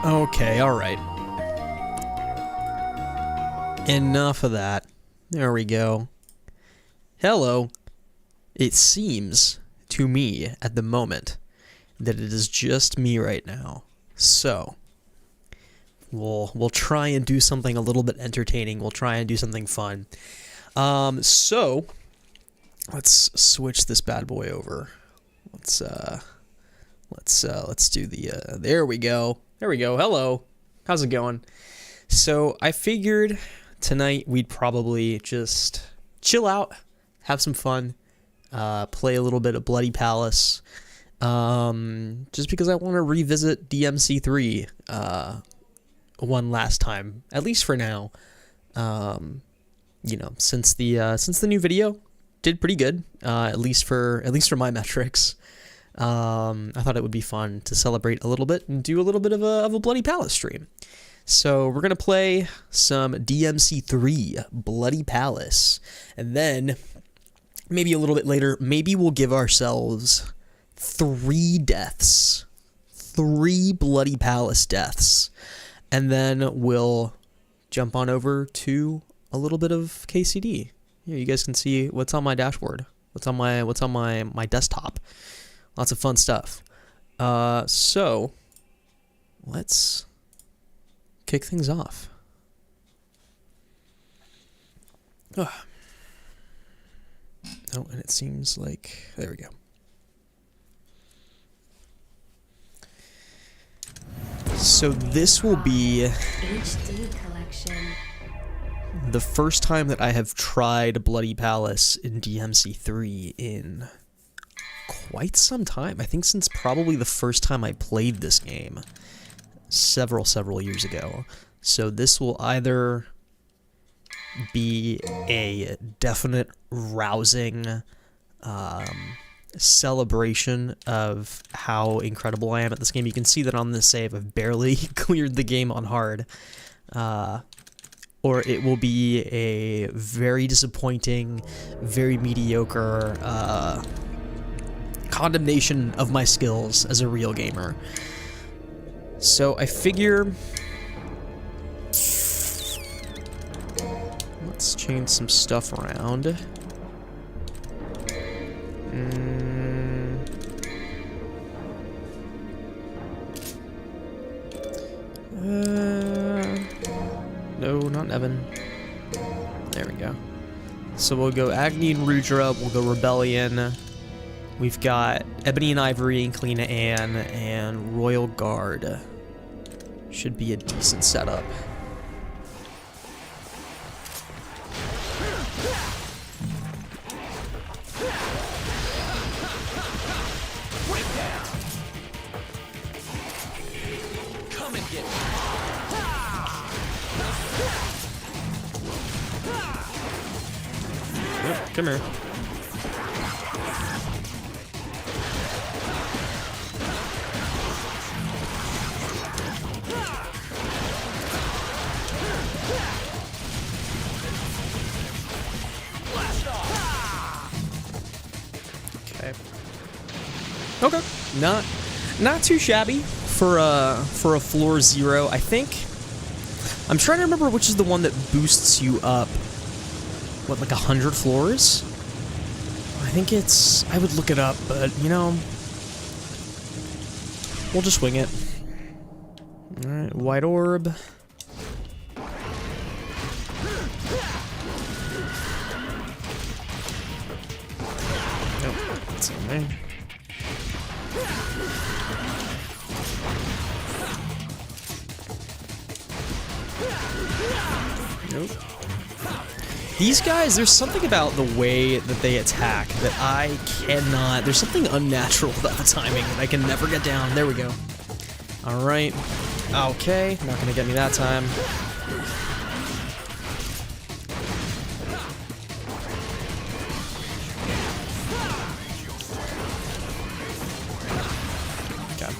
Okay, alright. Enough of that. There we go. Hello. It seems to me at the moment that it is just me right now. So, we'll try and do something a little bit entertaining. We'll try and do something fun. So let's switch this bad boy over. Let's do the there we go. There we go. Hello. How's it going? So, I figured tonight we'd probably just chill out, have some fun, play a little bit of Bloody Palace, just because I want to revisit DMC 3 one last time, at least for now. You know, since the new video did pretty good, at least for my metrics. I thought it would be fun to celebrate a little bit and do a little bit of a Bloody Palace stream. So we're gonna play some DMC 3 Bloody Palace, and then maybe a little bit later, maybe we'll give ourselves 3 deaths, 3 Bloody Palace deaths, and then we'll jump on over to a little bit of KCD. Here, you guys can see what's on my dashboard, what's on my desktop. Lots of fun stuff. So let's kick things off. Oh, and it seems like there we go. So this will be HD collection. The first time that I have tried Bloody Palace in DMC 3 in quite some time. I think since probably the first time I played this game several years ago. So this will either be a definite rousing celebration of how incredible I am at this game. You can see that on this save I've barely cleared the game on hard. Or it will be a very disappointing, very mediocre condemnation of my skills as a real gamer. So I figure let's change some stuff around. No, not Evan. There we go. So we'll go Agni and Rudra, we'll go Rebellion. We've got Ebony and Ivory and Kalina Ann and Royal Guard. Should be a decent setup. Come and get me. Yep, come here. Okay, not too shabby for a floor 0. I think I'm trying to remember which is the one that boosts you up. What, like 100 floors? I think it's. I would look it up, but you know, we'll just wing it. All right, white orb. Nope, that's in there. Nope. These guys, there's something about the way that they attack that I cannot... There's something unnatural about the timing that I can never get down. There we go. Alright. Okay, not gonna get me that time. Okay.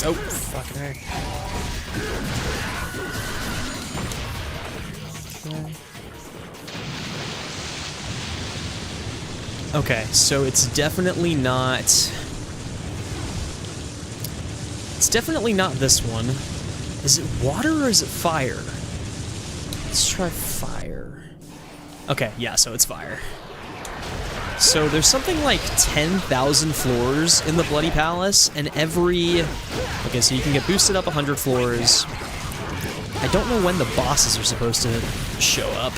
Oh, fucking heck. Okay, so it's definitely not... It's definitely not this one. Is it water or is it fire? Let's try fire. Okay, yeah, so it's fire. So there's something like 10,000 floors in the Bloody Palace, and every... Okay, so you can get boosted up 100 floors. I don't know when the bosses are supposed to show up.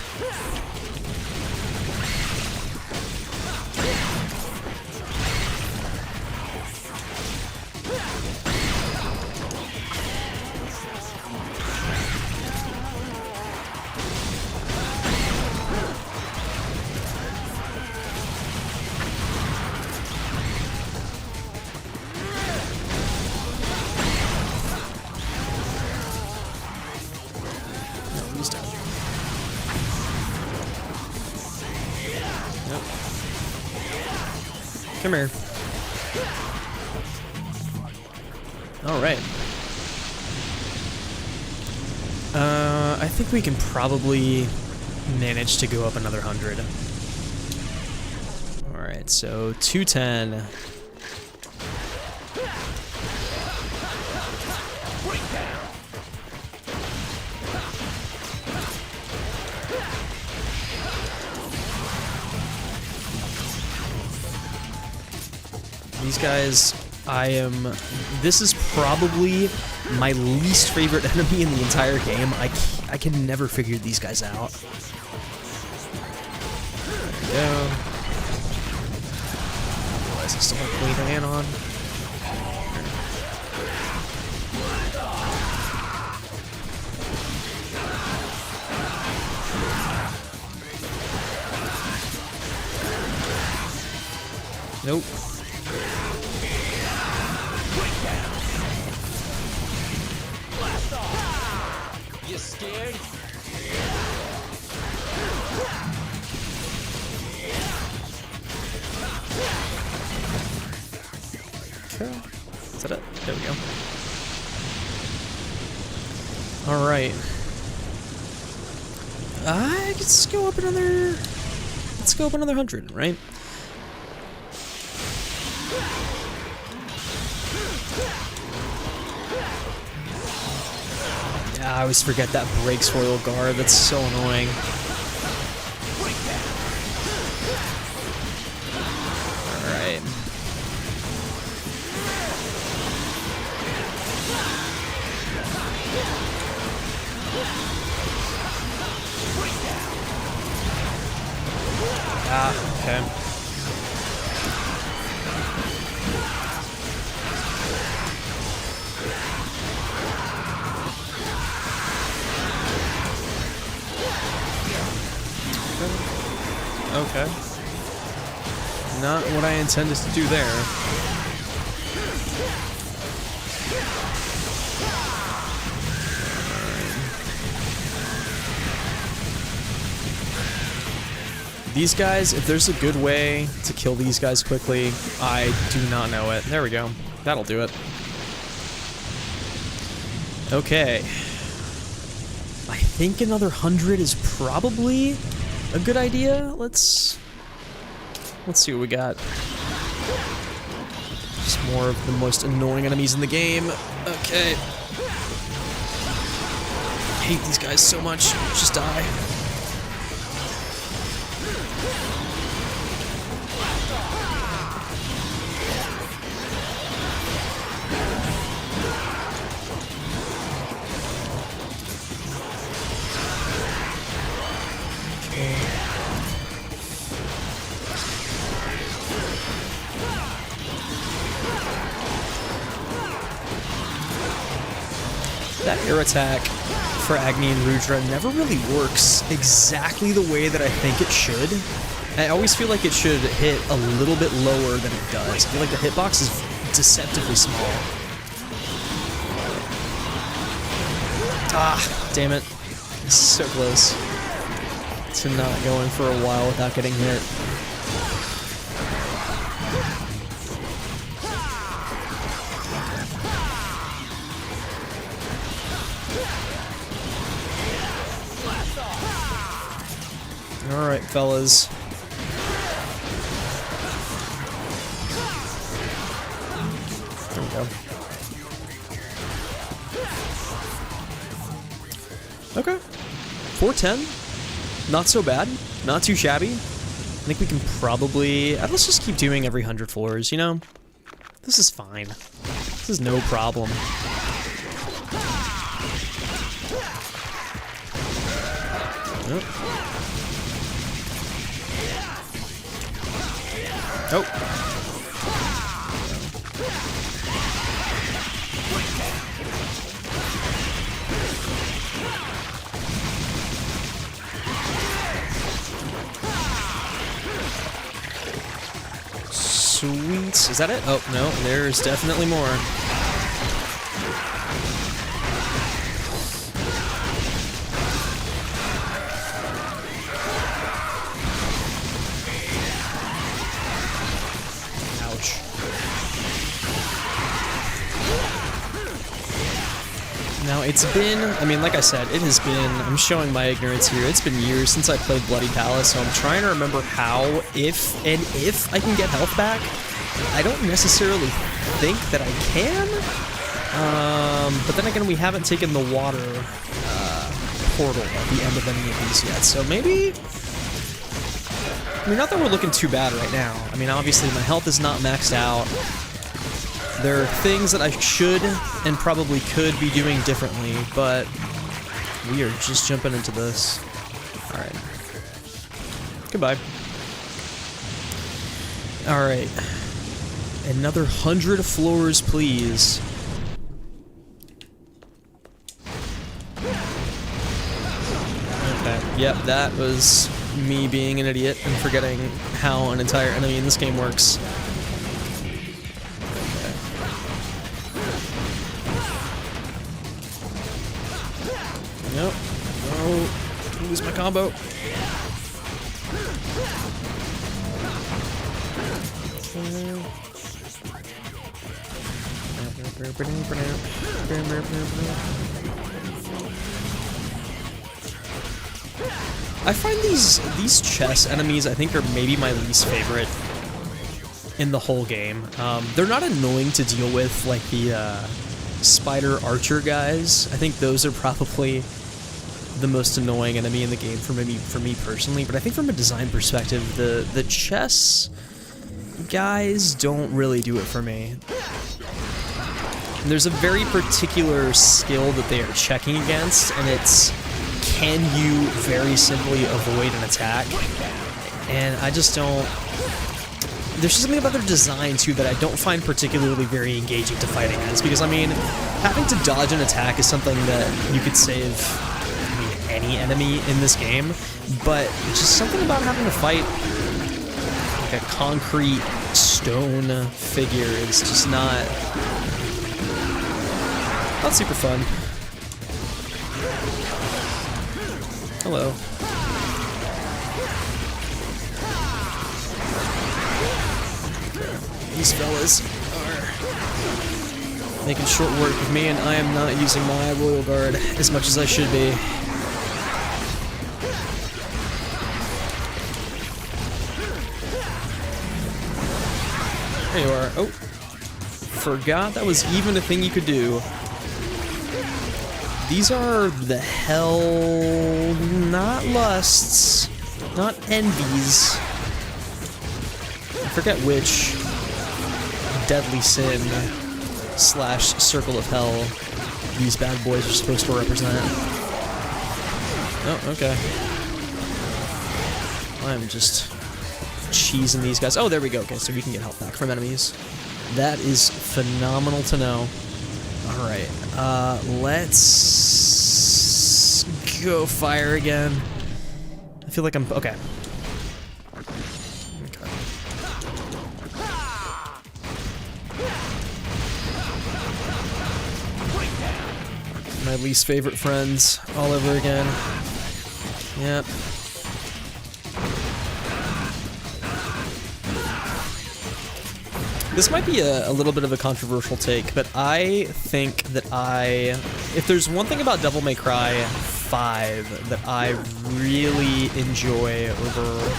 Come here. Alright. I think we can probably manage to go up another 100. Alright, so 210. These guys, this is probably my least favorite enemy in the entire game. I can never figure these guys out. There we go. Realize I still have Queen Anne on. Nope. You scared? Okay. Is that it? There we go. Alright. Let's go up another... Let's go up another 100, right? Yeah, I always forget that breaks Royal Guard. That's so annoying. Alright. Ah, okay. Okay. Not what I intended to do there. These guys, if there's a good way to kill these guys quickly, I do not know it. There we go. That'll do it. Okay. I think another 100 is probably a good idea. Let's see what we got. Just more of the most annoying enemies in the game. Okay. I hate these guys so much. Just die. That air attack for Agni and Rudra never really works exactly the way that I think it should. I always feel like it should hit a little bit lower than it does. I feel like the hitbox is deceptively small. Ah, damn it. So close to not going for a while without getting hit. Alright, fellas. There we go. Okay. 410. Not so bad. Not too shabby. I think we can probably... let's just keep doing every 100 floors, you know? This is fine. This is no problem. Oh. Oh. Sweet. Is that it? Oh, no. There's definitely more. Ouch. Now, it's been, I mean, like I said, it has been, I'm showing my ignorance here, it's been years since I played Bloody Palace, so I'm trying to remember how, if I can get health back. I don't necessarily think that I can, but then again, we haven't taken the water portal at the end of any of these yet, so maybe, I mean, not that we're looking too bad right now. I mean, obviously, my health is not maxed out. There are things that I should and probably could be doing differently, but we are just jumping into this. Alright. Goodbye. Alright. Another 100 floors, please. Okay. Yep, that was me being an idiot and forgetting how an entire enemy in this game works. Nope. Oh, lose my combo. I find these chess enemies, I think, are maybe my least favorite in the whole game. They're not annoying to deal with like the spider archer guys. I think those are probably the most annoying enemy in the game for me personally, but I think from a design perspective, the chess guys don't really do it for me. And there's a very particular skill that they are checking against, and it's, can you very simply avoid an attack? And I just don't... There's just something about their design, too, that I don't find particularly very engaging to fight against, because, I mean, having to dodge an attack is something that you could save any enemy in this game, but just something about having to fight like a concrete stone figure is just not super fun. Hello. These fellas are making short work of me, and I am not using my royal guard as much as I should be. There you are. Oh, forgot that was even a thing you could do. These are the hell, not lusts, not envies. I forget which deadly sin / circle of hell these bad boys are supposed to represent. Oh, okay. I'm just cheesing these guys. Oh, there we go. Okay, so we can get health back from enemies. That is phenomenal to know. Alright, let's go fire again. I feel like I'm... Okay. My least favorite friends all over again. Yep. This might be a little bit of a controversial take, but I think that if there's one thing about Devil May Cry 5 that I really enjoy over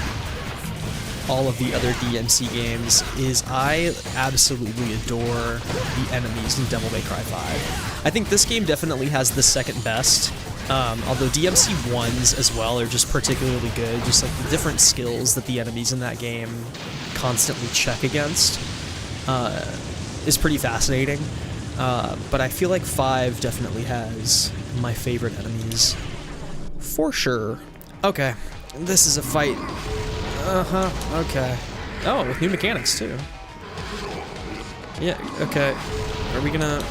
all of the other DMC games is I absolutely adore the enemies in Devil May Cry 5. I think this game definitely has the second best, although DMC 1s as well are just particularly good, just like the different skills that the enemies in that game constantly check against is pretty fascinating, but I feel like 5 definitely has my favorite enemies, for sure. Okay, this is a fight. Okay. Oh, with new mechanics, too. Yeah, okay. Are we gonna...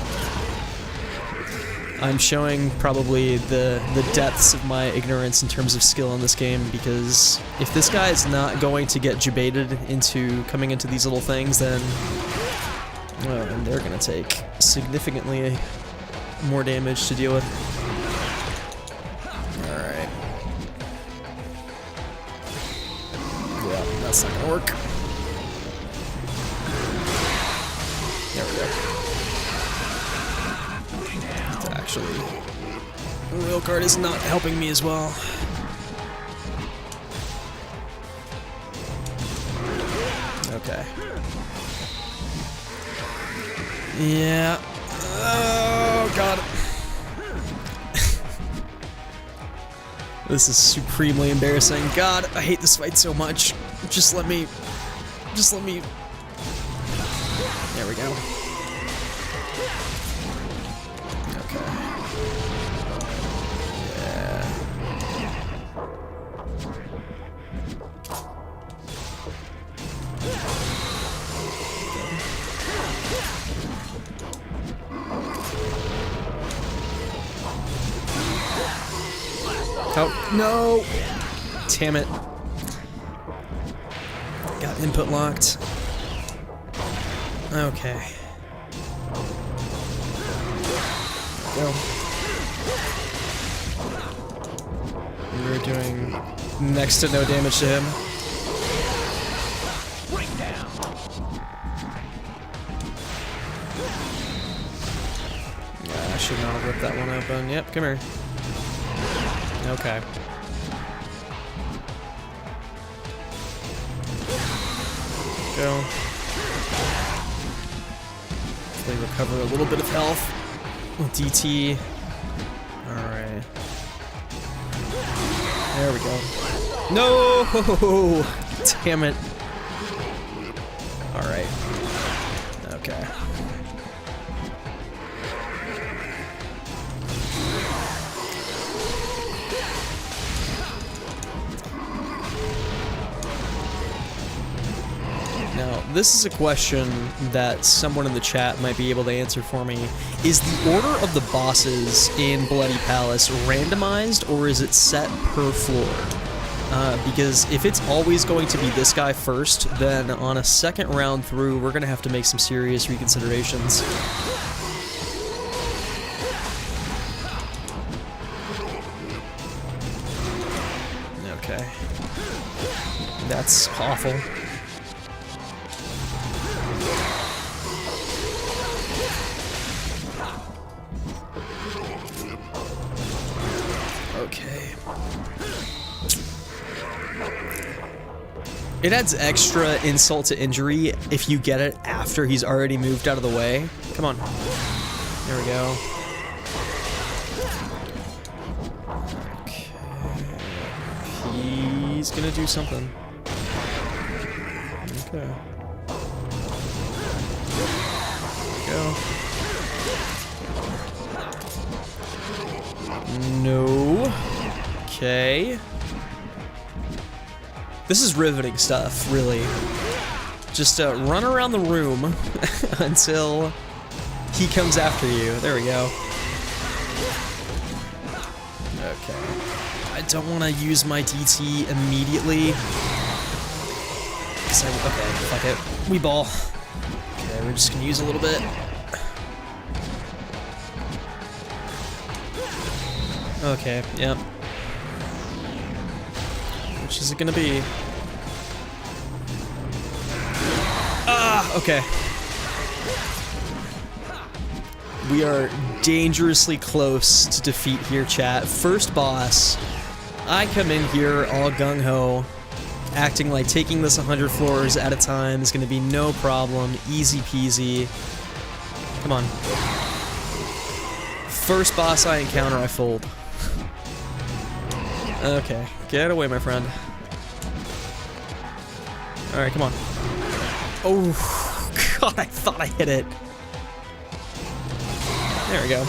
I'm showing probably the depths of my ignorance in terms of skill in this game, because if this guy is not going to get jebaited into coming into these little things, then... well, and they're gonna take significantly more damage to deal with. Alright. Yeah, that's not gonna work. There we go. Actually, the wheel card is not helping me as well. Okay. Yeah. Oh, God. This is supremely embarrassing. God, I hate this fight so much. Just let me... There we go. Okay. Yeah. Oh, no! Damn it. Got input locked. Okay. Go. We're doing next to no damage to him. Yeah, I should not have ripped that one open. Yep, come here. Okay. Go. Hopefully recover a little bit of health with DT. Alright. There we go. No! Damn it. Alright. Okay. Now, this is a question that someone in the chat might be able to answer for me. Is the order of the bosses in Bloody Palace randomized, or is it set per floor? Because if it's always going to be this guy first, then on a second round through, we're going to have to make some serious reconsiderations. Okay. That's awful. Okay. It adds extra insult to injury if you get it after he's already moved out of the way. Come on. There we go. Okay. He's gonna do something. Okay. Go. No. Okay. This is riveting stuff, really. Just run around the room until he comes after you. There we go. Okay. I don't want to use my DT immediately. Okay, fuck it. We ball. Okay, we're just gonna use a little bit. Okay, yep. Which is it gonna be? Ah, okay. We are dangerously close to defeat here, chat. First boss. I come in here all gung-ho, acting like taking this 100 floors at a time is going to be no problem. Easy peasy. Come on. First boss I encounter, I fold. Okay, get away, my friend. Alright, come on. Oh, God, I thought I hit it. There we go.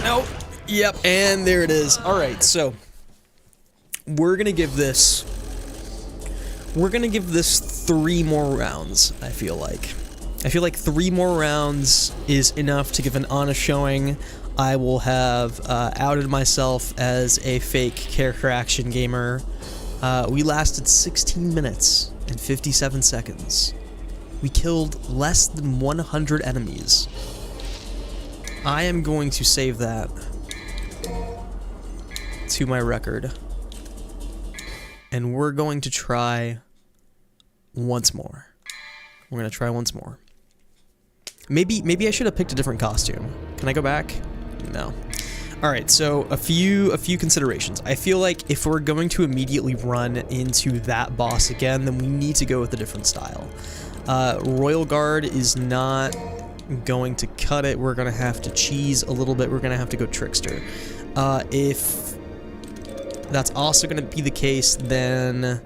No. Yep, and there it is. Alright, so we're gonna give this 3 more rounds, I feel like. I feel like 3 more rounds is enough to give an honest showing. I will have outed myself as a fake character action gamer. We lasted 16 minutes and 57 seconds. We killed less than 100 enemies. I am going to save that to my record. And we're going to try once more. We're going to try once more. Maybe I should have picked a different costume. Can I go back? No. Alright, so a few considerations. I feel like if we're going to immediately run into that boss again, then we need to go with a different style. Royal Guard is not going to cut it. We're going to have to cheese a little bit. We're going to have to go Trickster. If that's also going to be the case, then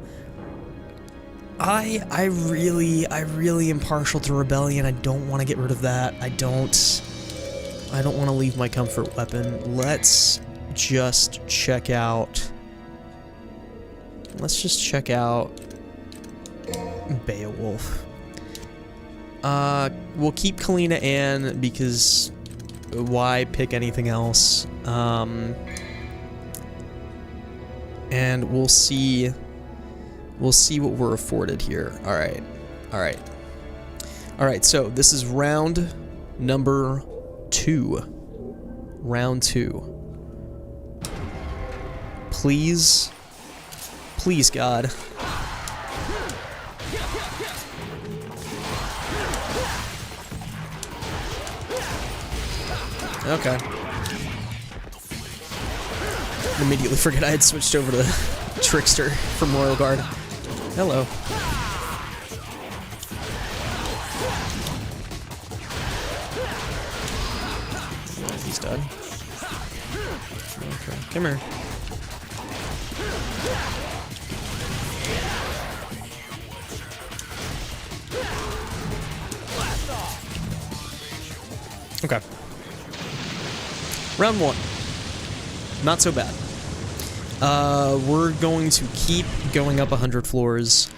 I really am partial to Rebellion. I don't want to get rid of that. I don't want to leave my comfort weapon. Let's just check out Beowulf. We'll keep Kalina Ann because why pick anything else? And we'll see what we're afforded here. Alright, so this is round number 2. Round 2. Please, God. Okay. Immediately forget I had switched over to Trickster from Royal Guard. Hello. He's done. Okay, come here. Okay. Round 1. Not so bad. We're going to keep going up 100 floors.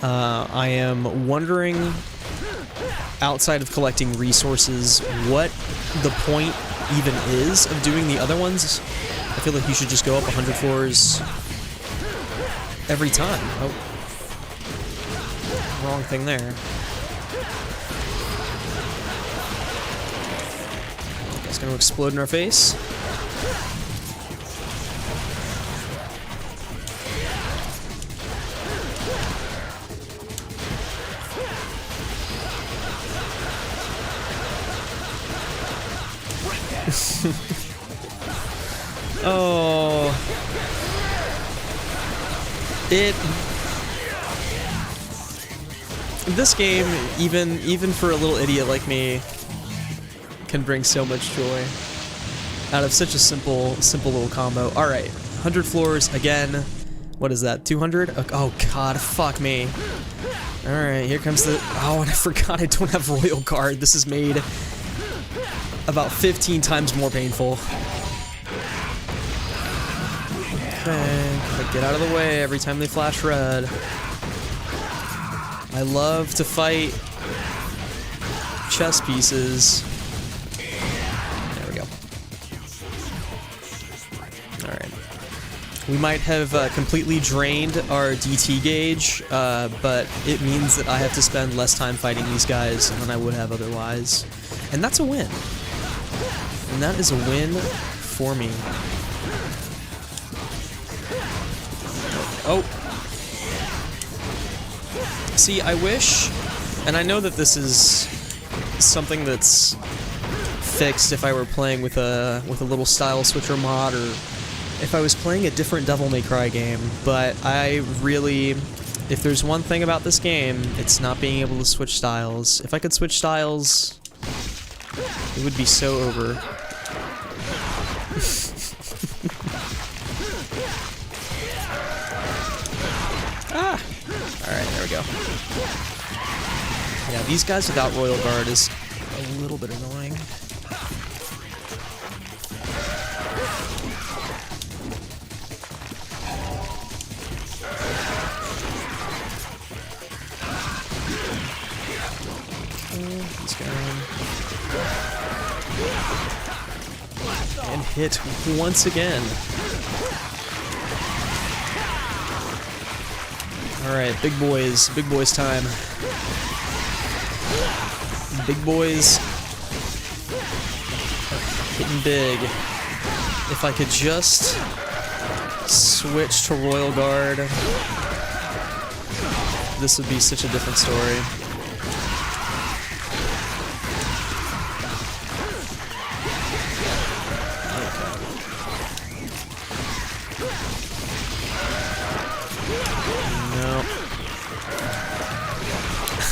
I am wondering, outside of collecting resources, what the point even is of doing the other ones. I feel like you should just go up 100 floors every time. Oh. Wrong thing there. It's going to explode in our face. Oh. This game, even for a little idiot like me, can bring so much joy out of such a simple little combo. Alright, 100 floors again. What is that, 200? Oh god, fuck me. Alright, here comes the... Oh, and I forgot I don't have Royal Guard. This is made about 15 times more painful. Okay, gotta get out of the way every time they flash red. I love to fight chess pieces. There we go. Alright. We might have completely drained our DT gauge, but it means that I have to spend less time fighting these guys than I would have otherwise. And that's a win. And that is a win for me. Oh. See, I wish And I know that this is something that's fixed if I were playing with a little style switcher mod, or if I was playing a different Devil May Cry game, but I really, if there's one thing about this game, it's not being able to switch styles. If I could switch styles, it would be so over. Ah! Alright, there we go. Yeah, these guys without Royal Guard is a little bit annoying. He's gone. And hit once again. Alright, big boys time. Big boys hitting big. If I could just switch to Royal Guard, this would be such a different story.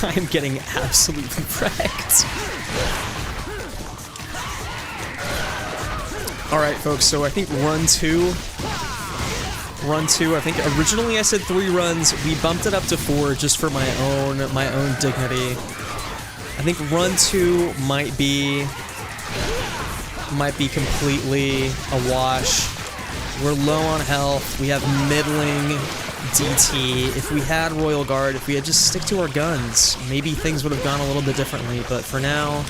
I'm getting absolutely wrecked. Alright, folks, so I think run two, I think originally I said 3 runs. We bumped it up to 4 just for my own dignity. I think run 2 might be completely a wash. We're low on health. We have middling DT. If we had Royal Guard, if we had just stick to our guns, maybe things would have gone a little bit differently, but for now,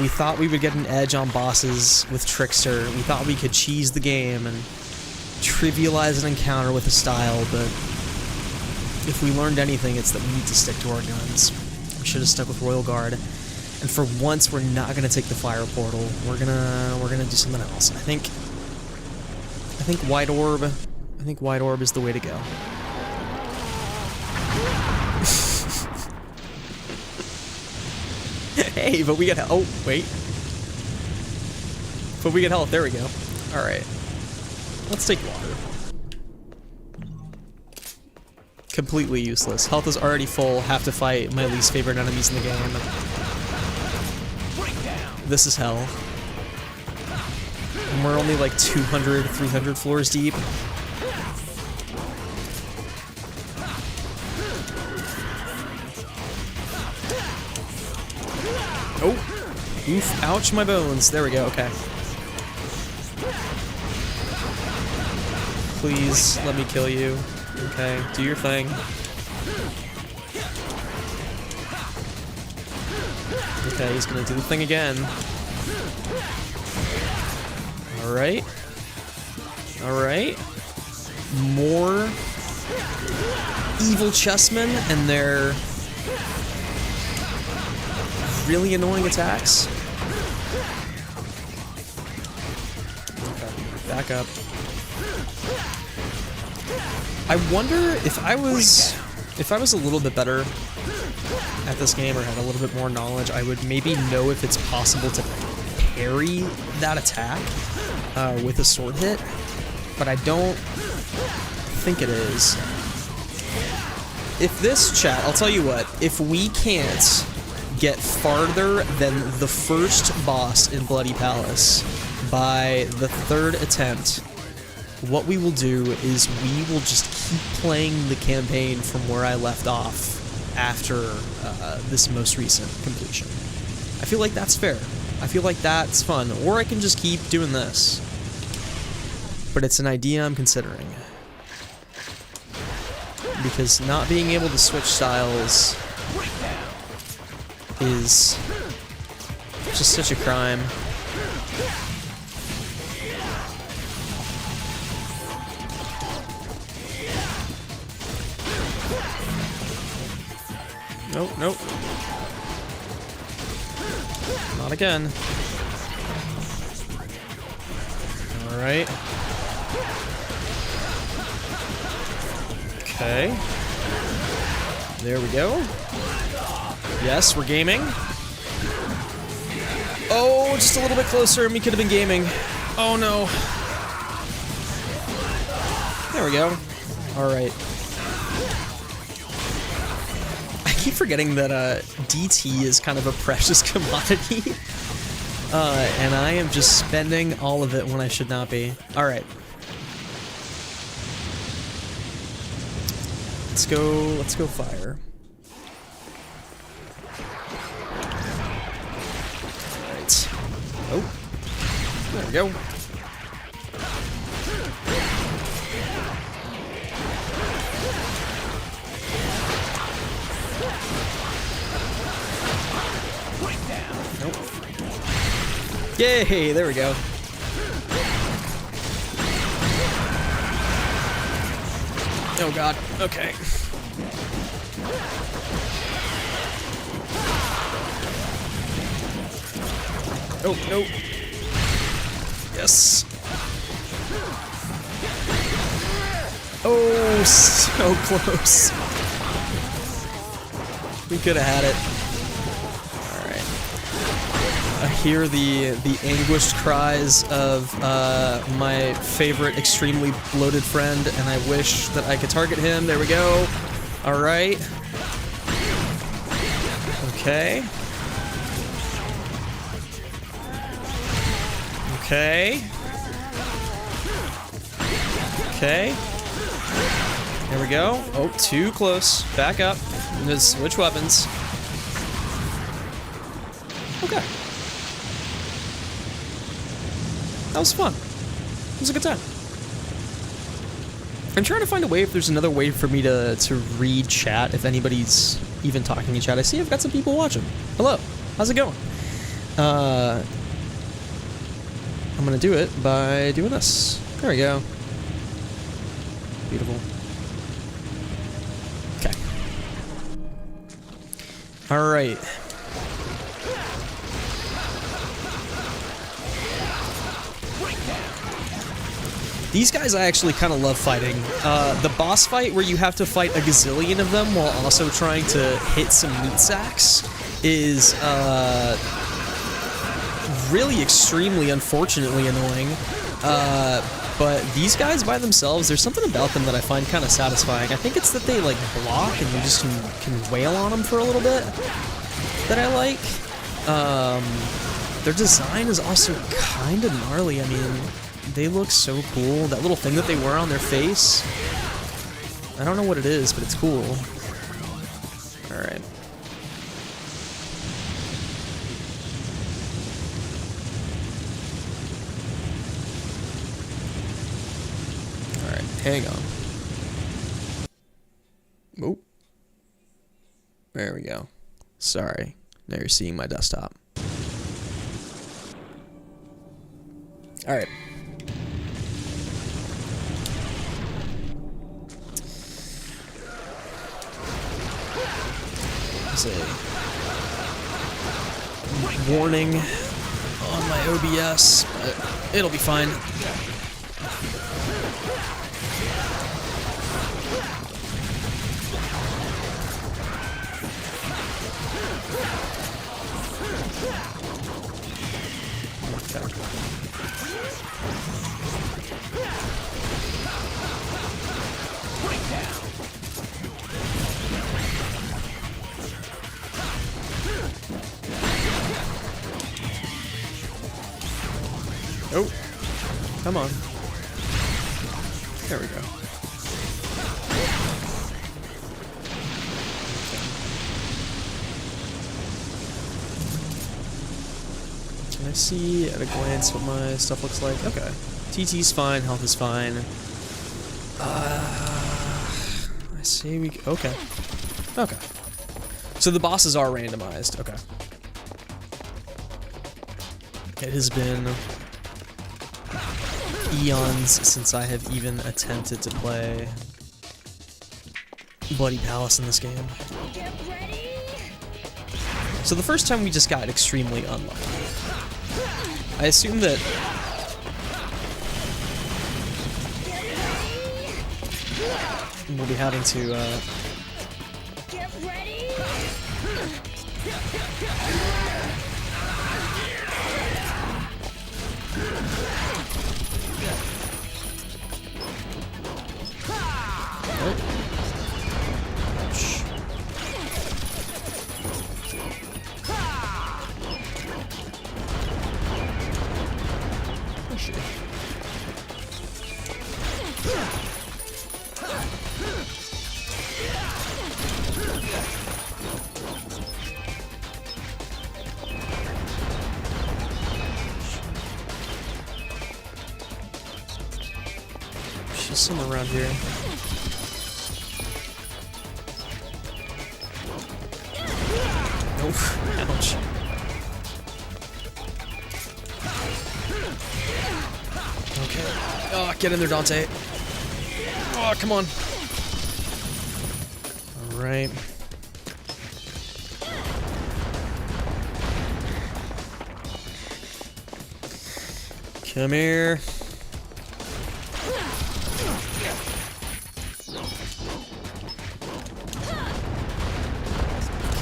we thought we would get an edge on bosses with Trickster. We thought we could cheese the game and trivialize an encounter with a style, but if we learned anything, it's that we need to stick to our guns. We should have stuck with Royal Guard, and for once, we're not going to take the Fire Portal. We're gonna do something else. I think White Orb. I think White Orb is the way to go. Hey, but we get health. Oh, wait. But we get health. There we go. Alright. Let's take water. Completely useless. Health is already full. Have to fight my least favorite enemies in the game. This is hell. And we're only like 200, 300 floors deep. Oh! Oof. Ouch, my bones. There we go, okay. Please, let me kill you. Okay, do your thing. Okay, he's gonna do the thing again. Alright. Alright. More evil chessmen and their really annoying attacks. Okay, back up. I wonder if I was a little bit better at this game or had a little bit more knowledge, I would maybe know if it's possible to parry that attack with a sword hit, but I don't think it is. If this chat, I'll tell you what, if we can't get farther than the first boss in Bloody Palace by the 3rd attempt, what we will do is we will just keep playing the campaign from where I left off after this most recent completion. I feel like that's fair. I feel like that's fun. Or I can just keep doing this. But it's an idea I'm considering. Because not being able to switch styles is just such a crime. Nope, nope. Not again. Alright. Okay. There we go. Yes, we're gaming. Oh, just a little bit closer and we could have been gaming. Oh no. There we go. Alright. I keep forgetting that DT is kind of a precious commodity. And I am just spending all of it when I should not be. Alright. Let's go fire. Alright. Oh. There we go. Nope. Yay, there we go. Oh god, okay. Oh, no. Yes. Oh, so close. We could have had it. Alright. I hear the anguished cries of my favorite extremely bloated friend, and I wish that I could target him. There we go. Alright. Okay. Okay. Okay. There we go. Oh, too close. Back up. Just switch weapons. Okay. That was fun. It was a good time. I'm trying to find a way if there's another way for me to read chat, if anybody's even talking in chat. I see I've got some people watching. Hello. How's it going? I'm gonna do it by doing this. There we go. Beautiful. Okay. Alright. These guys I actually kind of love fighting. The boss fight where you have to fight a gazillion of them while also trying to hit some meat sacks is really extremely unfortunately annoying. But these guys by themselves, there's something about them that I find kind of satisfying. I think it's that they like block and you just can wail on them for a little bit that I like. Their design is also kind of gnarly. I mean, they look so cool. That little thing that they wear on their face, I don't know what it is, but it's cool. Alright. Hang on. Oh. There we go. Sorry. Now you're seeing my desktop. Alright. There's a warning on my OBS, but it'll be fine. Oh, come on. There we go. Can I see at a glance what my stuff looks like? Okay. TT's fine, health is fine. I see we... Okay. Okay. So the bosses are randomized. Okay. It has been eons since I have even attempted to play Bloody Palace in this game. So the first time we just got extremely unlucky. I assume that we'll be having to She's somewhere around here. Nope. Ouch. Okay. Oh, get in there, Dante. Oh, come on. All right. Come here.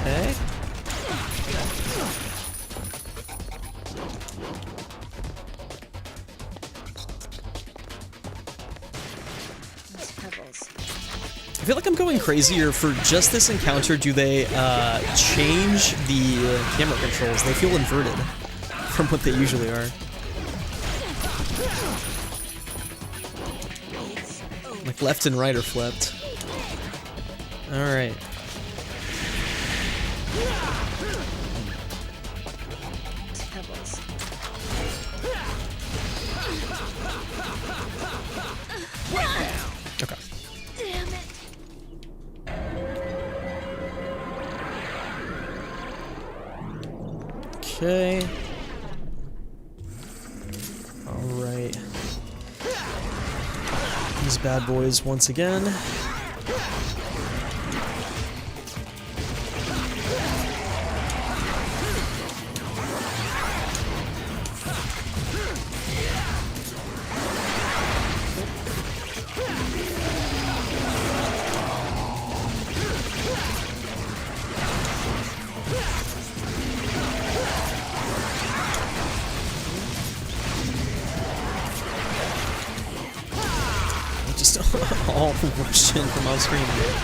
Okay. These pebbles. I feel like I'm going crazier for just this encounter. Do they change the camera controls? They feel inverted from what they usually are. Like left and right are flipped. Alright. Pebbles. Okay. Damn it. Okay. Alright. These bad boys once again. Just all rushed in from off screen here.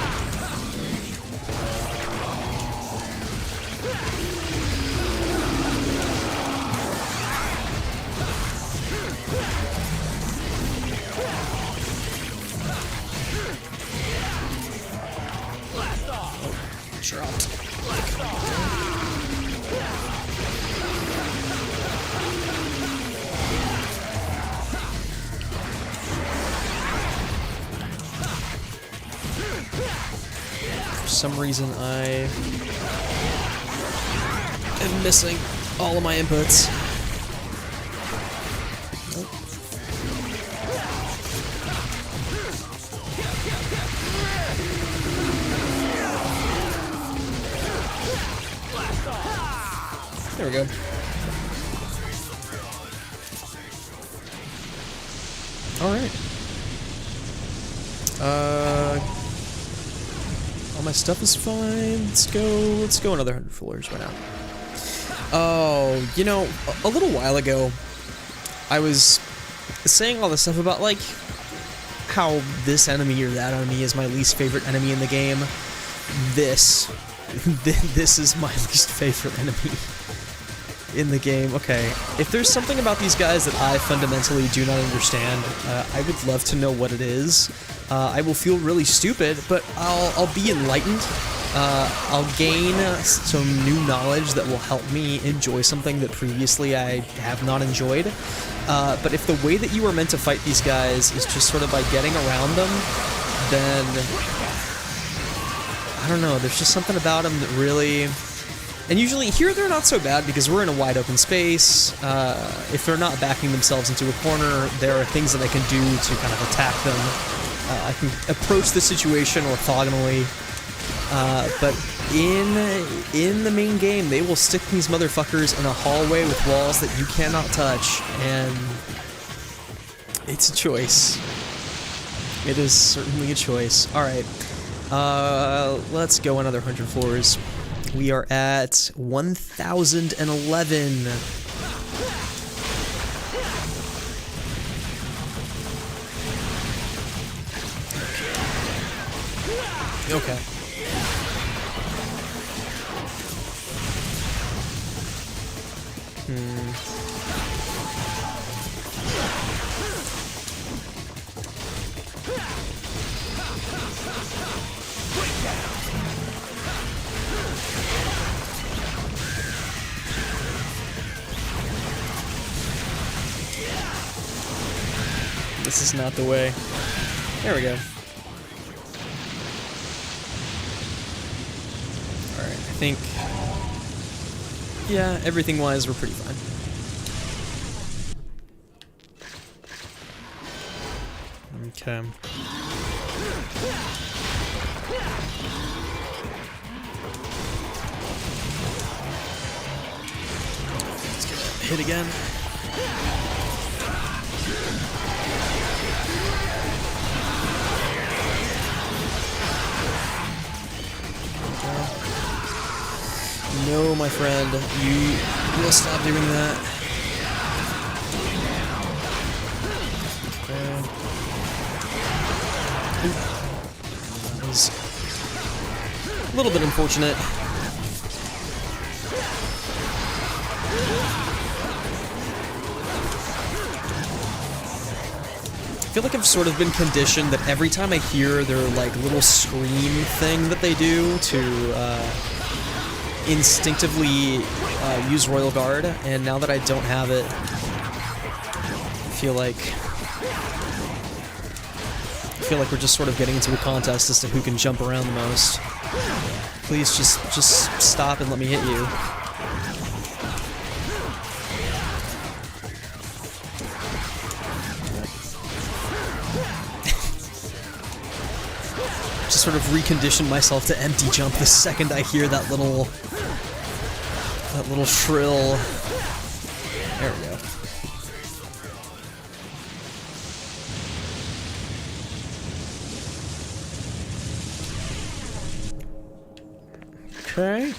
Dropped. For some reason, I am missing all of my inputs. Nope. There we go. All right. All my stuff is fine. Let's go another 100 floors right now. Oh, you know, a little while ago, I was saying all this stuff about, like, how this enemy or that enemy is my least favorite enemy in the game. This is my least favorite enemy in the game. Okay, if there's something about these guys that I fundamentally do not understand, I would love to know what it is. I will feel really stupid, but I'll be enlightened. I'll gain some new knowledge that will help me enjoy something that previously I have not enjoyed. But if the way that you are meant to fight these guys is just sort of by getting around them, then I don't know, there's just something about them that really... And usually here they're not so bad because we're in a wide open space. If they're not backing themselves into a corner, there are things that I can do to kind of attack them. I can approach the situation orthogonally. But in the main game, they will stick these motherfuckers in a hallway with walls that you cannot touch, and it's a choice. It is certainly a choice. Alright, let's go another 100 floors. We are at 1011. Okay. This is not the way. There we go. Alright, I think... yeah, everything-wise, we're pretty fine. Okay. Let's get a hit again. No, my friend, you will stop doing that. Okay. Oop. That was a little bit unfortunate. I feel like I've sort of been conditioned that every time I hear their like little scream thing that they do to instinctively use Royal Guard, and now that I don't have it, I feel like we're just sort of getting into a contest as to who can jump around the most. Please just stop and let me hit you. Just sort of recondition myself to empty jump the second I hear that little shrill. There we go. Okay.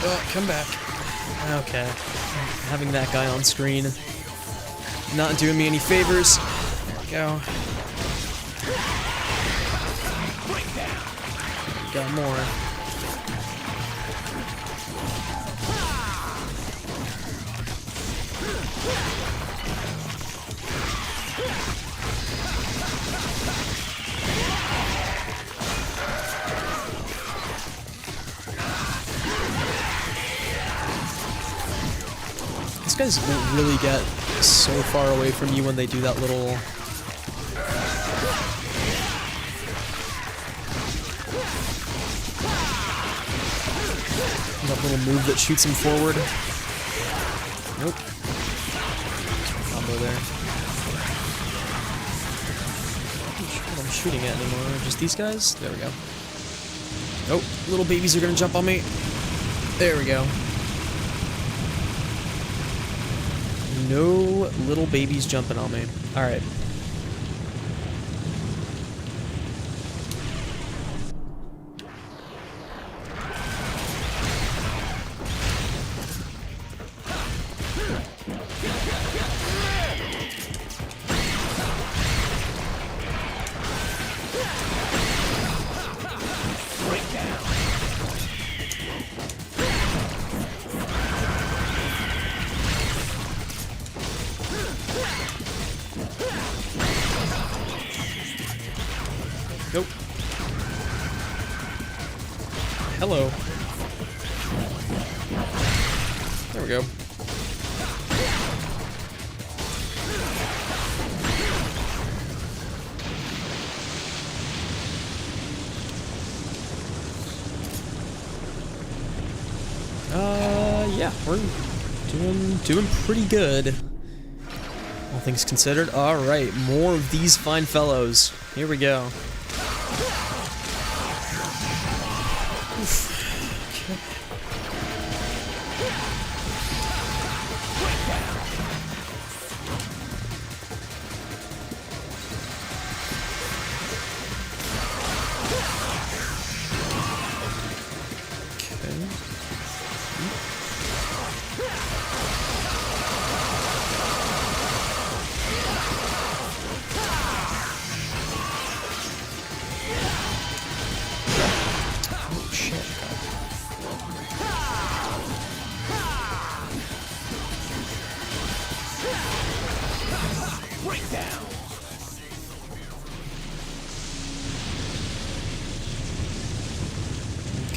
Oh, come back. Okay. Having that guy on screen not doing me any favors. There we go. Got more. These guys won't really get so far away from you when they do that little... that little move that shoots him forward. Nope. Combo there. I'm not sure what I'm shooting at anymore. Just these guys? There we go. Oh, little babies are gonna jump on me. There we go. No little babies jumping on me. Alright. Nope. Hello. There we go. Yeah, we're doing pretty good. All things considered. All right, more of these fine fellows. Here we go. Oof. Okay.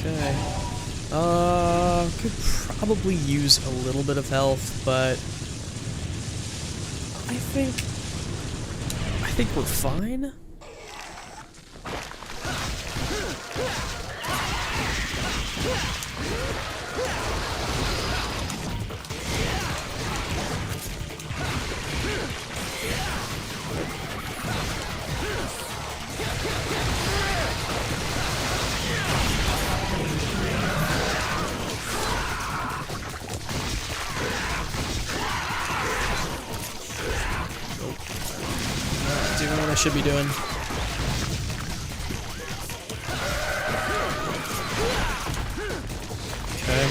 Okay. Could probably use a little bit of health, but I think we're fine. Doing what I should be doing. Okay.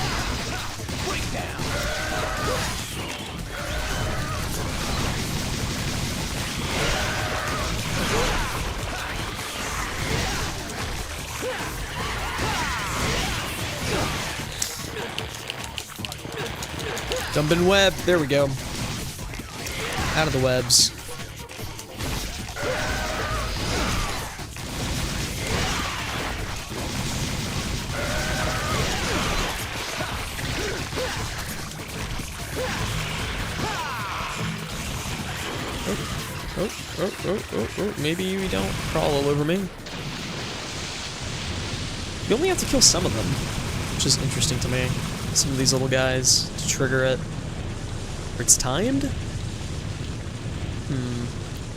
Dumping web. There we go. Out of the webs. Oh, maybe we don't crawl all over me. You only have to kill some of them, which is interesting to me. Some of these little guys to trigger it. Or it's timed?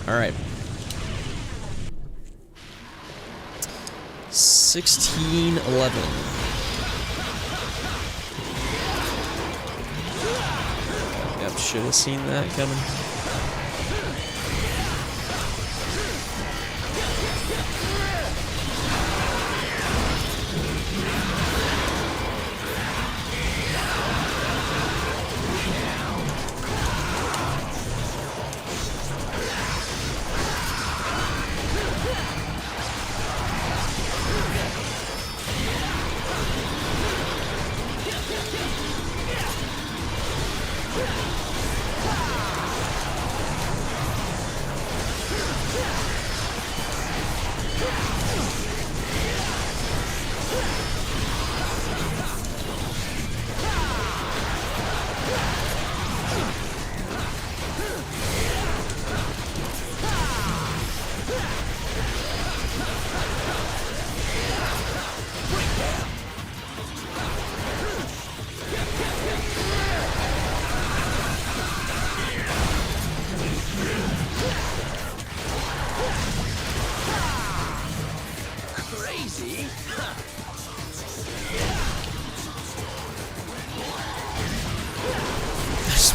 Alright. 1611. Yep, should have seen that coming.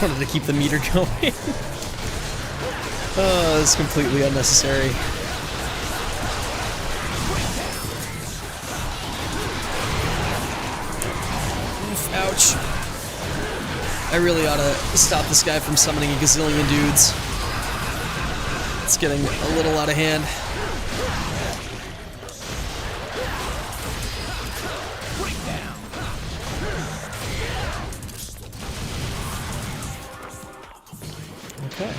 Wanted to keep the meter going. Oh, this is completely unnecessary. Oof, ouch. I really ought to stop this guy from summoning a gazillion dudes. It's getting a little out of hand. Okay.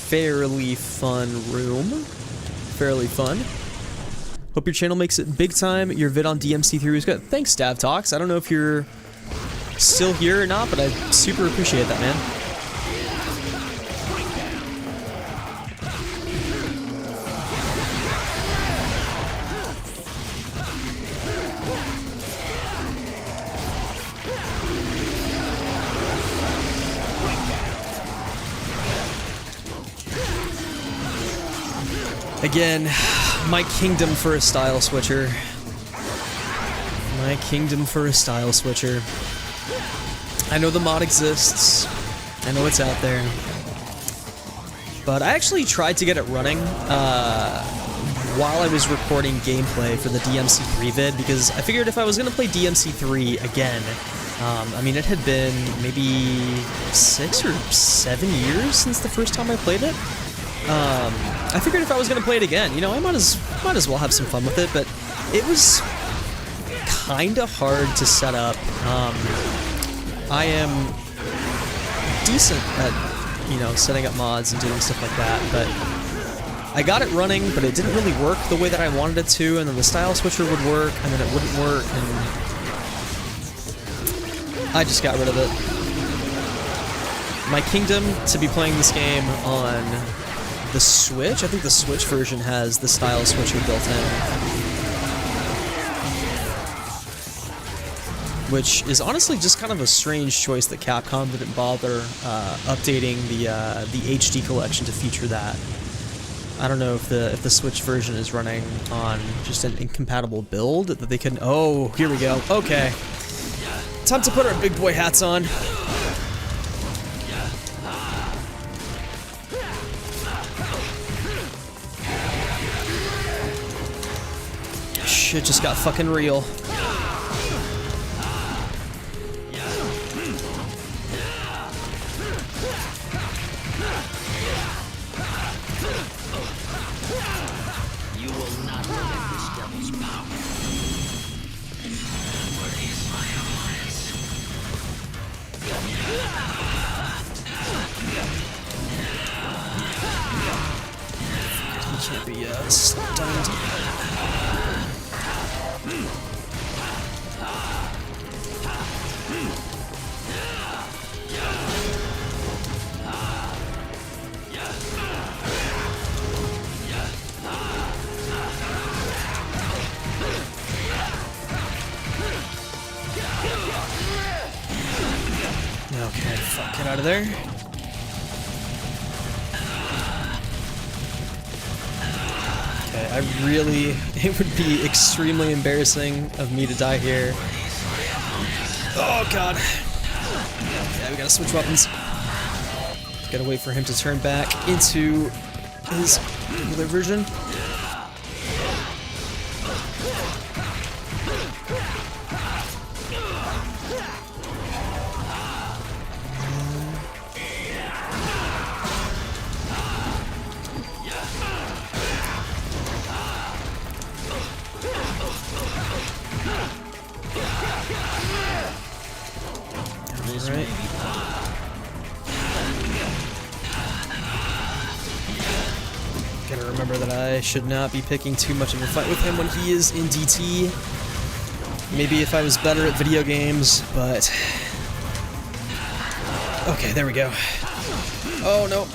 Fairly fun room. Fairly fun. Hope your channel makes it big time. Your vid on DMC3 was good. Thanks, Stav Talks. I don't know if you're still here or not, but I super appreciate that, man. Again, my kingdom for a style switcher. My kingdom for a style switcher. I know the mod exists. I know it's out there. But I actually tried to get it running while I was recording gameplay for the DMC3 vid, because I figured if I was going to play DMC3 again, I mean, it had been maybe 6 or 7 years since the first time I played it. I figured if I was going to play it again, you know, I might as well have some fun with it, but it was kind of hard to set up. I am decent at, you know, setting up mods and doing stuff like that, but I got it running, but it didn't really work the way that I wanted it to, and then the style switcher would work, and then it wouldn't work, and I just got rid of it. My kingdom to be playing this game on the Switch. I think the Switch version has the style switcher built in, which is honestly just kind of a strange choice that Capcom didn't bother updating the HD collection to feature that. I don't know if the Switch version is running on just an incompatible build that they can. Oh, here we go. Okay, time to put our big boy hats on. Shit just got fucking real. You will not limit this devil's power. Where is my alliance? He can't be stunned. Okay, fuck, get out of there. Okay, it would be extremely embarrassing of me to die here. Oh god. Yeah, we gotta switch weapons. Gotta wait for him to turn back into his regular version. Right. Gotta remember that I should not be picking too much of a fight with him when he is in DT. Maybe if I was better at video games, but... Okay, there we go. Oh, no.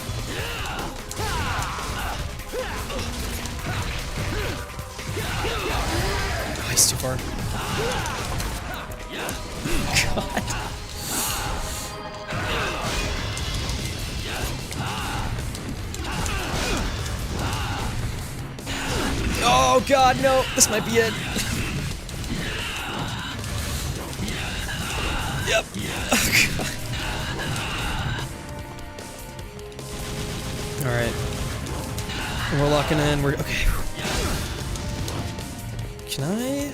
Oh, he's too far. God. Oh god, no! This might be it. Yep. Oh god. Alright. We're locking in. We're okay. Can I?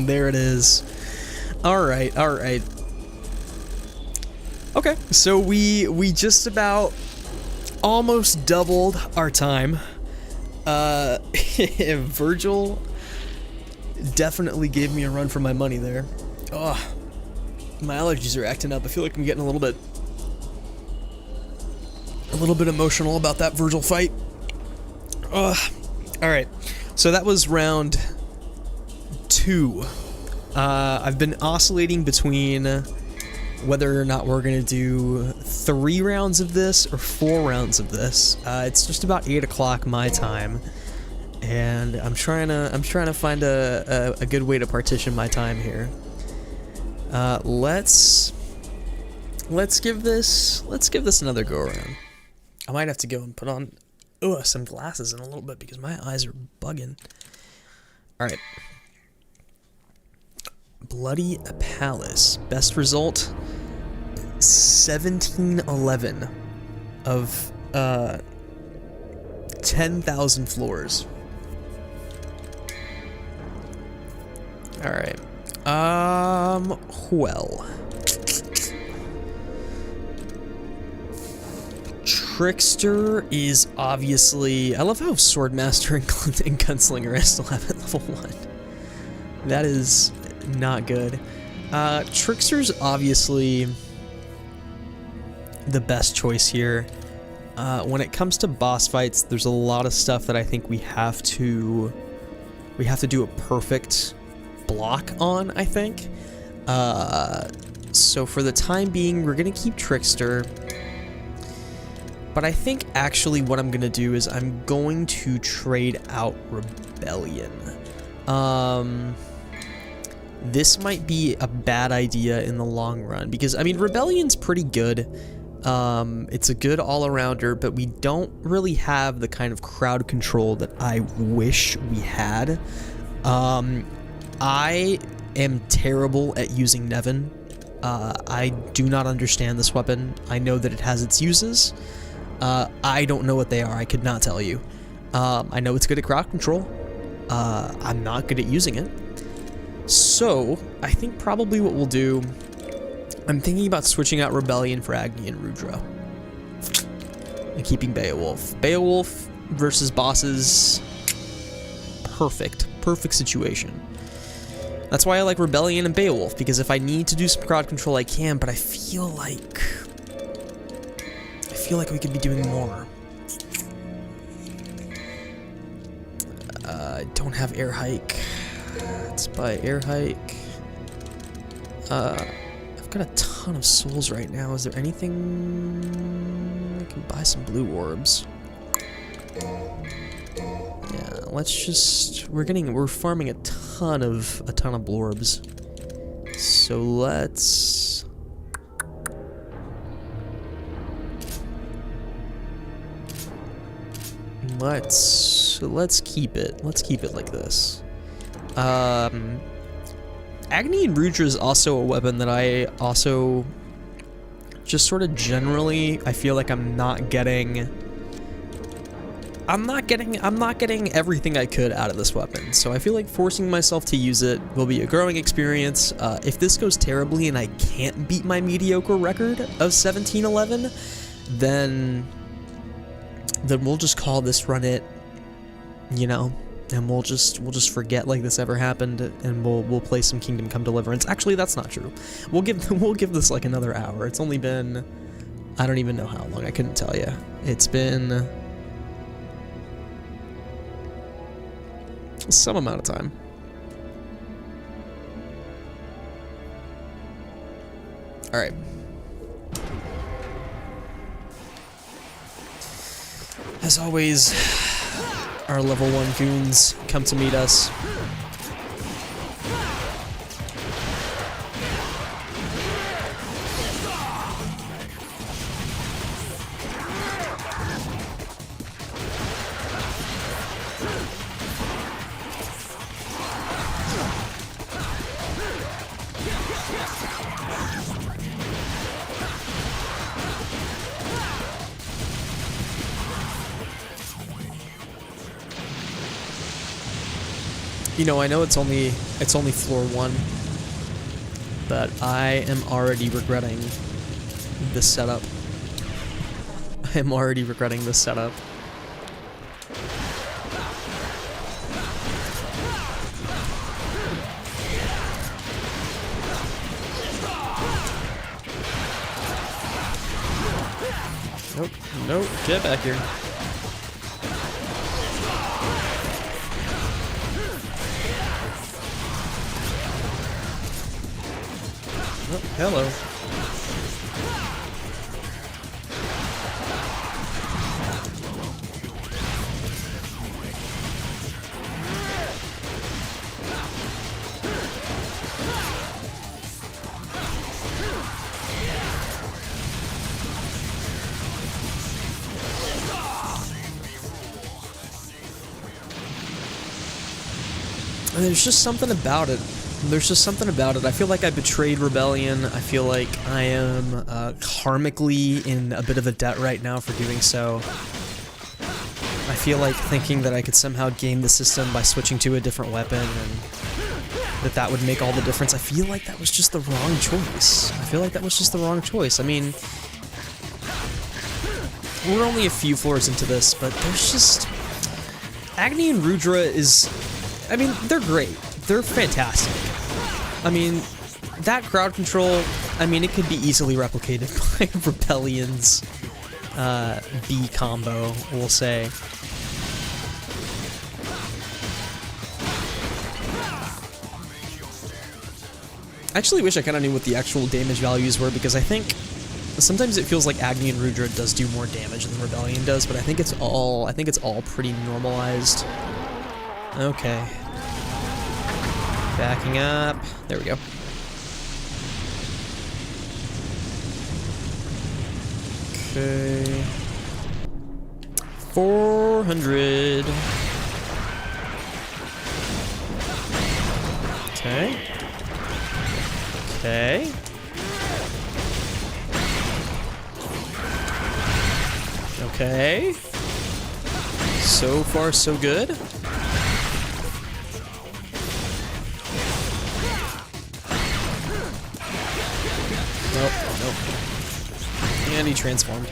There it is. Alright, alright. Okay, so we just about almost doubled our time. Virgil definitely gave me a run for my money there. Oh, my allergies are acting up. I feel like I'm getting a little bit a little bit emotional about that Virgil fight. Alright, so that was round 2. I've been oscillating between whether or not we're gonna do 3 rounds of this or 4 rounds of this. It's just about 8 o'clock my time, and I'm trying to find a good way to partition my time here. Let's give this another go around. I might have to go and put on some glasses in a little bit because my eyes are bugging. All right. Bloody Palace. Best result 1711 of 10,000 floors. All right. Well. Trickster is obviously... I love how Swordmaster and Gunslinger I still have at level 1. That is not good. Trickster's obviously the best choice here. When it comes to boss fights, there's a lot of stuff that I think we have to do a perfect block on, I think. So for the time being, we're gonna keep Trickster. But I think actually what I'm gonna do is I'm going to trade out Rebellion. This might be a bad idea in the long run because, I mean, Rebellion's pretty good. It's a good all-arounder, but we don't really have the kind of crowd control that I wish we had. I am terrible at using Nevin. I do not understand this weapon. I know that it has its uses. I don't know what they are. I could not tell you. I know it's good at crowd control. I'm not good at using it. So, I think probably what we'll do... I'm thinking about switching out Rebellion for Agni and Rudra. And keeping Beowulf. Beowulf versus bosses... Perfect. Perfect situation. That's why I like Rebellion and Beowulf, because if I need to do some crowd control, I can, but I feel like we could be doing more. I don't have air hike. Let's buy air hike. I've got a ton of souls right now. Is there anything I can buy some blue orbs? Yeah, let's just we're farming a ton of blorbs. So let's keep it. Let's keep it like this. Agni and Rudra is also a weapon that I also just sort of generally I feel like I'm not getting everything I could out of this weapon. So I feel like forcing myself to use it will be a growing experience. If this goes terribly and I can't beat my mediocre record of 1711, then we'll just call this run it, you know, and we'll just forget like this ever happened, and we'll play some Kingdom Come Deliverance. Actually, that's not true. We'll give this like another hour. It's only been, I don't even know how long. I couldn't tell you. It's been some amount of time. All right. As always, our level 1 goons come to meet us. You know, I know it's only floor 1, but I am already regretting this setup. I am already regretting this setup. Nope, nope, get back here. Oh, hello. And there's just something about it. There's just something about it. I feel like I betrayed Rebellion. I feel like I am karmically in a bit of a debt right now for doing so. I feel like thinking that I could somehow game the system by switching to a different weapon and that would make all the difference. I feel like that was just the wrong choice. I feel like that was just the wrong choice. I mean, we're only a few floors into this, but there's just... Agni and Rudra is... I mean, they're great. They're fantastic. I mean, that crowd control, I mean, it could be easily replicated by Rebellion's B combo, we'll say. I actually wish I kind of knew what the actual damage values were, because I think sometimes it feels like Agni and Rudra does do more damage than Rebellion does, but I think it's all pretty normalized. Okay. Backing up. There we go. Okay. 400. Okay. Okay. Okay. So far, so good. Nope, nope. And he transformed.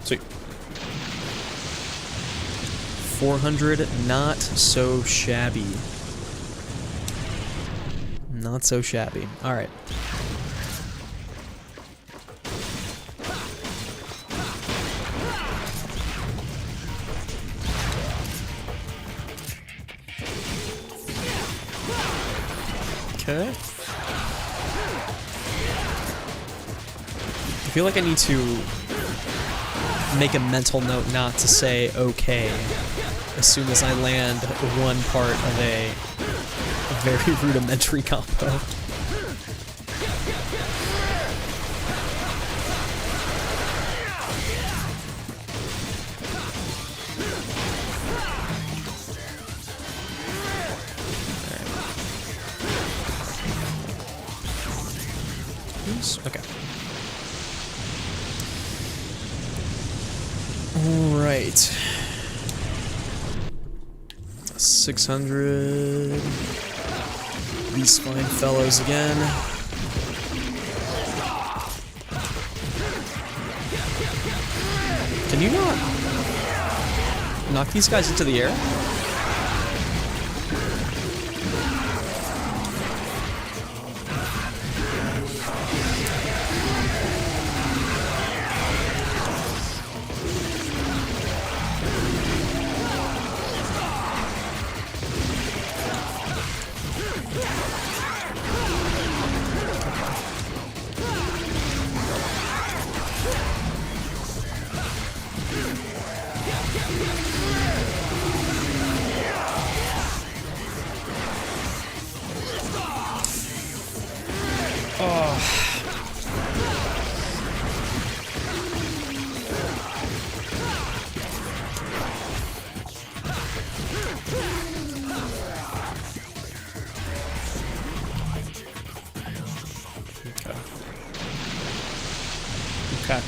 Sweet. 400, not so shabby. Not so shabby. Alright. Okay. I feel like I need to make a mental note not to say okay as soon as I land one part of a very rudimentary combo. Okay. Alright. 600. These fine fellows again. Can you not knock these guys into the air? Okay.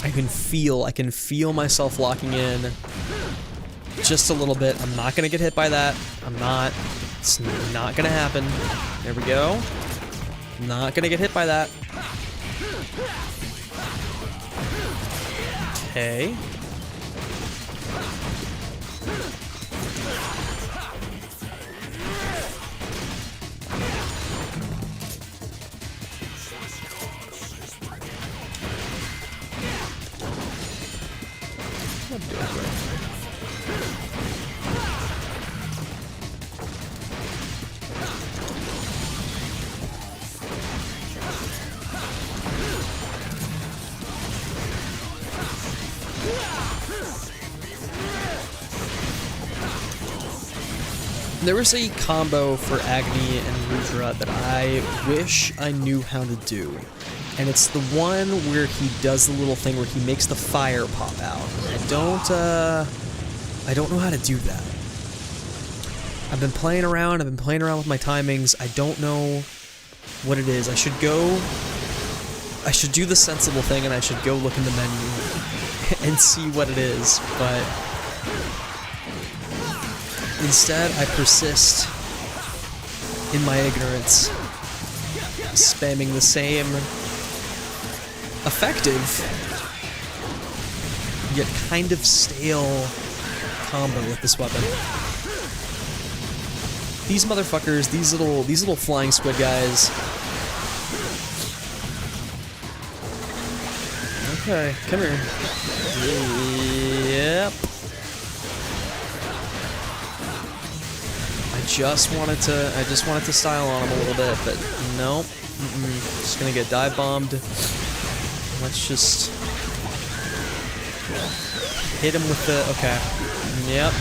I can feel myself locking in just a little bit. I'm not gonna get hit by that. It's not gonna happen. There we go. Not gonna get hit by that. Okay. I'm doing great. There was a combo for Agni and Rudra that I wish I knew how to do. And it's the one where he does the little thing where he makes the fire pop out. I don't know how to do that. I've been playing around with my timings. I don't know what it is. I should do the sensible thing and I should go look in the menu and see what it is, but instead, I persist in my ignorance, spamming the same effective, yet kind of stale combo with this weapon. These motherfuckers, these little flying squid guys. Okay, come here. Yep. I just wanted to style on him a little bit, but nope. Just gonna get dive bombed. Let's just hit him with the, okay. Yep.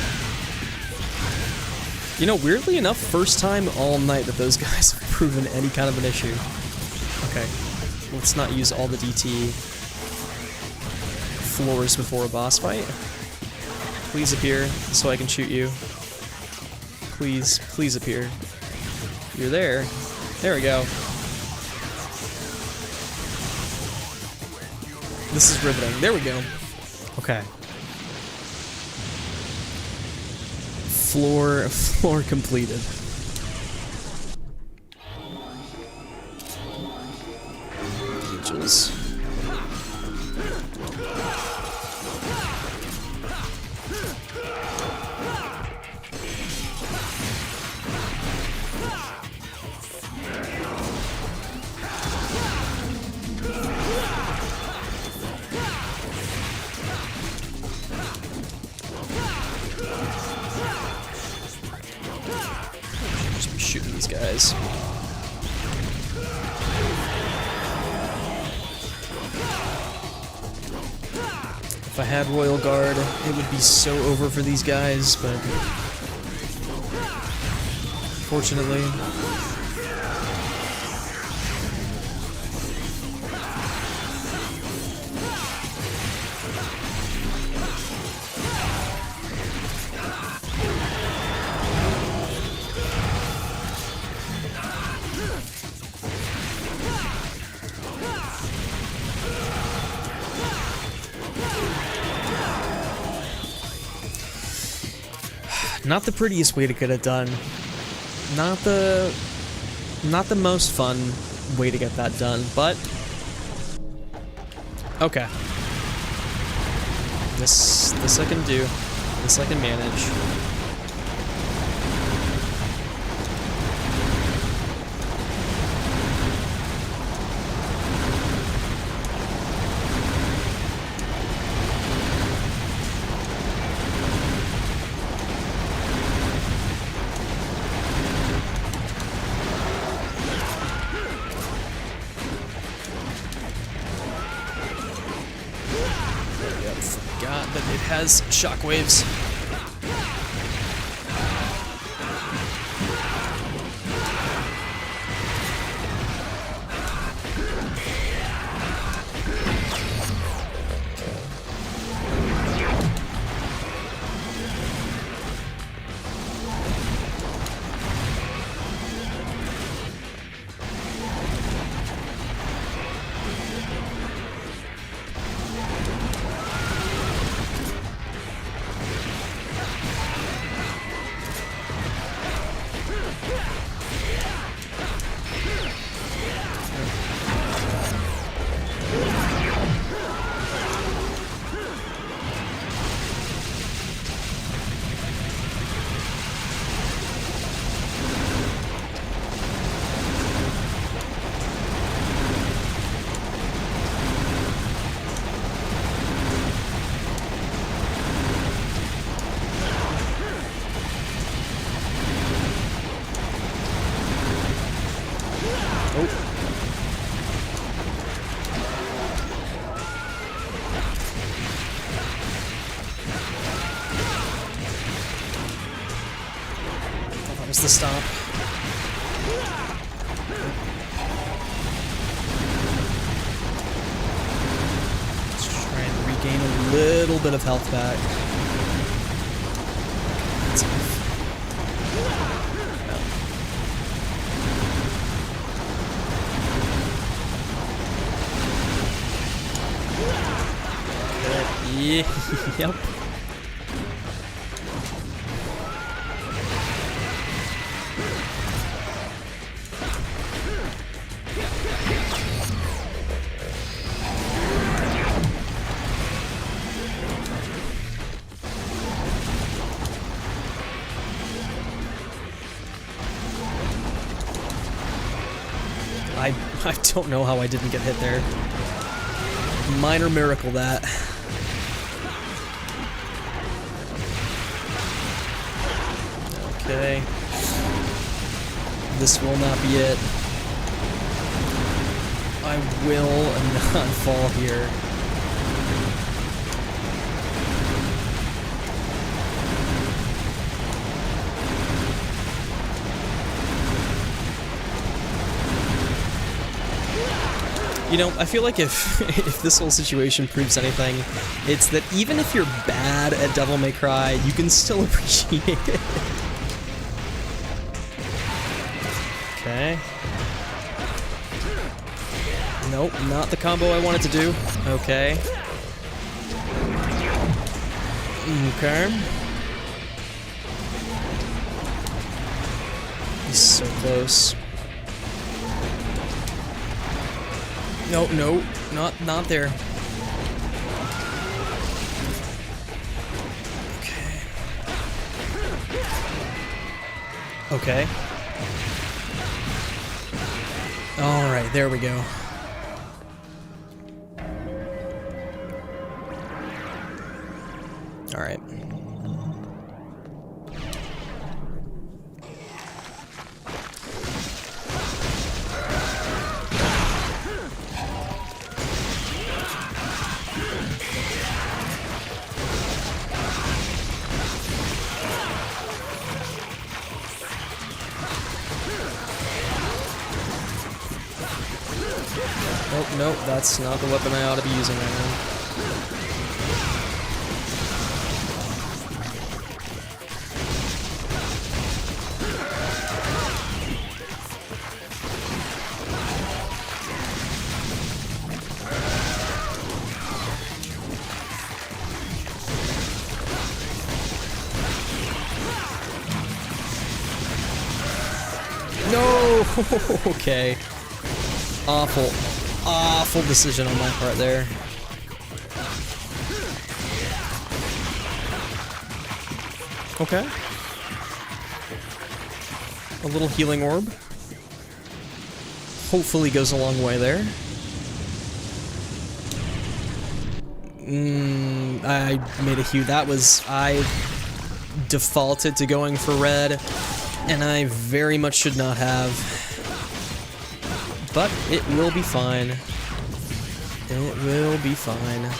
You know, weirdly enough, first time all night that those guys have proven any kind of an issue. Okay, let's not use all the DT floors before a boss fight. Please appear so I can shoot you. Please, please appear. You're there. There we go. This is riveting. There we go. Okay. Floor completed. Angels. Just be shooting these guys. If I had Royal Guard, it would be so over for these guys, but fortunately, not the prettiest way to get it done. Not the most fun way to get that done, but okay. This I can do. This I can manage. Forgot that it has shockwaves. the stop. Let's try and regain a little bit of health back. That's enough. Yeah, yep. I don't know how I didn't get hit there. Minor miracle that. Okay. This will not be it. I will not fall here. You know, I feel like if this whole situation proves anything, it's that even if you're bad at Devil May Cry, you can still appreciate it. Okay. Nope, not the combo I wanted to do. Okay. Okay. He's so close. No, no, not there. Okay. Okay. All right, there we go. All right. Nope, nope, that's not the weapon I ought to be using right now. No! Okay. Awful decision on my part there. Okay. A little healing orb. Hopefully goes a long way there. I made a huge... That was... I defaulted to going for red, and I very much should not have. But it will be fine. It will be fine.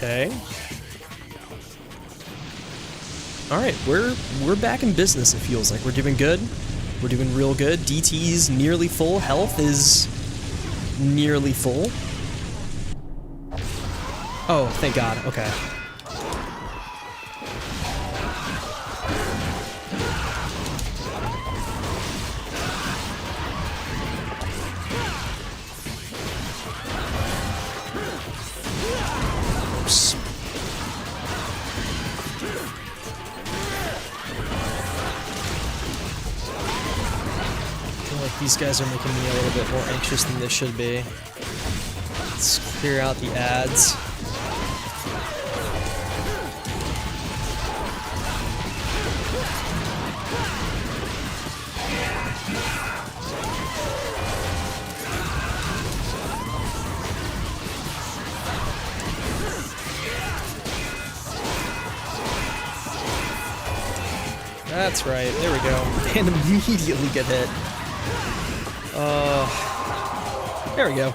Okay. All right, we're back in business. It feels like we're doing good. We're doing real good. DT's nearly full. Health is nearly full. Oh, thank God. Okay. These guys are making me a little bit more anxious than they should be. Let's clear out the ads. That's right. There we go. And immediately get hit. There we go.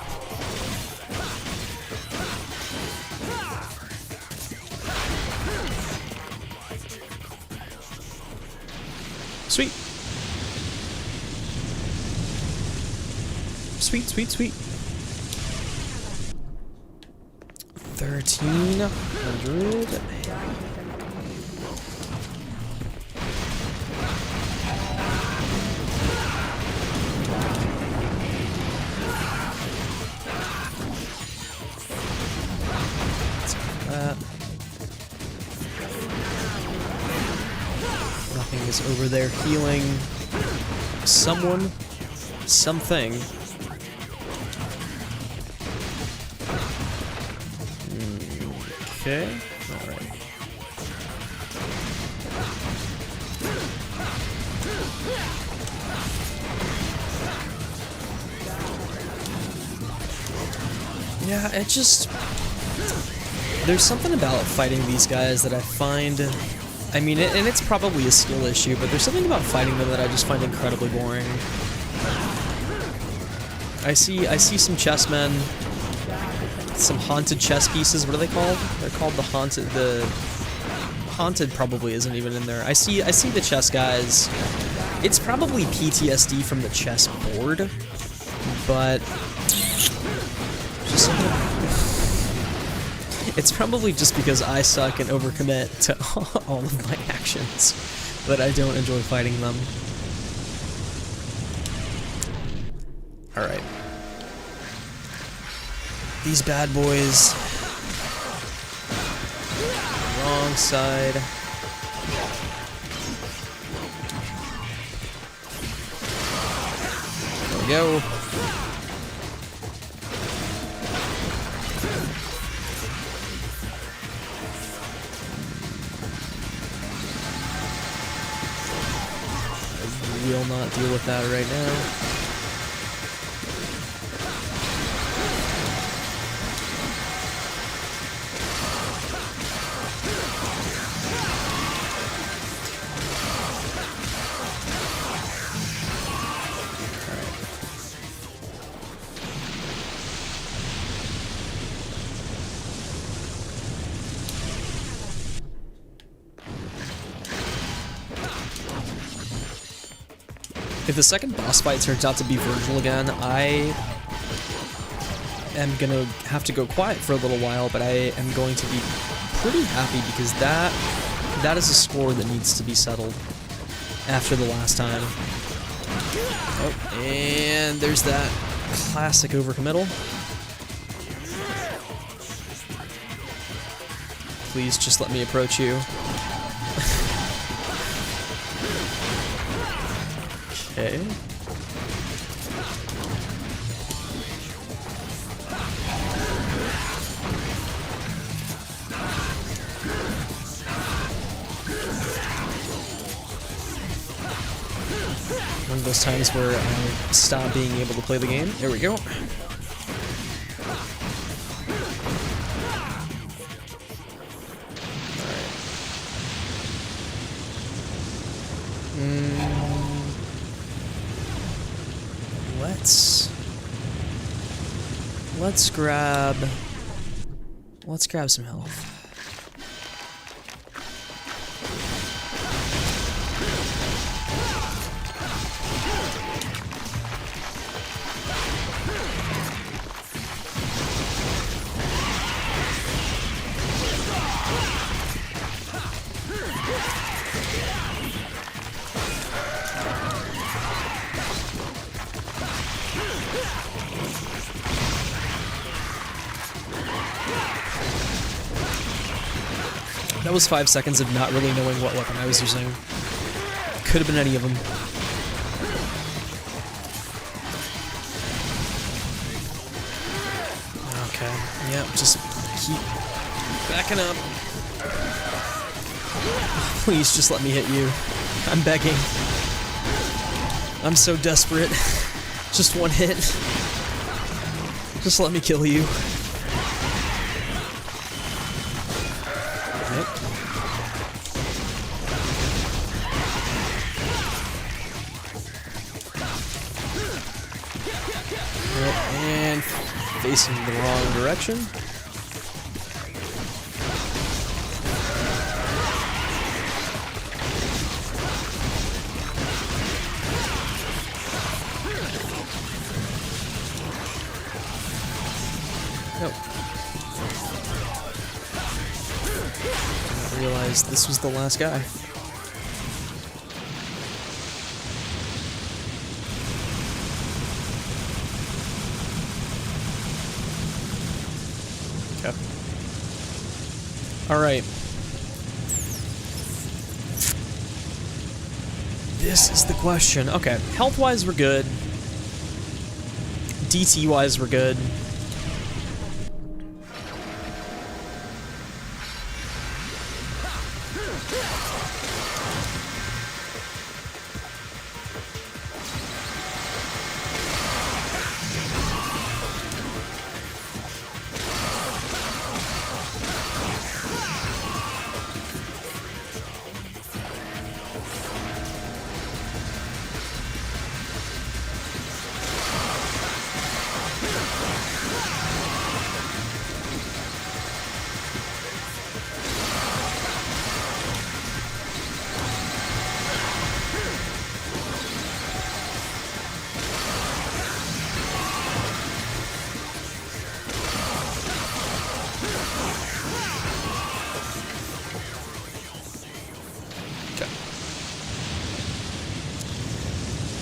Sweet. Sweet, sweet, sweet. 1,300. Nothing is over there healing someone, something. Okay, alright. Yeah, it just... There's something about fighting these guys that I find... I mean, and it's probably a skill issue, but there's something about fighting them that I just find incredibly boring. I see some chessmen, some haunted chess pieces. What are they called? They're called the haunted probably isn't even in there. I see the chess guys. It's probably PTSD from the chess board, but just it's probably just because I suck and overcommit to all of my actions that I don't enjoy fighting them. Alright. These bad boys. Wrong side. There we go. I will not deal with that right now. If the second boss fight turns out to be Virgil again, I am gonna have to go quiet for a little while, but I am going to be pretty happy because that is a score that needs to be settled after the last time. Oh, and there's that classic overcommittal. Please just let me approach you. Okay. One of those times where I stop being able to play the game. There we go. Let's grab some health. That was 5 seconds of not really knowing what weapon I was using. Could have been any of them. Okay, yep, just keep backing up. Please just let me hit you. I'm begging. I'm so desperate. Just one hit. Just let me kill you. Yep, and facing the wrong direction. Nope. I realized this was the last guy. Okay. Alright. This is the question. Okay, health-wise we're good. DT-wise we're good.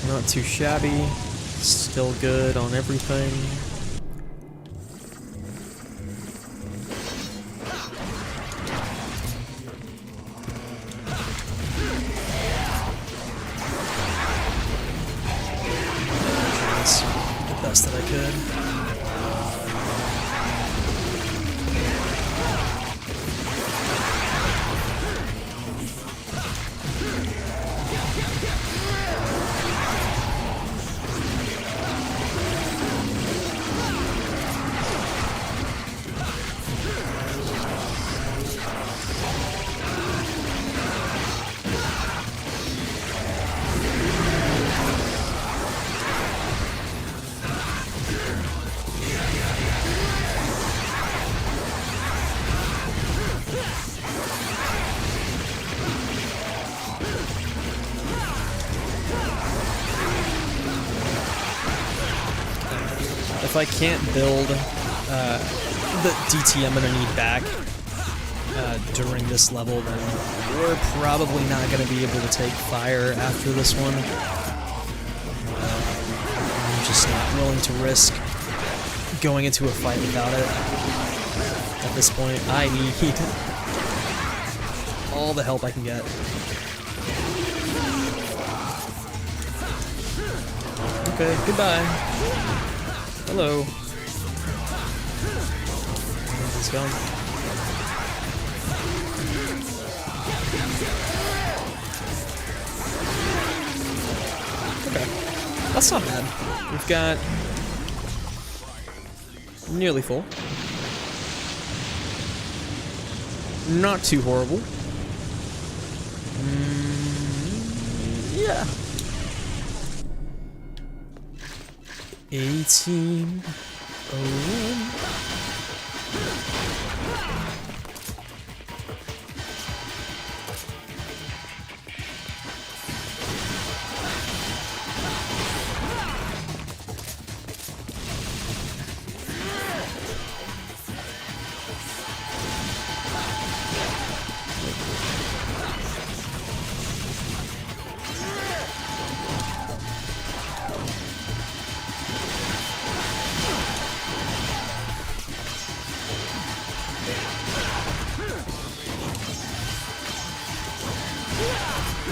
Not too shabby, still good on everything. The best that I could. If I can't build the DT I'm gonna need back during this level, then we're probably not gonna be able to take fire after this one. I'm just not willing to risk going into a fight without it. At this point, I need all the help I can get. Okay, goodbye. Hello. He's gone. Okay. That's not bad. We've got nearly full. Not too horrible. Yeah. 18. Oh.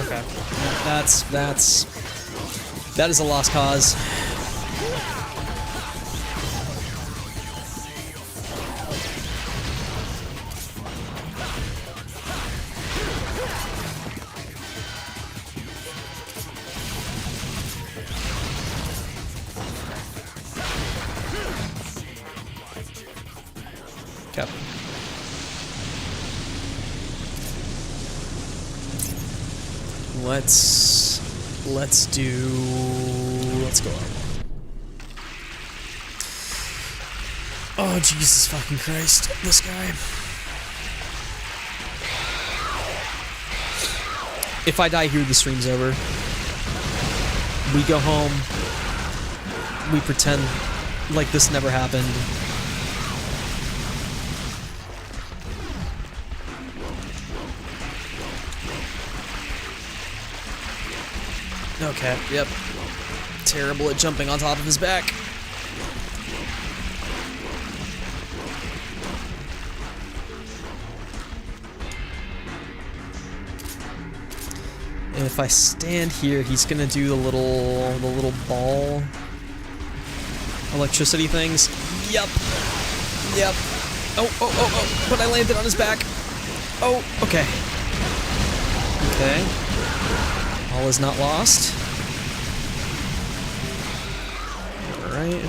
Okay. That is a lost cause. Okay. Let's go up. Oh, Jesus fucking Christ. This guy. If I die here, the stream's over. We go home. We pretend like this never happened. Okay, yep. Terrible at jumping on top of his back. And if I stand here, he's gonna do the little ball electricity things. Yep. Yep. Oh, but I landed on his back. Oh, okay. Okay. All is not lost. Alright.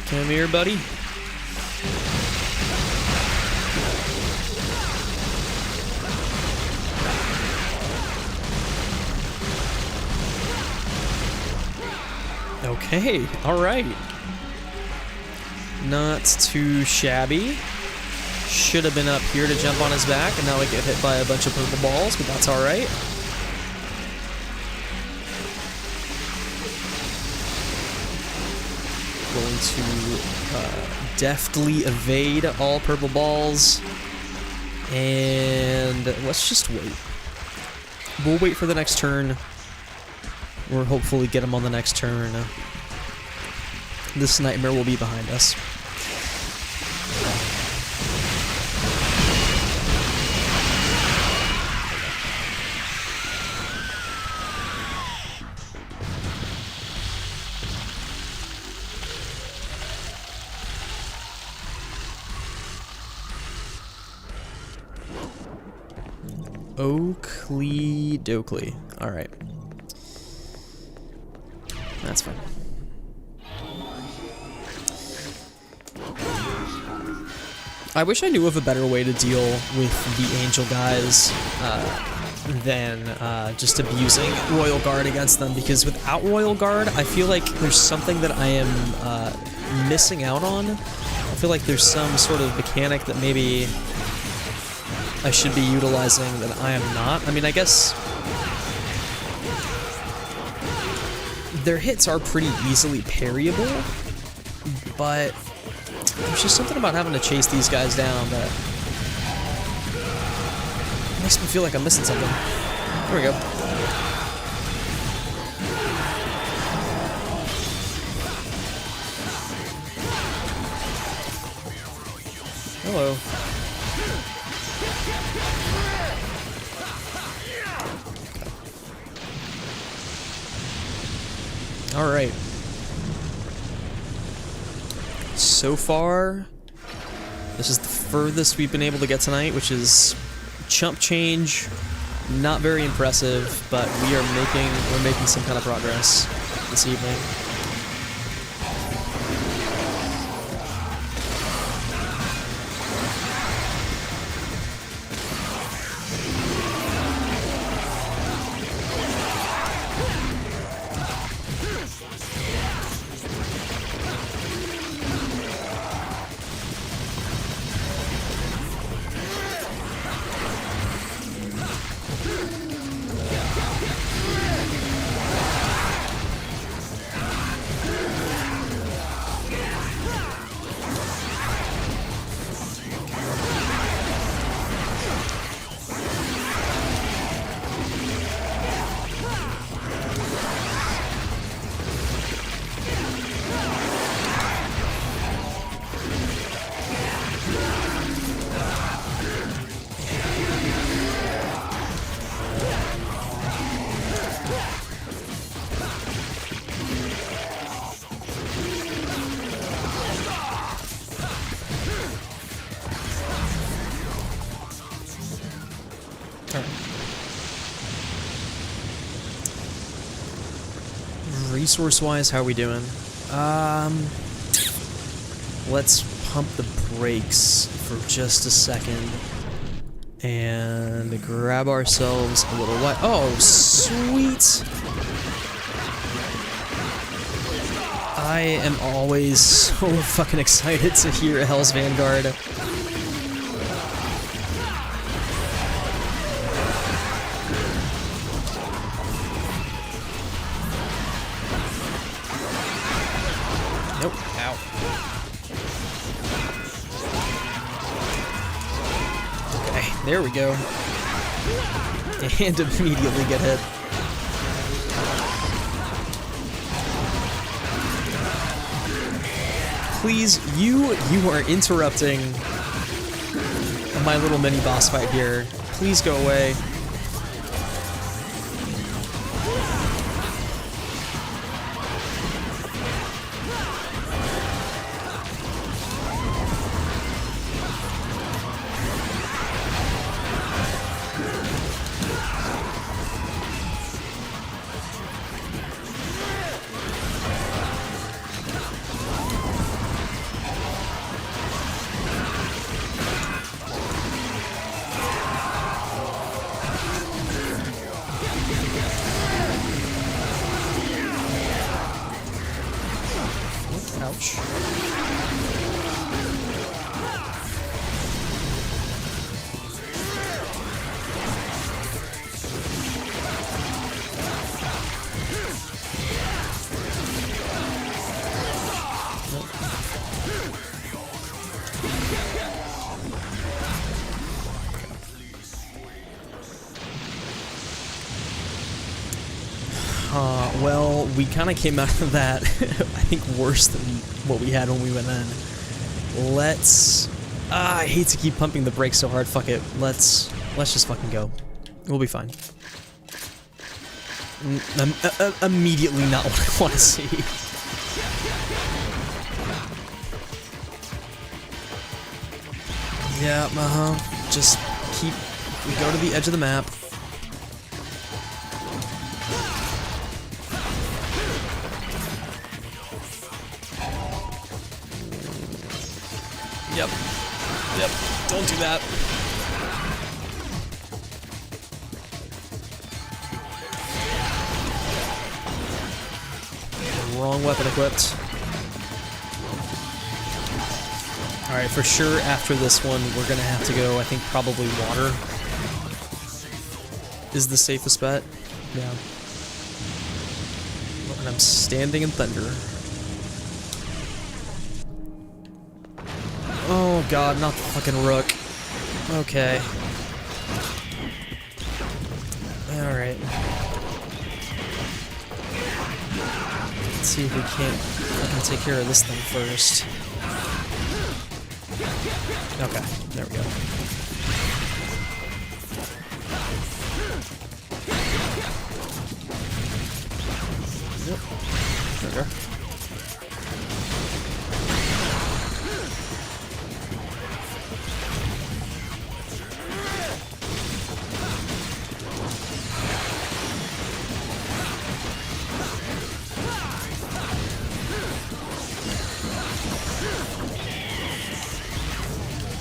Come here, buddy. Okay, alright. Not too shabby. Should have been up here to jump on his back, and now I get hit by a bunch of purple balls, but that's alright. Going to deftly evade all purple balls. And let's just wait. We'll wait for the next turn. Or hopefully get him on the next turn. This nightmare will be behind us. Oakley Dokley. Alright. That's fine. I wish I knew of a better way to deal with the angel guys than just abusing Royal Guard against them, because without Royal Guard, I feel like there's something that I am missing out on. I feel like there's some sort of mechanic that maybe I should be utilizing that I am not. I mean, I guess their hits are pretty easily parryable, but there's just something about having to chase these guys down that makes me feel like I'm missing something. There we go. Hello. Alright. So far, this is the furthest we've been able to get tonight, which is chump change. Not very impressive, but we're making some kind of progress this evening. Resource-wise, how are we doing? Let's pump the brakes for just a second and grab ourselves a little what? Oh, sweet! I am always so fucking excited to hear Hell's Vanguard. Nope. Ow. Okay, there we go. And immediately get hit. Please, you are interrupting my little mini boss fight here. Please go away. Ouch. Well, we kind of came out of that, I think, worse than what we had when we went in. Let's... I hate to keep pumping the brakes so hard. Fuck it. Let's just fucking go. We'll be fine. Immediately not what I want to see. Yeah, just keep... We go to the edge of the map. Yep, don't do that. Wrong weapon equipped. Alright, for sure after this one, we're gonna have to go, I think, probably water is the safest bet. Yeah. And I'm standing in thunder. Oh god, not the fucking rook. Okay. Alright. Let's see if we can't fucking take care of this thing first. Okay, there we go. Yep. There we go.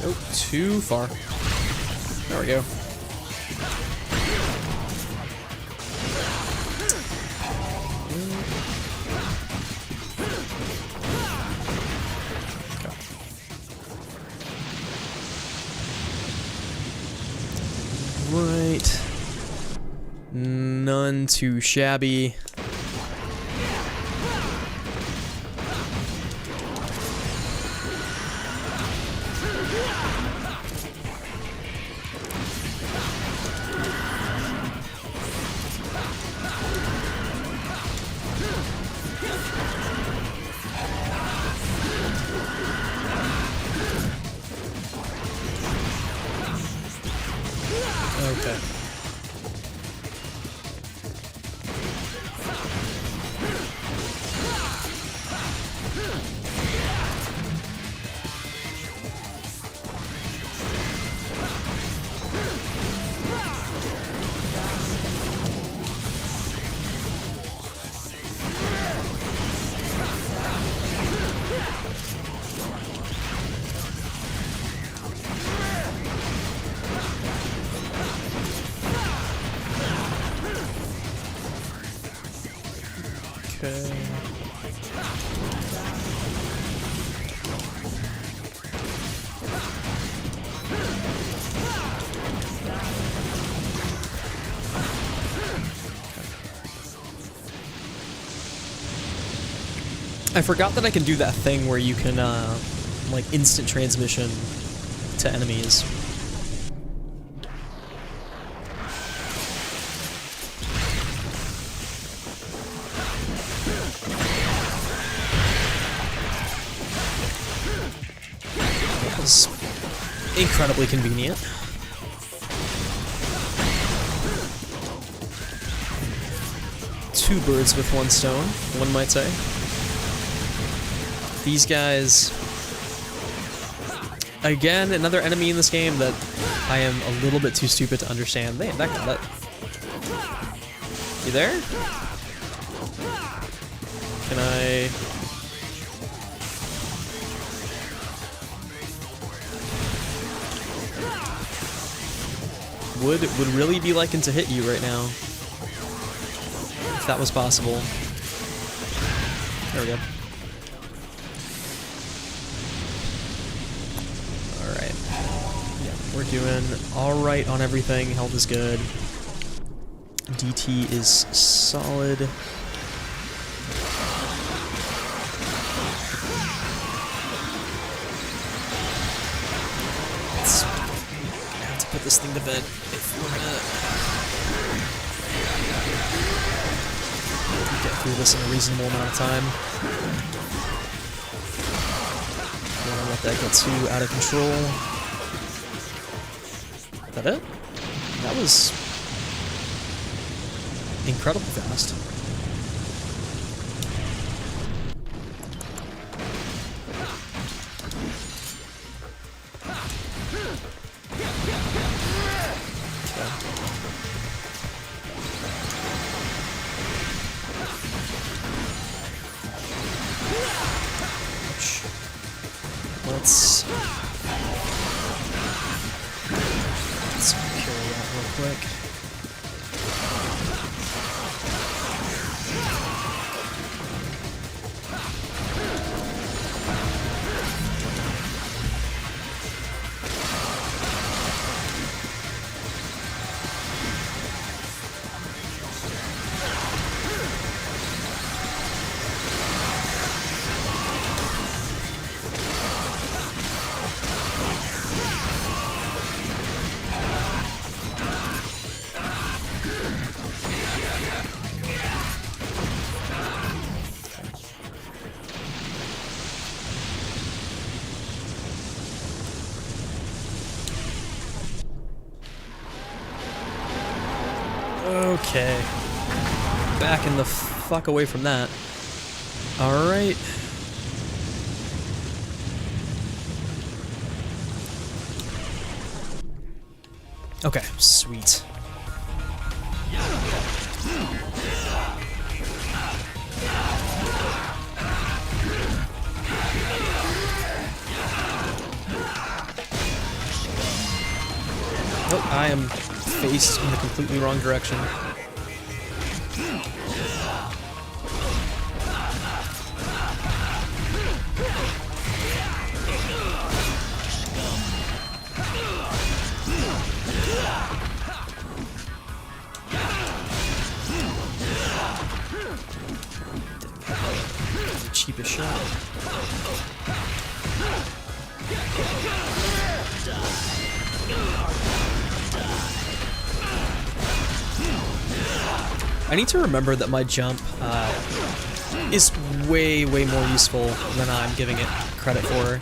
Oh, too far. There we go. Right. None too shabby. Okay. Okay. I forgot that I can do that thing where you can, like, instant transmission to enemies. That was incredibly convenient. Two birds with one stone, one might say. These guys, again, another enemy in this game that I am a little bit too stupid to understand. That you there? Can I? Would really be liking to hit you right now. If that was possible. There we go. Alright. Yeah, we're doing alright on everything. Health is good. DT is solid. Let's have to put this thing to bed if we're gonna get through this in a reasonable amount of time. Don't wanna let that get too out of control. Is that it? That was incredibly fast. Let's carry that real quick. Okay. Backing the fuck away from that. Alright. Okay, sweet. Oh, I am faced in the completely wrong direction. The cheapest shot. I need to remember that my jump is way more useful than I'm giving it credit for.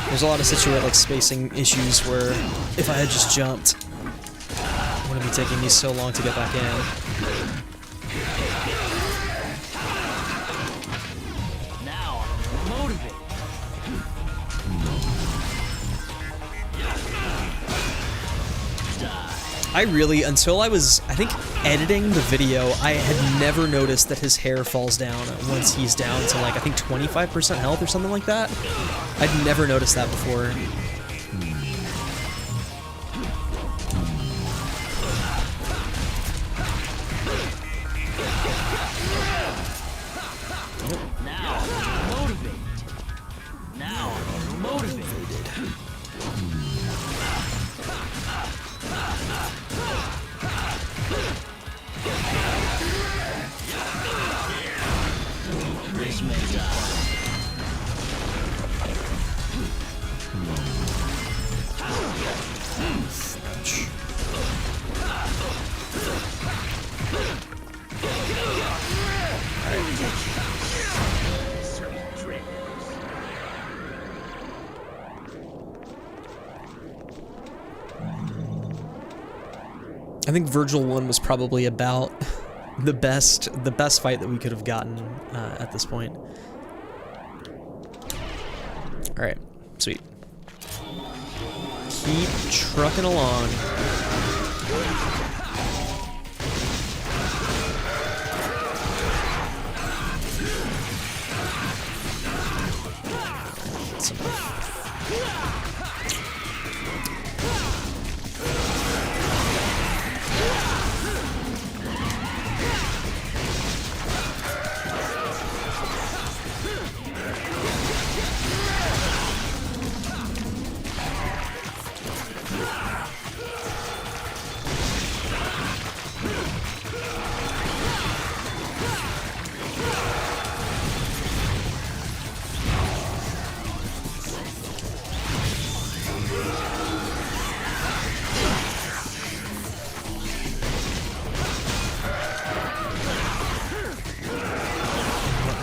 There's a lot of like spacing issues where if I had just jumped, it wouldn't be taking me so long to get back in. Now I'm motivated. I really, until I was, I think, editing the video, I had never noticed that his hair falls down once he's down to, like, I think 25% health or something like that. I'd never noticed that before. Now I'm motivated. Now I'm motivated. This may die. I think Virgil 1 was probably about the best fight that we could have gotten at this point. All right, sweet. Keep trucking along.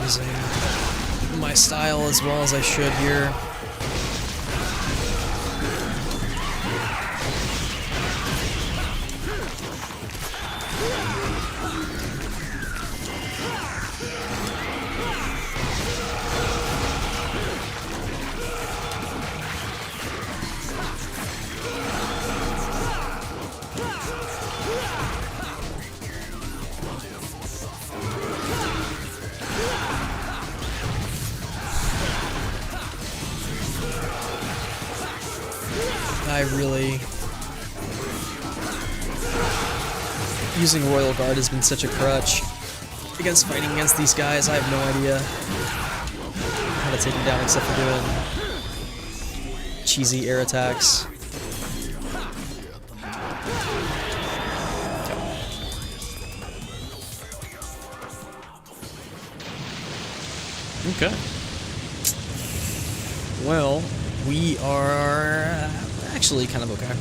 Using my style as well as I should here. Using Royal Guard has been such a crutch against fighting against these guys. I have no idea how to take them down except for doing cheesy air attacks. Okay. Well, we are actually kind of okay.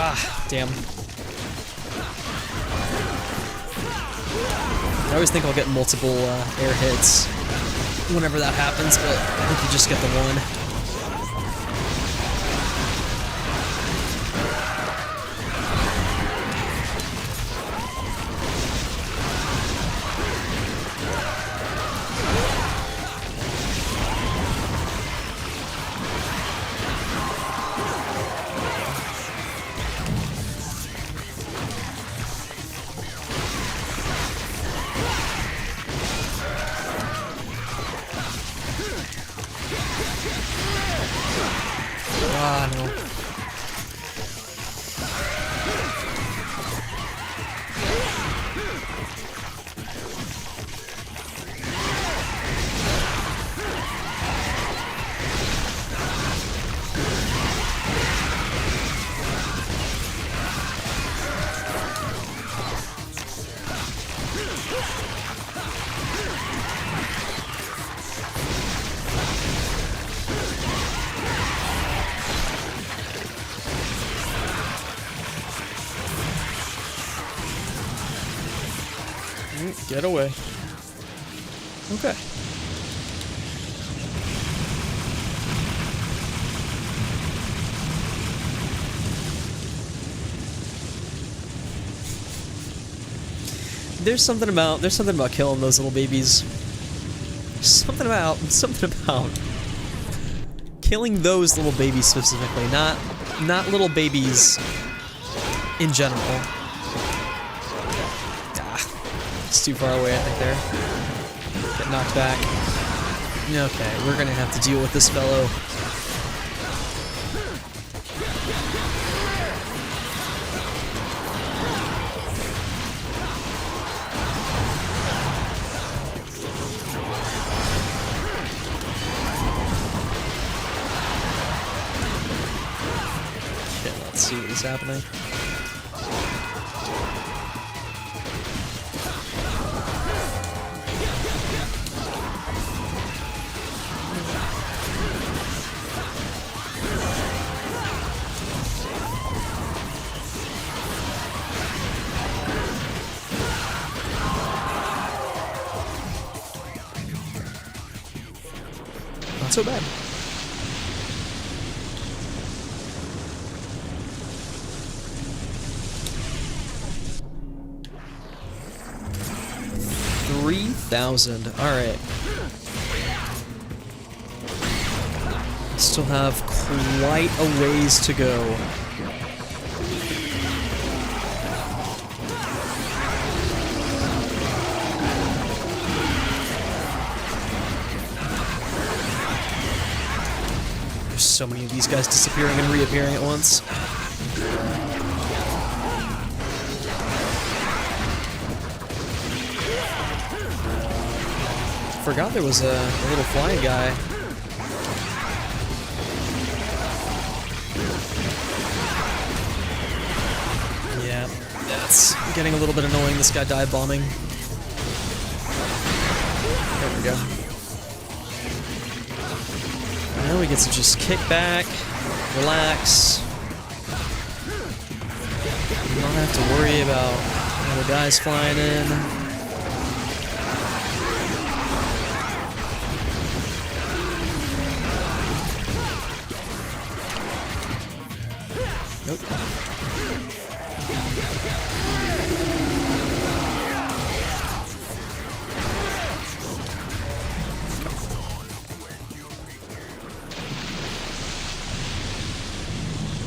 Ah, damn. I always think I'll get multiple air hits whenever that happens, but I think you just get the one. Ah, no. Get away. Okay. There's something about killing those little babies. Something about killing those little babies specifically, not little babies in general. It's too far away, I think, there. Get knocked back. Okay, we're gonna have to deal with this fellow. Okay, let's see what is happening. not so bad. $3,000. All right. Still have quite a ways to go. There's so many of these guys disappearing and reappearing at once. Forgot there was a little flying guy. Yeah, that's getting a little bit annoying, this guy dive bombing. There we go. Now we get to just kick back, relax. Not have to worry about all the guys flying in. Nope.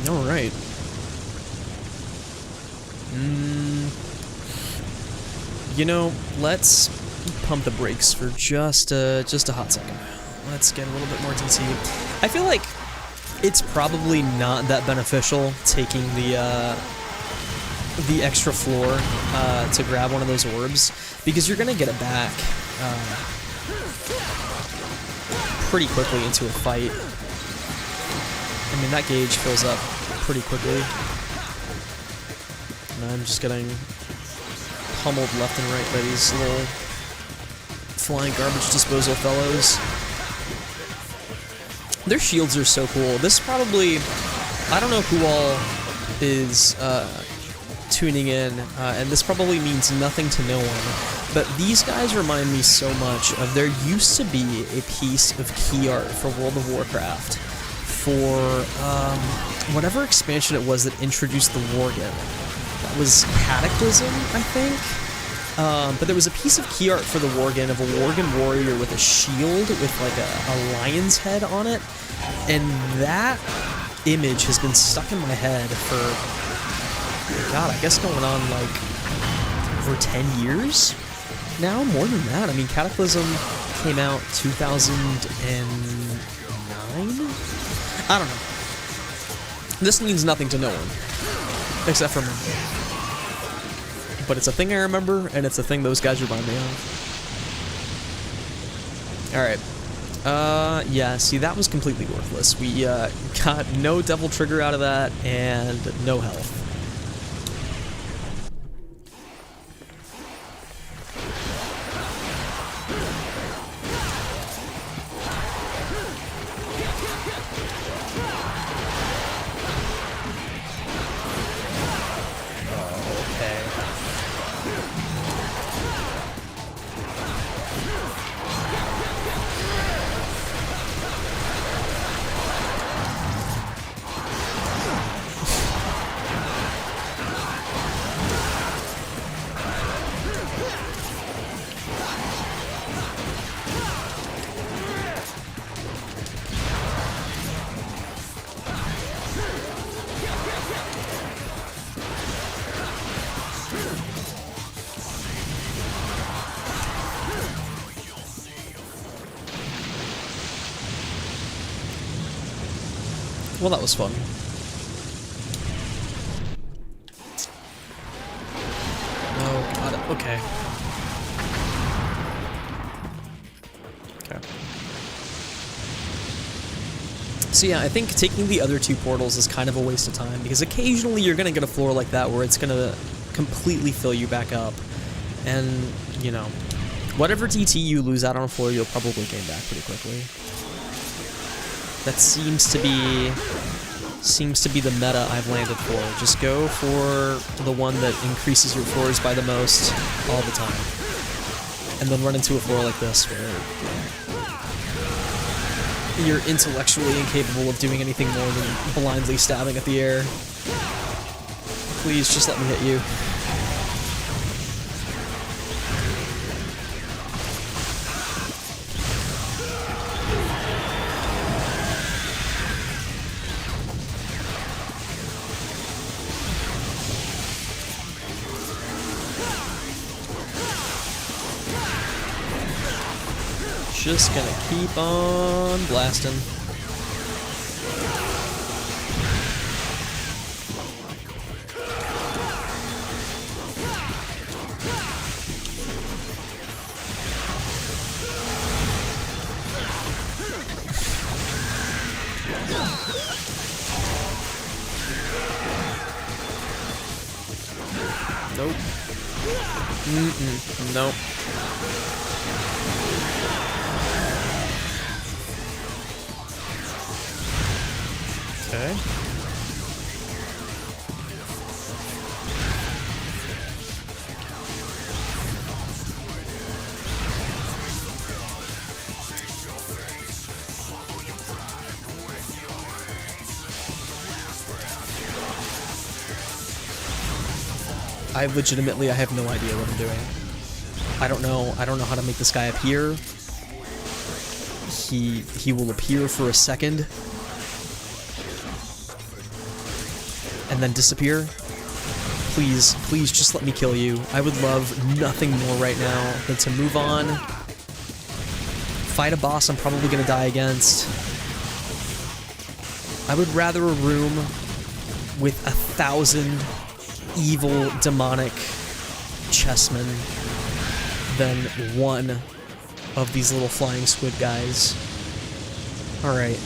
All right. You know, let's pump the brakes for just a hot second. Let's get a little bit more DT. I feel like it's probably not that beneficial taking the extra floor to grab one of those orbs, because you're gonna get it back pretty quickly into a fight. I mean, that gauge fills up pretty quickly. And I'm just getting pummeled left and right by these little flying garbage disposal fellows. Their shields are so cool. This probably, I don't know who all is tuning in, and this probably means nothing to no one, but these guys remind me so much of, there used to be a piece of key art for World of Warcraft for whatever expansion it was that introduced the Worgen. That was Cataclysm, I think. But there was a piece of key art for the Worgen of a Worgen warrior with a shield with like a lion's head on it, and that image has been stuck in my head for, God, I guess going on like over 10 years now, more than that. I mean, Cataclysm came out 2009? I don't know. This means nothing to no one, except for me. But it's a thing I remember, and it's a thing those guys remind me of. Alright. Yeah, see, that was completely worthless. We got no Devil Trigger out of that, and no health. Well, that was fun. Oh, God. Okay. Okay. So yeah, I think taking the other two portals is kind of a waste of time, because occasionally you're going to get a floor like that where it's going to completely fill you back up. And, you know, whatever DT you lose out on a floor, you'll probably gain back pretty quickly. That seems to be the meta I've landed for. Just go for the one that increases your floors by the most all the time. And then run into a floor like this where You're intellectually incapable of doing anything more than blindly stabbing at the air. Please, just let me hit you. Just gonna keep on blasting. Nope. Nope. Okay. I have no idea what I'm doing. I don't know how to make this guy appear. He will appear for a second and then disappear. Please, please just let me kill you. I would love nothing more right now than to move on. Fight a boss I'm probably gonna die against. I would rather a room with 1,000 evil, demonic chessmen than one of these little flying squid guys. Alright.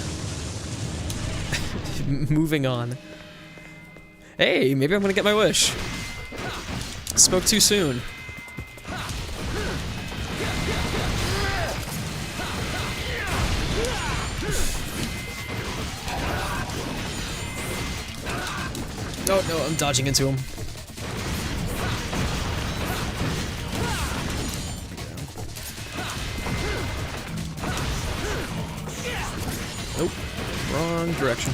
Moving on. Hey, maybe I'm gonna get my wish. Spoke too soon. Oh no, I'm dodging into him. Nope, wrong direction.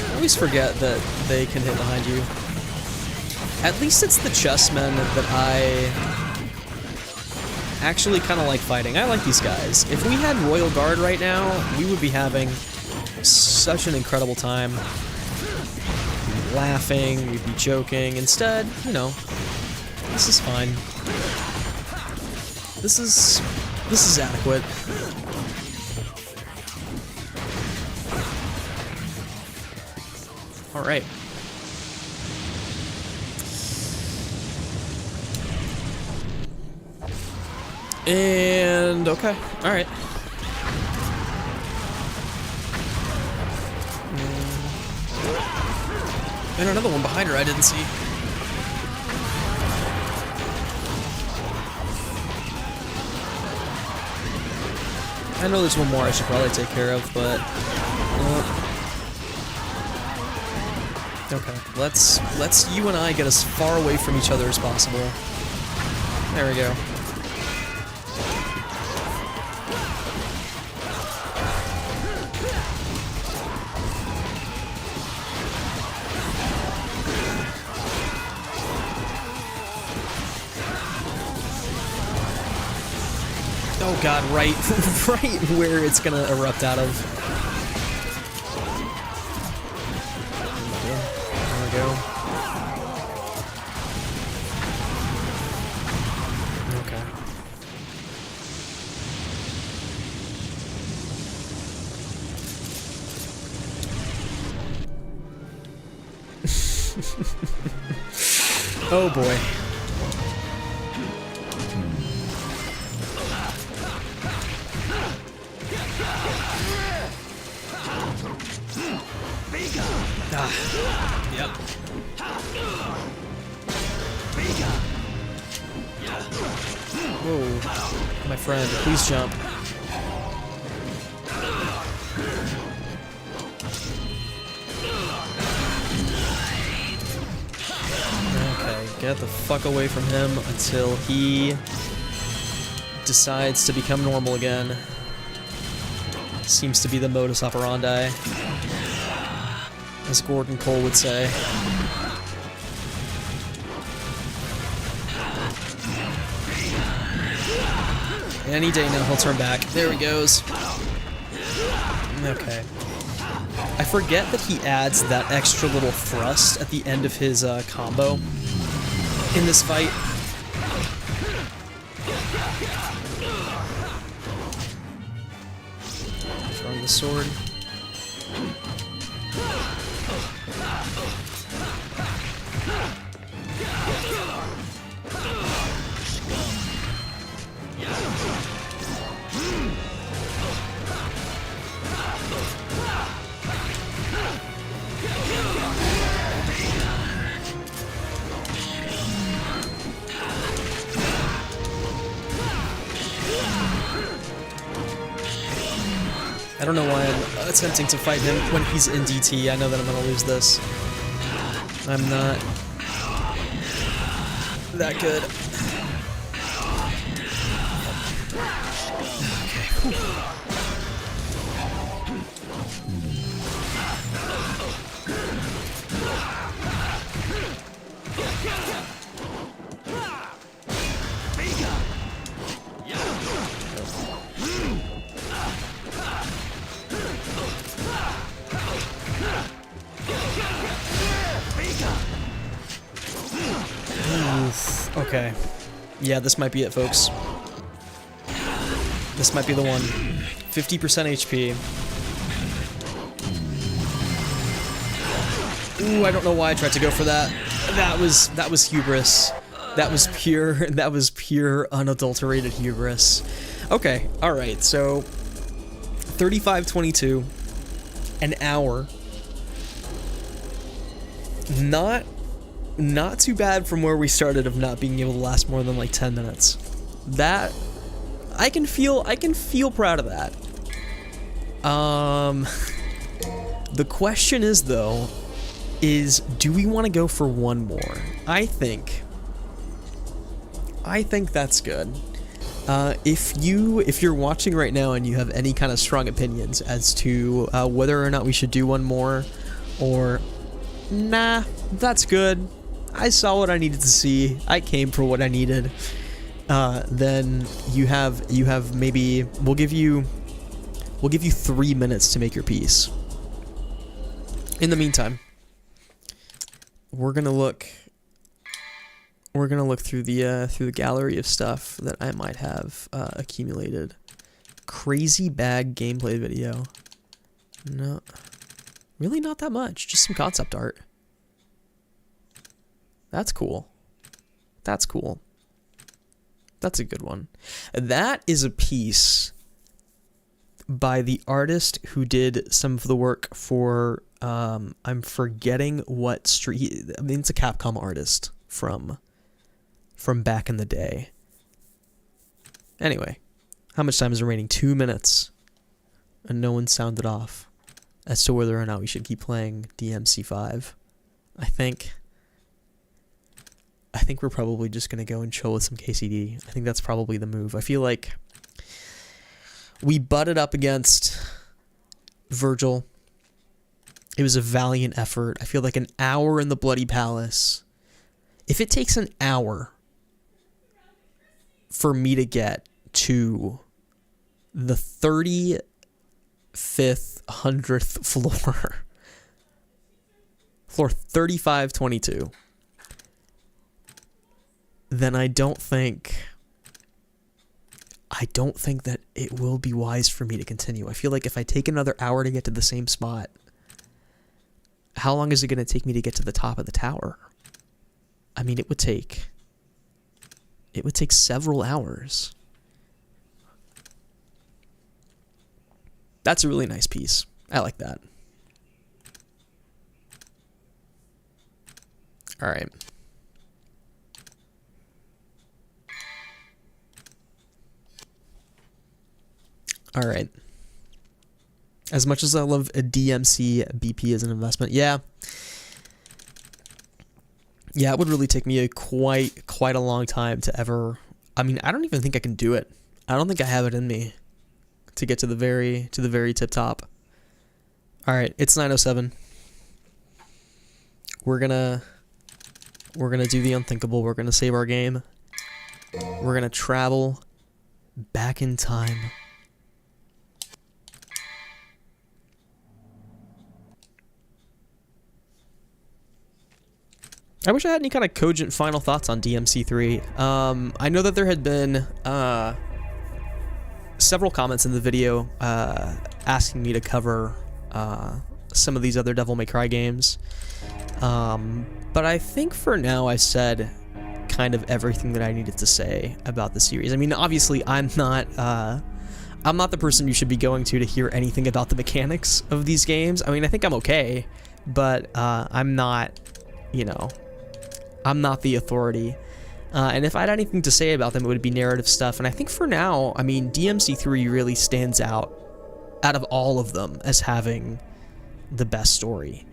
I always forget that they can hit behind you. At least it's the chessmen that I actually kind of like fighting. I like these guys. If we had Royal Guard right now, we would be having such an incredible time. We'd be laughing, we'd be joking. Instead, you know, this is fine. This is adequate. All right. And okay, all right. And another one behind her I didn't see. I know there's one more I should probably take care of, but okay. Let's you and I get as far away from each other as possible. There we go. Oh god, right where it's gonna erupt out of. There we go. Okay. Oh boy. Yep. Whoa. My friend, please jump. Get the fuck away from him until he decides to become normal again. Seems to be the modus operandi, as Gordon Cole would say. Any day now he'll turn back. There he goes. Okay. I forget that he adds that extra little thrust at the end of his combo in this fight. Throwing the sword. I don't know why I'm attempting to fight him when he's in DT. I know that I'm gonna lose this. I'm not that good. Okay. Whew. Okay. Yeah, this might be it, folks. This might be the one. 50% HP. Ooh, I don't know why I tried to go for that. That was hubris. That was pure unadulterated hubris. Okay, alright, so 35-22. An hour. Not too bad from where we started of not being able to last more than like 10 minutes. That I can feel proud of that. The question is though, do we want to go for one more? I think that's good. If you're watching right now and you have any kind of strong opinions as to whether or not we should do one more, or nah, that's good, I saw what I needed to see, I came for what I needed, then you have maybe we'll give you 3 minutes to make your peace. In the meantime, we're gonna look through the gallery of stuff that I might have accumulated. Crazy bag gameplay video. No, really not that much. Just some concept art. That's cool. That's cool. That's a good one. That is a piece by the artist who did some of the work for I'm forgetting what street. I mean, it's a Capcom artist from back in the day. Anyway, how much time is remaining? 2 minutes. And no one sounded off as to whether or not we should keep playing DMC 5. I think we're probably just going to go and chill with some KCD. I think that's probably the move. I feel like we butted up against Virgil. It was a valiant effort. I feel like an hour in the Bloody Palace. If it takes an hour for me to get to the 35th, 100th floor, floor 3522, then I don't think that it will be wise for me to continue. I feel like if I take another hour to get to the same spot, how long is it going to take me to get to the top of the tower? I mean, it would take several hours. That's a really nice piece. I like that. All right. All right. As much as I love a DMC BP as an investment, yeah. Yeah, it would really take me a quite a long time to ever. I mean, I don't even think I can do it. I don't think I have it in me to get to the very tip top. All right, it's 9:07. We're gonna do the unthinkable. We're gonna save our game. We're gonna travel back in time. I wish I had any kind of cogent final thoughts on DMC 3. I know that there had been several comments in the video asking me to cover some of these other Devil May Cry games. But I think for now I said kind of everything that I needed to say about the series. I mean, obviously I'm not the person you should be going to hear anything about the mechanics of these games. I mean, I think I'm okay, but I'm not, you know, I'm not the authority. And if I had anything to say about them, it would be narrative stuff. And I think for now, I mean, DMC 3 really stands out of all of them as having the best story.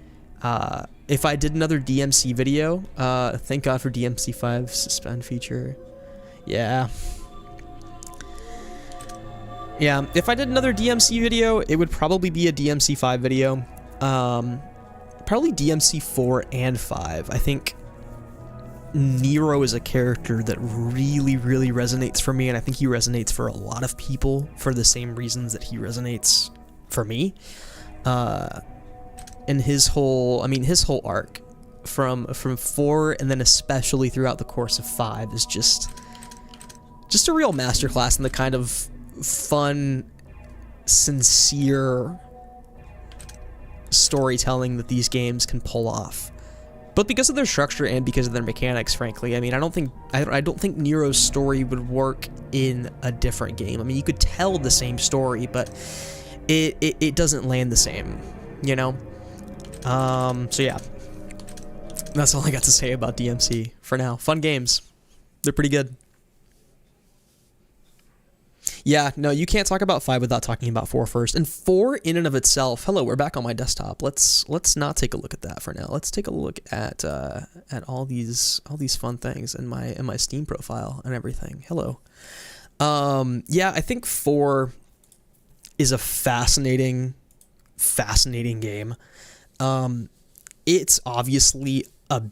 If I did another DMC video, thank God for DMC 5 suspend feature. Yeah. Yeah, if I did another DMC video, it would probably be a DMC 5 video. Probably DMC 4 and 5. I think Nero is a character that really resonates for me, and I think he resonates for a lot of people for the same reasons that he resonates for me. And his whole arc from 4 and then especially throughout the course of 5 is just a real masterclass in the kind of fun, sincere storytelling that these games can pull off. But because of their structure and because of their mechanics, frankly, I mean, I don't think Nero's story would work in a different game. I mean, you could tell the same story, but it doesn't land the same, you know? So yeah, that's all I got to say about DMC for now. Fun games. They're pretty good. Yeah, no, you can't talk about 5 without talking about 4 first. And 4 in and of itself, hello, we're back on my desktop. Let's not take a look at that for now. Let's take a look at all these fun things in my Steam profile and everything. Hello. Yeah, I think 4 is a fascinating game. It's obviously a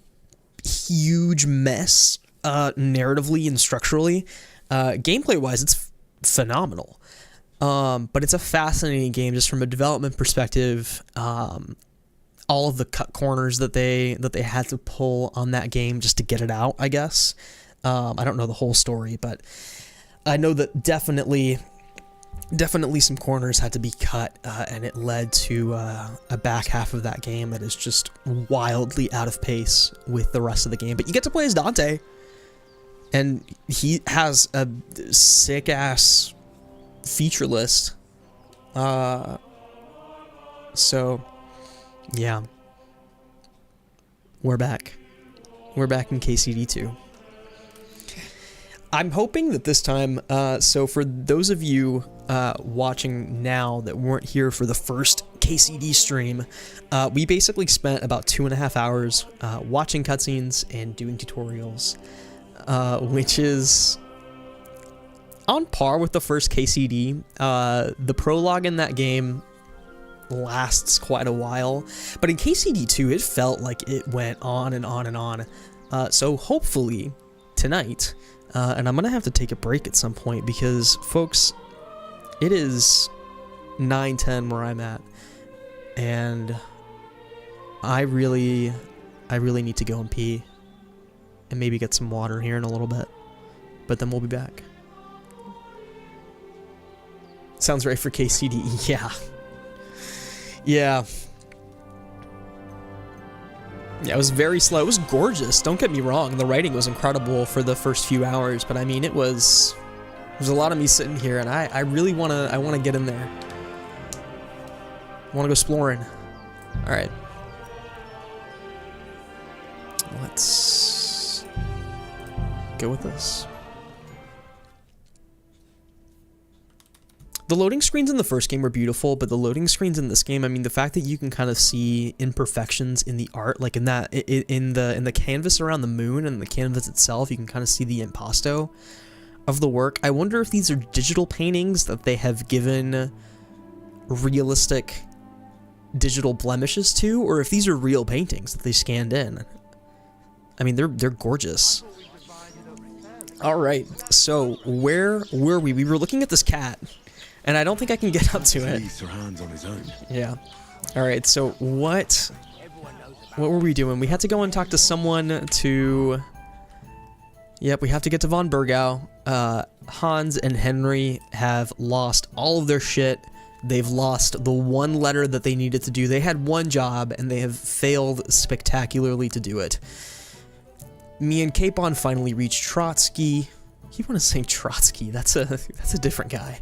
huge mess, narratively and structurally. Gameplay-wise, it's phenomenal. But it's a fascinating game just from a development perspective. All of the cut corners that they had to pull on that game just to get it out, I guess. I don't know the whole story, but I know that definitely some corners had to be cut, and it led to a back half of that game that is just wildly out of pace with the rest of the game. But you get to play as Dante, and he has a sick-ass feature list. So, yeah. We're back. We're back in KCD 2. I'm hoping that this time, so for those of you watching now that weren't here for the first KCD stream, we basically spent about 2.5 hours watching cutscenes and doing tutorials, which is on par with the first KCD. The prologue in that game lasts quite a while, but in KCD 2 it felt like it went on and on and on. So hopefully tonight, and I'm gonna have to take a break at some point because, folks, it is 9:10 where I'm at, and I really need to go and pee and maybe get some water here in a little bit, but then we'll be back. Sounds right for KCD. Yeah, it was very slow. It was gorgeous, don't get me wrong. The writing was incredible for the first few hours, but I mean, there's a lot of me sitting here, and I really want to get in there. I want to go exploring. All right. Let's go with this. The loading screens in the first game were beautiful, but the loading screens in this game, I mean, the fact that you can kind of see imperfections in the art, like in the canvas around the moon and the canvas itself, you can kind of see the impasto of the work. I wonder if these are digital paintings that they have given realistic digital blemishes to, or if these are real paintings that they scanned in. I mean, they're gorgeous. All right, so where were we? We were looking at this cat. And I don't think I can get up to it. Yeah. All right. So what were we doing? We had to go and talk to someone to. Yep. We have to get to von Bergau. Hans and Henry have lost all of their shit. They've lost the one letter that they needed to do. They had one job and they have failed spectacularly to do it. Me and Capon finally reached Trotsky. I keep on saying Trotsky. That's a different guy.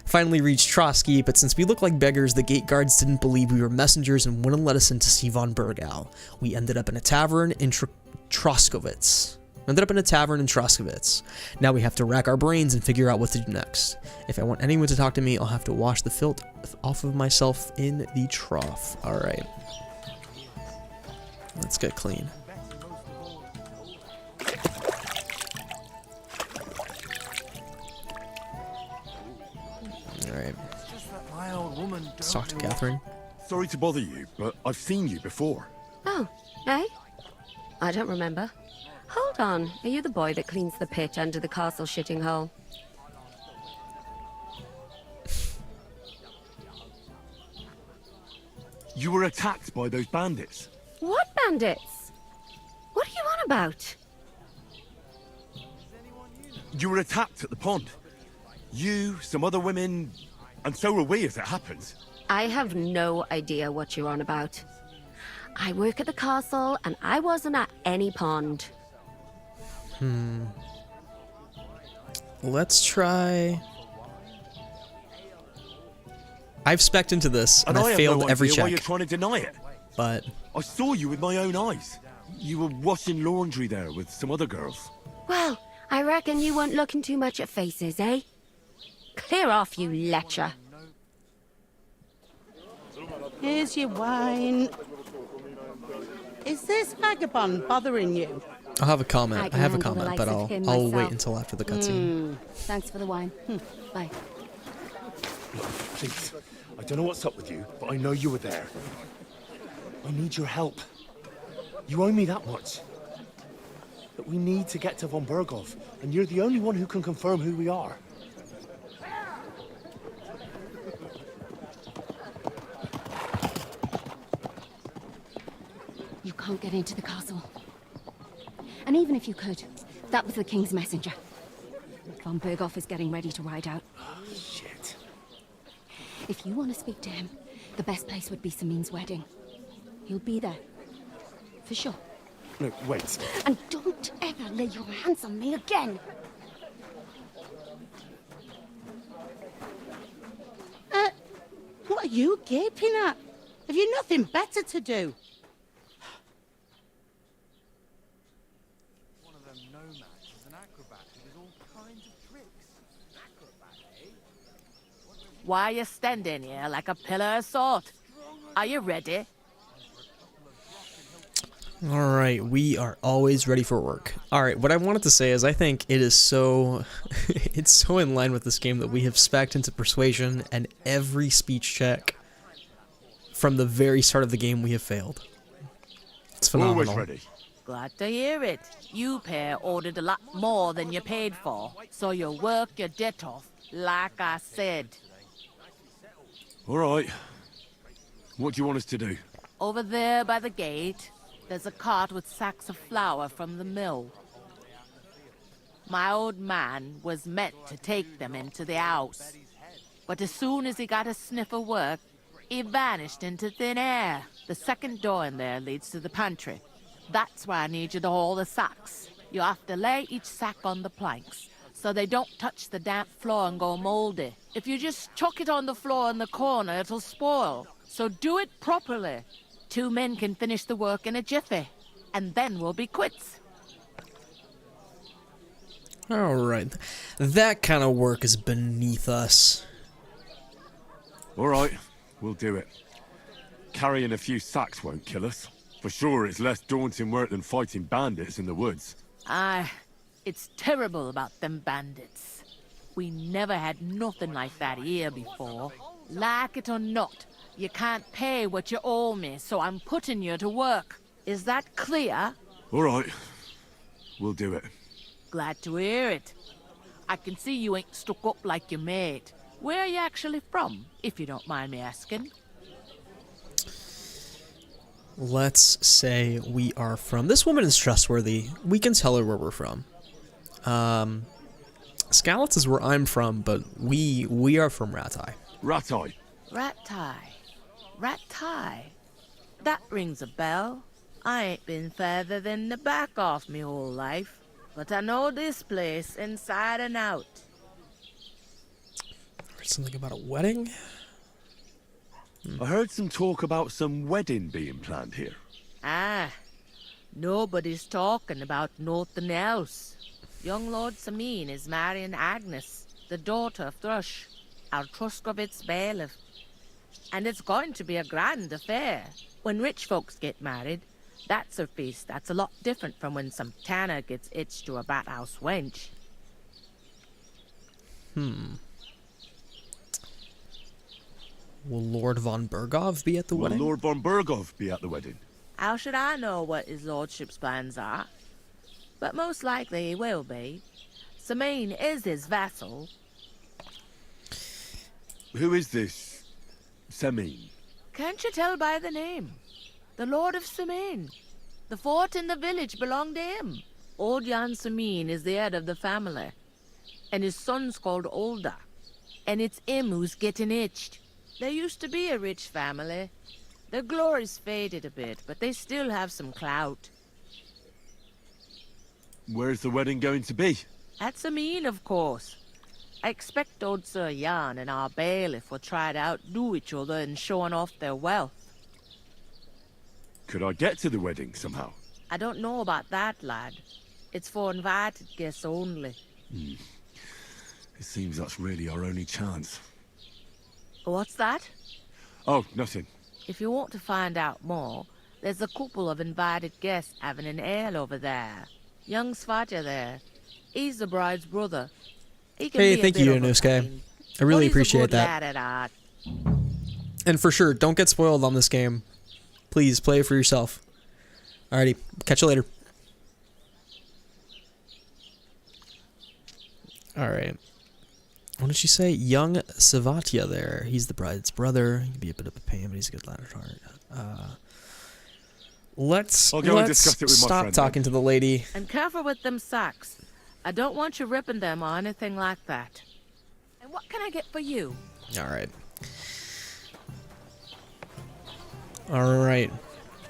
Finally reached Trotsky, but since we looked like beggars, the gate guards didn't believe we were messengers and wouldn't let us in to see von Bergau. We ended up in a tavern in Troskowitz. Now we have to rack our brains and figure out what to do next. If I want anyone to talk to me, I'll have to wash the filth off of myself in the trough. Alright. Let's get clean. Alright. Let's talk to Catherine. Sorry to bother you, but I've seen you before. Oh, eh? I don't remember. Hold on, are you the boy that cleans the pitch under the castle shitting hole? You were attacked by those bandits. What bandits? What are you on about? You were attacked at the pond. You, some other women, and so were we as it happens. I have no idea what you're on about. I work at the castle, and I wasn't at any pond. Let's try... I've spec'd into this, and I failed every check. Why you're trying to deny it. But... I saw you with my own eyes. You were washing laundry there with some other girls. Well, I reckon you weren't looking too much at faces, eh? Clear off, you lecher. Here's your wine. Is this vagabond bothering you? I'll have a comment. I have a handle the comment, likes but of him I'll wait myself. until after the cutscene. Thanks for the wine. Bye. Please, I don't know what's up with you, but I know you were there. I need your help. You owe me that much. But we need to get to von Berghoff, and you're the only one who can confirm who we are. You can't get into the castle. And even if you could, that was the King's messenger. Von Berghoff is getting ready to ride out. Shit. If you want to speak to him, the best place would be Samin's wedding. He'll be there. For sure. No, wait. And don't ever lay your hands on me again! What are you gaping at? Have you nothing better to do? One of them nomads is an acrobat who does all kinds of tricks. Acrobat, eh? Why are you standing here like a pillar of salt? Are you ready? All right, we are always ready for work. All right, what I wanted to say is I think it is so, it's so in line with this game that we have spec'd into persuasion, and every speech check from the very start of the game we have failed. It's phenomenal. Always ready. Glad to hear it. You pair ordered a lot more than you paid for, so you work your debt off, like I said. All right. What do you want us to do? Over there by the gate, there's a cart with sacks of flour from the mill. My old man was meant to take them into the house, but as soon as he got a sniff of work, he vanished into thin air. The second door in there leads to the pantry. That's why I need you to haul the sacks. You have to lay each sack on the planks, so they don't touch the damp floor and go moldy. If you just chuck it on the floor in the corner, it'll spoil. So do it properly. 2 men can finish the work in a jiffy, and then we'll be quits. All right, that kind of work is beneath us. All right, we'll do it. Carrying a few sacks won't kill us. For sure, it's less daunting work than fighting bandits in the woods. Aye, it's terrible about them bandits. We never had nothing like that here before. Like it or not, you can't pay what you owe me, so I'm putting you to work. Is that clear? All right, we'll do it. Glad to hear it. I can see you ain't stuck up like your mate. Where are you actually from, if you don't mind me asking? Let's say we are from... This woman is trustworthy. We can tell her where we're from. Skalitz is where I'm from, but we are from Ratai. Ratai. Ratai. Ratai. That rings a bell. I ain't been further than the back off me whole life, but I know this place inside and out. Something about a wedding? I heard some talk about some wedding being planned here. Ah, nobody's talking about nothing else. Young Lord Samin is marrying Agnes, the daughter of Thrush, our Truskovitz bailiff. And it's going to be a grand affair. When rich folks get married, that's a feast that's a lot different from when some tanner gets hitched to a bathouse wench. Will Lord von Bergov be at the Will wedding? Lord von Bergov be at the wedding? How should I know what his lordship's plans are? But most likely he will be. Samin is his vassal. Who is this Semin? Can't you tell by the name? The Lord of Samin. The fort in the village belonged to him. Old Jan Samin is the head of the family. And his son's called Olda. And it's him who's getting itched. There used to be a rich family. Their glory's faded a bit, but they still have some clout. Where's the wedding going to be? At Samin, of course. I expect old Sir Jan and our bailiff will try to outdo each other in showing off their wealth. Could I get to the wedding somehow? I don't know about that, lad. It's for invited guests only. It seems that's really our only chance. What's that? Oh, nothing. If you want to find out more, there's a couple of invited guests having an ale over there. Young Svaja there. He's the bride's brother. He can Hey, be a thank bit you, of a Inosuke. pain, I really but he's a appreciate good that. lad at heart. And for sure, don't get spoiled on this game. Please, play it for yourself. Alrighty, catch you later. Alright. What did she say? Young Savatia there. He's the bride's brother. He can be a bit of a pain, but he's a good lad at heart. Let's I'll go and discuss it with my stop friend talking to the lady. And careful with them sacks. I don't want you ripping them or anything like that. And what can I get for you? Alright. Alright.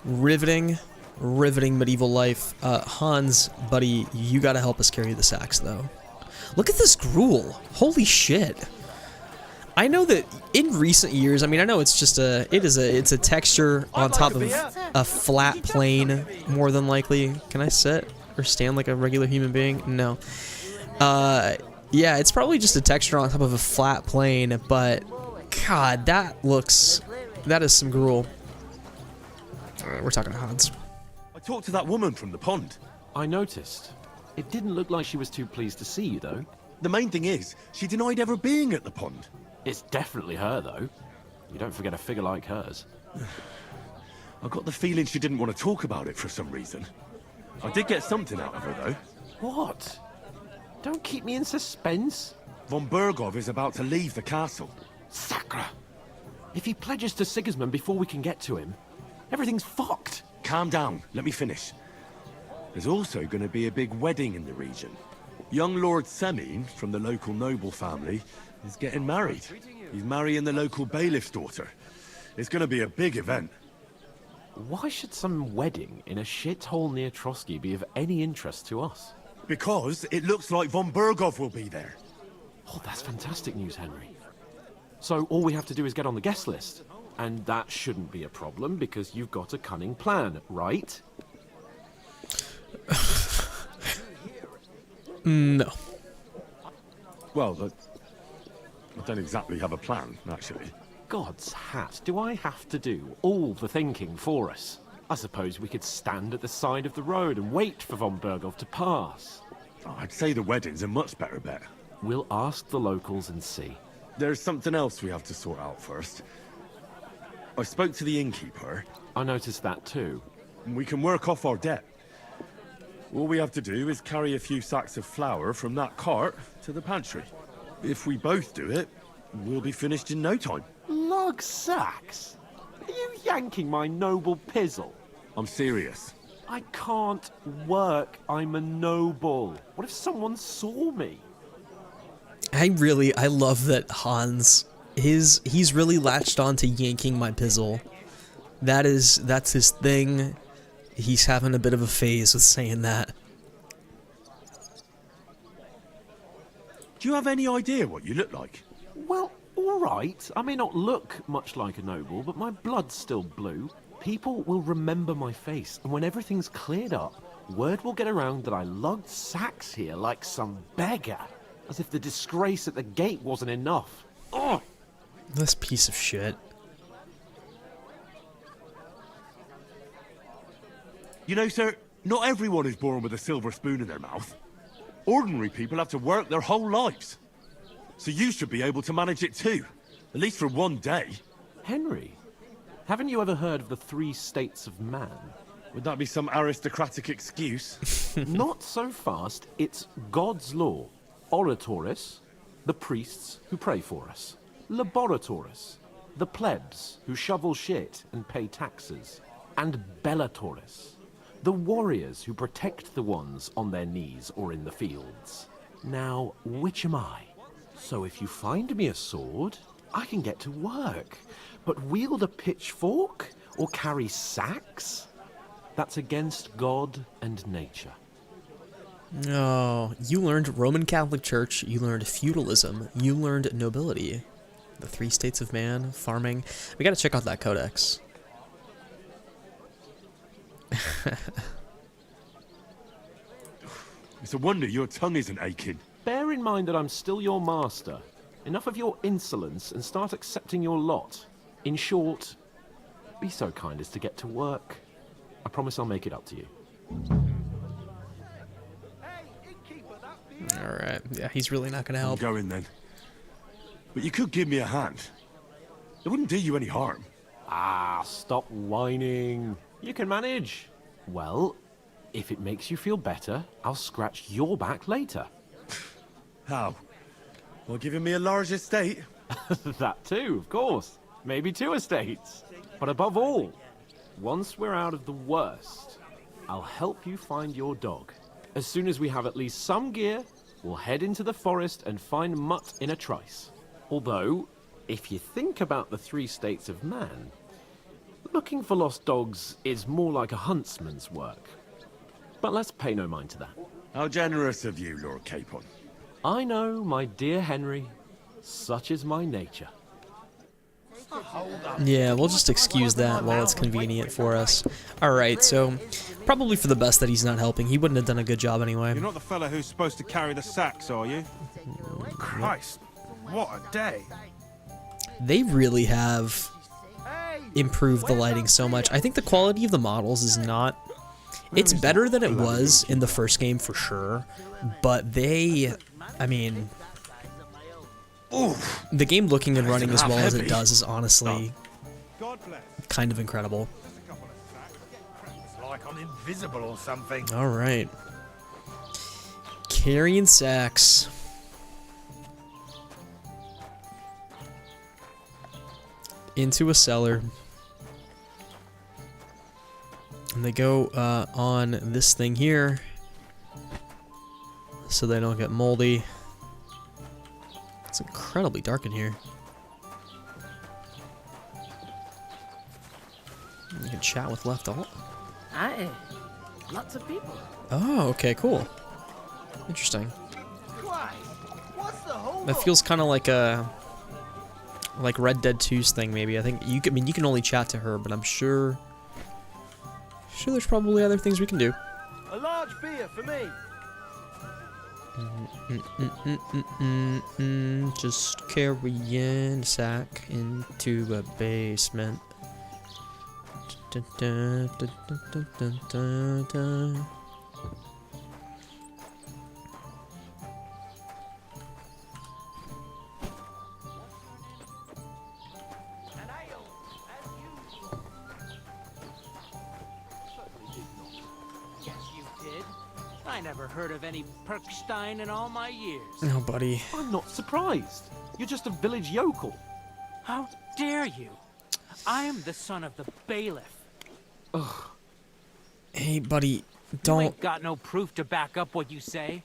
Riveting medieval life. Hans, buddy, you gotta help us carry the sacks, though. Look at this gruel. Holy shit. I know that in recent years, I mean, I know it's just it's a texture on top of a flat plane, more than likely. Can I sit or stand like a regular human being? No. Yeah, it's probably just a texture on top of a flat plane, but God, that is some gruel. We're talking to Hans. I talked to that woman from the pond. I noticed. It didn't look like she was too pleased to see you, though. The main thing is, she denied ever being at the pond. It's definitely her, though. You don't forget a figure like hers. I got the feeling she didn't want to talk about it for some reason. I did get something out of her, though. What? Don't keep me in suspense. Von Bergov is about to leave the castle. Sacra! If he pledges to Sigismund before we can get to him, everything's fucked. Calm down, let me finish. There's also going to be a big wedding in the region. Young Lord Semin, from the local noble family, is getting married. He's marrying the local bailiff's daughter. It's going to be a big event. Why should some wedding in a shithole near Trotsky be of any interest to us? Because it looks like Von Bergov will be there. Oh, that's fantastic news, Henry. So all we have to do is get on the guest list. And that shouldn't be a problem because you've got a cunning plan, right? No. Well, I don't exactly have a plan, actually. God's hat, do I have to do all the thinking for us? I suppose we could stand at the side of the road and wait for von Berghoff to pass. Oh, I'd say the wedding's a much better bet. We'll ask the locals and see. There's something else we have to sort out first. I spoke to the innkeeper. I noticed that too. We can work off our debt. All we have to do is carry a few sacks of flour from that cart to the pantry. If we both do it, we'll be finished in no time. Lug sacks? Are you yanking my noble pizzle? I'm serious. I can't work. I'm a noble. What if someone saw me? I love that Hans, he's really latched on to yanking my pizzle. That's his thing. He's having a bit of a phase with saying that. Do you have any idea what you look like? Well, all right. I may not look much like a noble, but my blood's still blue. People will remember my face, and when everything's cleared up, word will get around that I lugged sacks here like some beggar. As if the disgrace at the gate wasn't enough. Ugh! This piece of shit. You know, sir, not everyone is born with a silver spoon in their mouth. Ordinary people have to work their whole lives. So you should be able to manage it too. At least for one day. Henry, haven't you ever heard of the 3 states of man? Would that be some aristocratic excuse? Not so fast. It's God's law. Oratoris, the priests who pray for us. Laboratoris, the plebs who shovel shit and pay taxes. And Bellatoris, the warriors who protect the ones on their knees or in the fields. Now, which am I? So if you find me a sword, I can get to work. But wield a pitchfork or carry sacks? That's against God and nature. No, you learned Roman Catholic Church, you learned feudalism, you learned nobility. The 3 states of man, farming. We gotta check out that codex. It's a wonder your tongue isn't aching. Bear in mind that I'm still your master. Enough of your insolence and start accepting your lot. In short, be so kind as to get to work. I promise I'll make it up to you. Alright, yeah, he's really not gonna I'm help. going then. But you could give me a hand. It wouldn't do you any harm. Ah, stop whining. You can manage. Well, if it makes you feel better, I'll scratch your back later. How? Well, giving me a large estate? That too, of course. Maybe 2 estates. But above all, once we're out of the worst, I'll help you find your dog. As soon as we have at least some gear, we'll head into the forest and find Mutt in a trice. Although, if you think about the 3 states of man, looking for lost dogs is more like a huntsman's work. But let's pay no mind to that. How generous of you, Lord Capon. I know, my dear Henry. Such is my nature. Yeah, we'll just excuse that while it's convenient for us. Alright, so probably for the best that he's not helping. He wouldn't have done a good job anyway. You're not the fella who's supposed to carry the sacks, are you? Christ, what a day. They really have improved the lighting so much. I think the quality of the models is not... It's better than it was in the first game for sure, but they... I mean... Oof. The game looking and running as well as it does is honestly God bless. kind of incredible. It's like I'm invisible or something. Alright. Carrying sacks. Into a cellar. And they go on this thing here so they don't get moldy. It's incredibly dark in here. You can chat with left alt. Aye. Lots of people. Oh, okay, cool. Interesting. That feels kind of like a Red Dead 2's thing, maybe. I think you can, you can only chat to her, but I'm sure there's probably other things we can do. A large beer for me. Just carrying a sack into a basement. Dun, dun, dun, dun, dun, dun, dun, dun. Yes, you did. I never heard of any Perkstein in all my years. Oh, buddy. I'm not surprised. You're just a village yokel. How dare you? I am the son of the bailiff. Hey, buddy. You Don't ain't got no proof to back up what you say.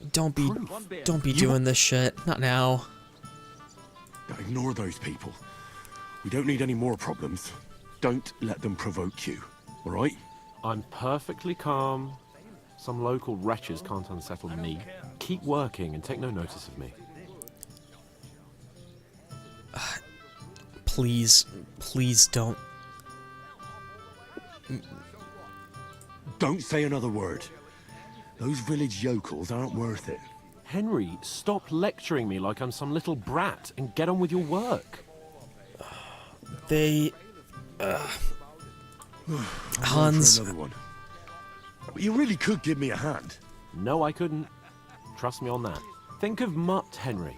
be doing this shit. Not now. Ignore those people. We don't need any more problems. Don't let them provoke you, all right? I'm perfectly calm. Some local wretches can't unsettle me. Keep working and take no notice of me. Please, please don't. Don't say another word. Those village yokels aren't worth it. Henry, stop lecturing me like I'm some little brat and get on with your work. They... For Hans... another one. But you really could give me a hand. No, I couldn't. Trust me on that. Think of Mutt, Henry.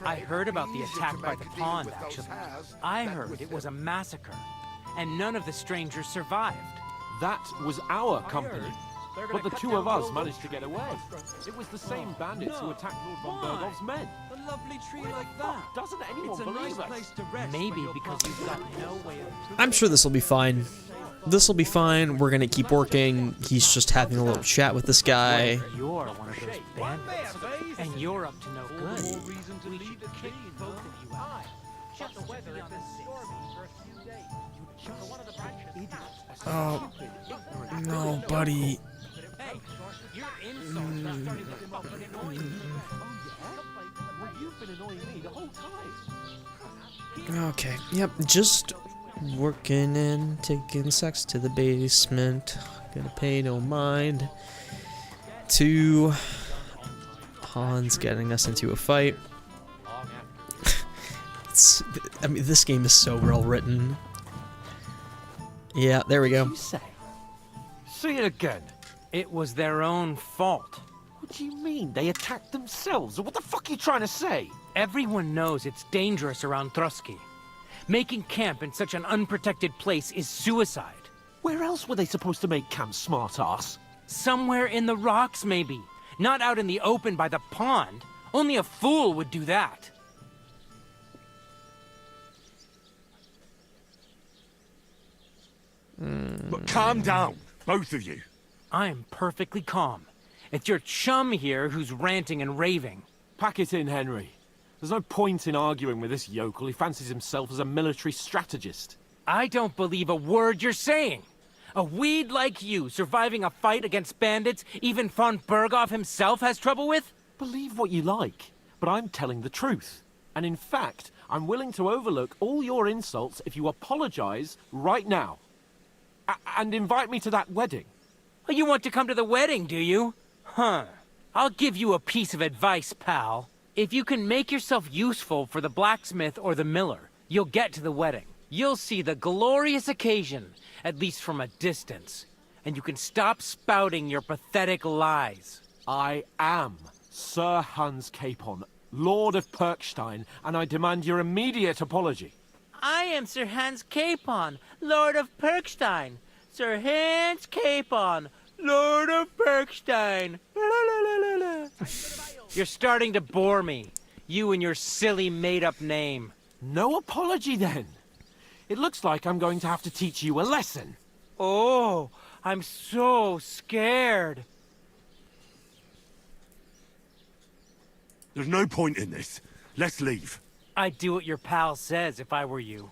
I heard about the attack by the pond, actually. I heard it was a massacre, and none of the strangers survived. That was our company. But the two of us managed to get away. It was the same bandits who attacked Lord von Bergov's men. A lovely tree like that. Doesn't anyone believe us? Maybe because you've got no way of... I'm sure this will be fine. This will be fine. We're gonna keep working. He's just having a little chat with this guy. You're one of those bandits, and you're up to no good. We should kick both of you out. Just the weather on the stormy for a few days. Oh, no, buddy. Hey, your insults are starting to fucking annoy me. Well, you've been annoying me the whole time. Okay, yep, just working and taking sex to the basement. Gonna pay no mind to Hans getting us into a fight. I mean, this game is so well written. Yeah, there we go. You say? Say it again. It was their own fault. What do you mean? They attacked themselves? What the fuck are you trying to say? Everyone knows it's dangerous around Trotsky. Making camp in such an unprotected place is suicide. Where else were they supposed to make camp, smart-ass? Somewhere in the rocks, maybe. Not out in the open by the pond. Only a fool would do that. But calm down, both of you. I'm perfectly calm. It's your chum here who's ranting and raving. Pack it in, Henry. There's no point in arguing with this yokel. He fancies himself as a military strategist. I don't believe a word you're saying. A weed like you surviving a fight against bandits even von Berghoff himself has trouble with? Believe what you like, but I'm telling the truth. And in fact, I'm willing to overlook all your insults if you apologize right now. And invite me to that wedding. Oh, you want to come to the wedding, do you? Huh. I'll give you a piece of advice, pal. If you can make yourself useful for the blacksmith or the miller, you'll get to the wedding. You'll see the glorious occasion, at least from a distance. And you can stop spouting your pathetic lies. I am Sir Hans Capon, Lord of Perkstein, and I demand your immediate apology. I am Sir Hans Capon, Lord of Perkstein. Sir Hans Capon, Lord of Perkstein. You're starting to bore me. You and your silly made-up name. No apology, then. It looks like I'm going to have to teach you a lesson. Oh, I'm so scared. There's no point in this. Let's leave. I'd do what your pal says if I were you.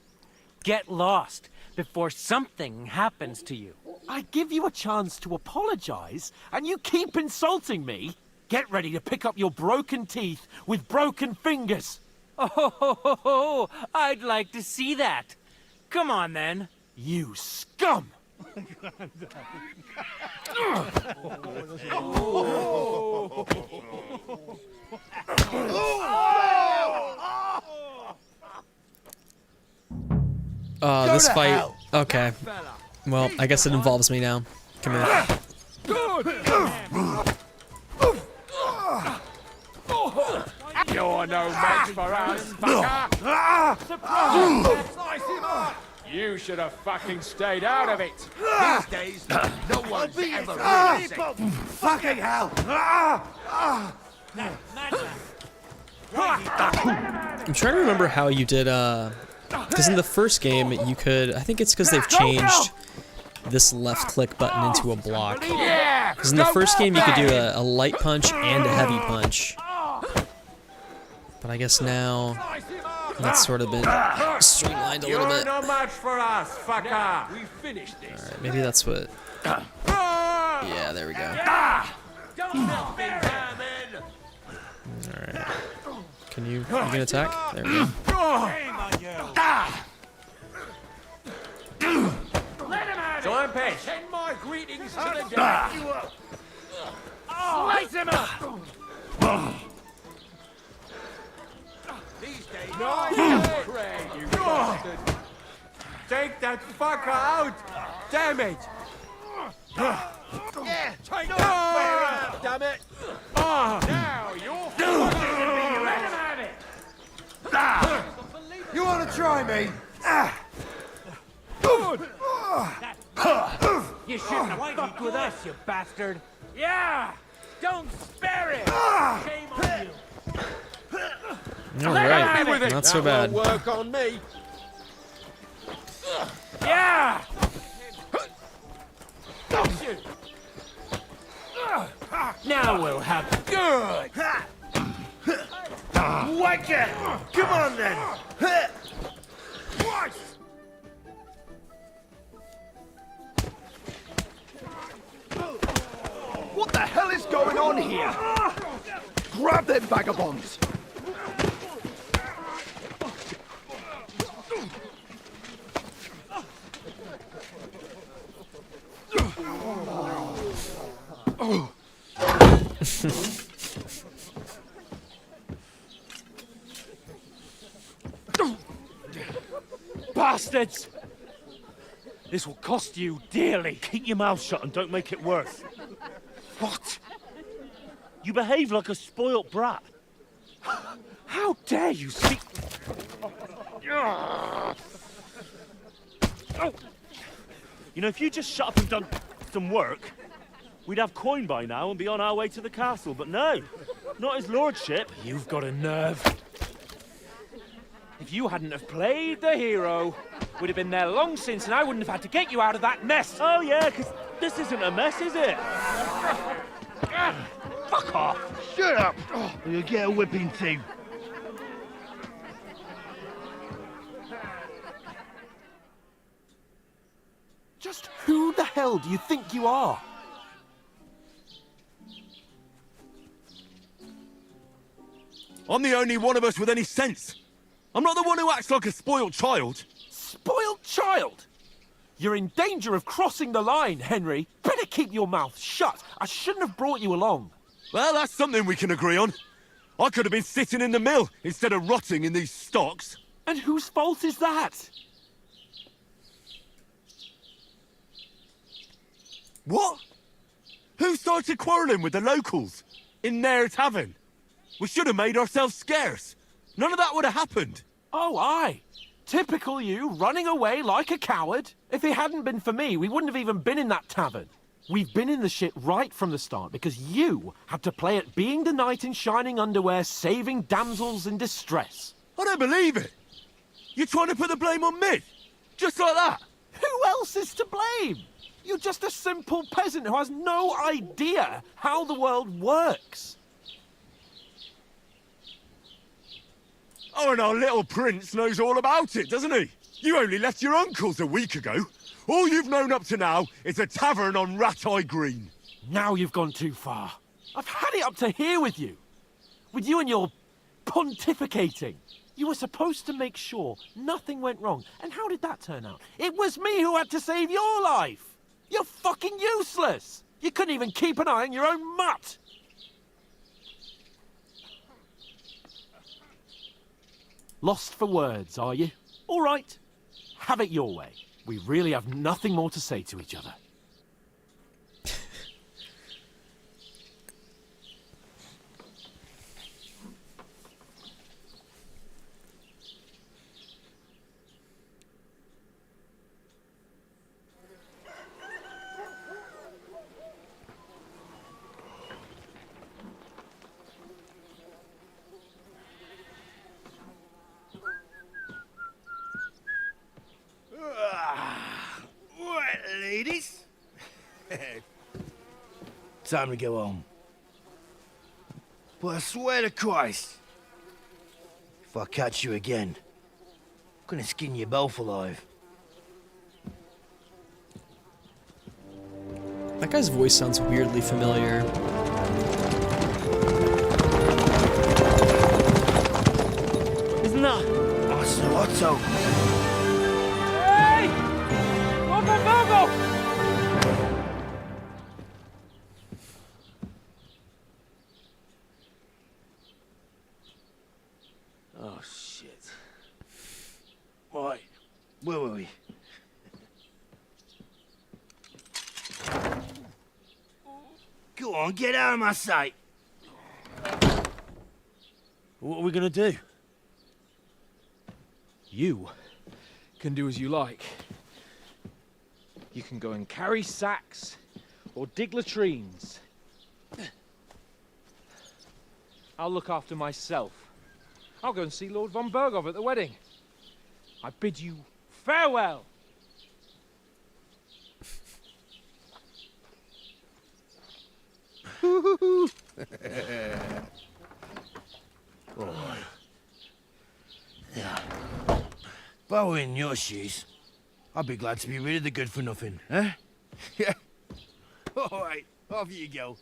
Get lost before something happens to you. I give you a chance to apologize, and you keep insulting me. Get ready to pick up your broken teeth with broken fingers. Oh, I'd like to see that. Come on, then. You scum! this fight... Okay. Well, I guess it involves me now. Come here. You're no match for us, fucker! You should have fucking stayed out of it. These days, no one's ever really safe. Fucking hell! I'm trying to remember how you did, because in the first game, you could... I think it's because they've changed this left click button into a block. Because in the first game, you could do a light punch and a heavy punch. But I guess now that's sort of been streamlined a little bit. You're no match for us, fucker. We finished this. Alright, maybe that's what... Yeah, there we go. Alright. You can attack? There we go. Join send my greetings to the dead. Slice him up! These days, Craig, you bastard. Take that fucker out! Damn it! Yeah, take that out, damn it! Now you're You want to try me? You shouldn't have fucked with us, you bastard. Yeah! Don't spare it! Shame on you! Alright, not so bad. Work on me. Yeah! Now we'll have Good! Whack it! Come on then! What the hell is going on here? Grab them vagabonds! bastards! This will cost you dearly. Keep your mouth shut and don't make it worse. What? You behave like a spoilt brat. How dare you speak... You know, if you just shut up and done some work, we'd have coin by now and be on our way to the castle. But no, not his lordship. You've got a nerve. If you hadn't have played the hero, we'd have been there long since and I wouldn't have had to get you out of that mess. Oh yeah, because this isn't a mess, is it? Fuck off. Shut up! Or you'll get a whipping too. Just who the hell do you think you are? I'm the only one of us with any sense. I'm not the one who acts like a spoiled child. Spoiled child? You're in danger of crossing the line, Henry. Better keep your mouth shut. I shouldn't have brought you along. Well, that's something we can agree on. I could have been sitting in the mill instead of rotting in these stocks. And whose fault is that? What? Who started quarrelling with the locals in their tavern? We should have made ourselves scarce. None of that would have happened. Oh, aye. Typical you, running away like a coward. If it hadn't been for me, we wouldn't have even been in that tavern. We've been in the shit right from the start because you had to play at being the knight in shining underwear, saving damsels in distress. I don't believe it. You're trying to put the blame on me? Just like that? Who else is to blame? You're just a simple peasant who has no idea how the world works. Oh, and our little prince knows all about it, doesn't he? You only left your uncle's a week ago. All you've known up to now is a tavern on Rat-Eye Green. Now you've gone too far. I've had it up to here with you. With you and your pontificating. You were supposed to make sure nothing went wrong. And how did that turn out? It was me who had to save your life. You're fucking useless. You couldn't even keep an eye on your own mutt. Lost for words, are you? All right. Have it your way. We really have nothing more to say to each other. Right, ladies. Time to go home. But I swear to Christ, if I catch you again, I'm gonna skin you both alive. That guy's voice sounds weirdly familiar. Isn't that? Oh, so Otto. Hey! Go! Oh, shit. Right, where were we? Go on, get out of my sight. What are we gonna do? You can do as you like. You can go and carry sacks or dig latrines. I'll look after myself. I'll go and see Lord von Berghoff at the wedding. I bid you farewell. Oh. Yeah. If I were in your shoes, I'd be glad to be rid of the good for nothing, eh? Yeah. All right, off you go.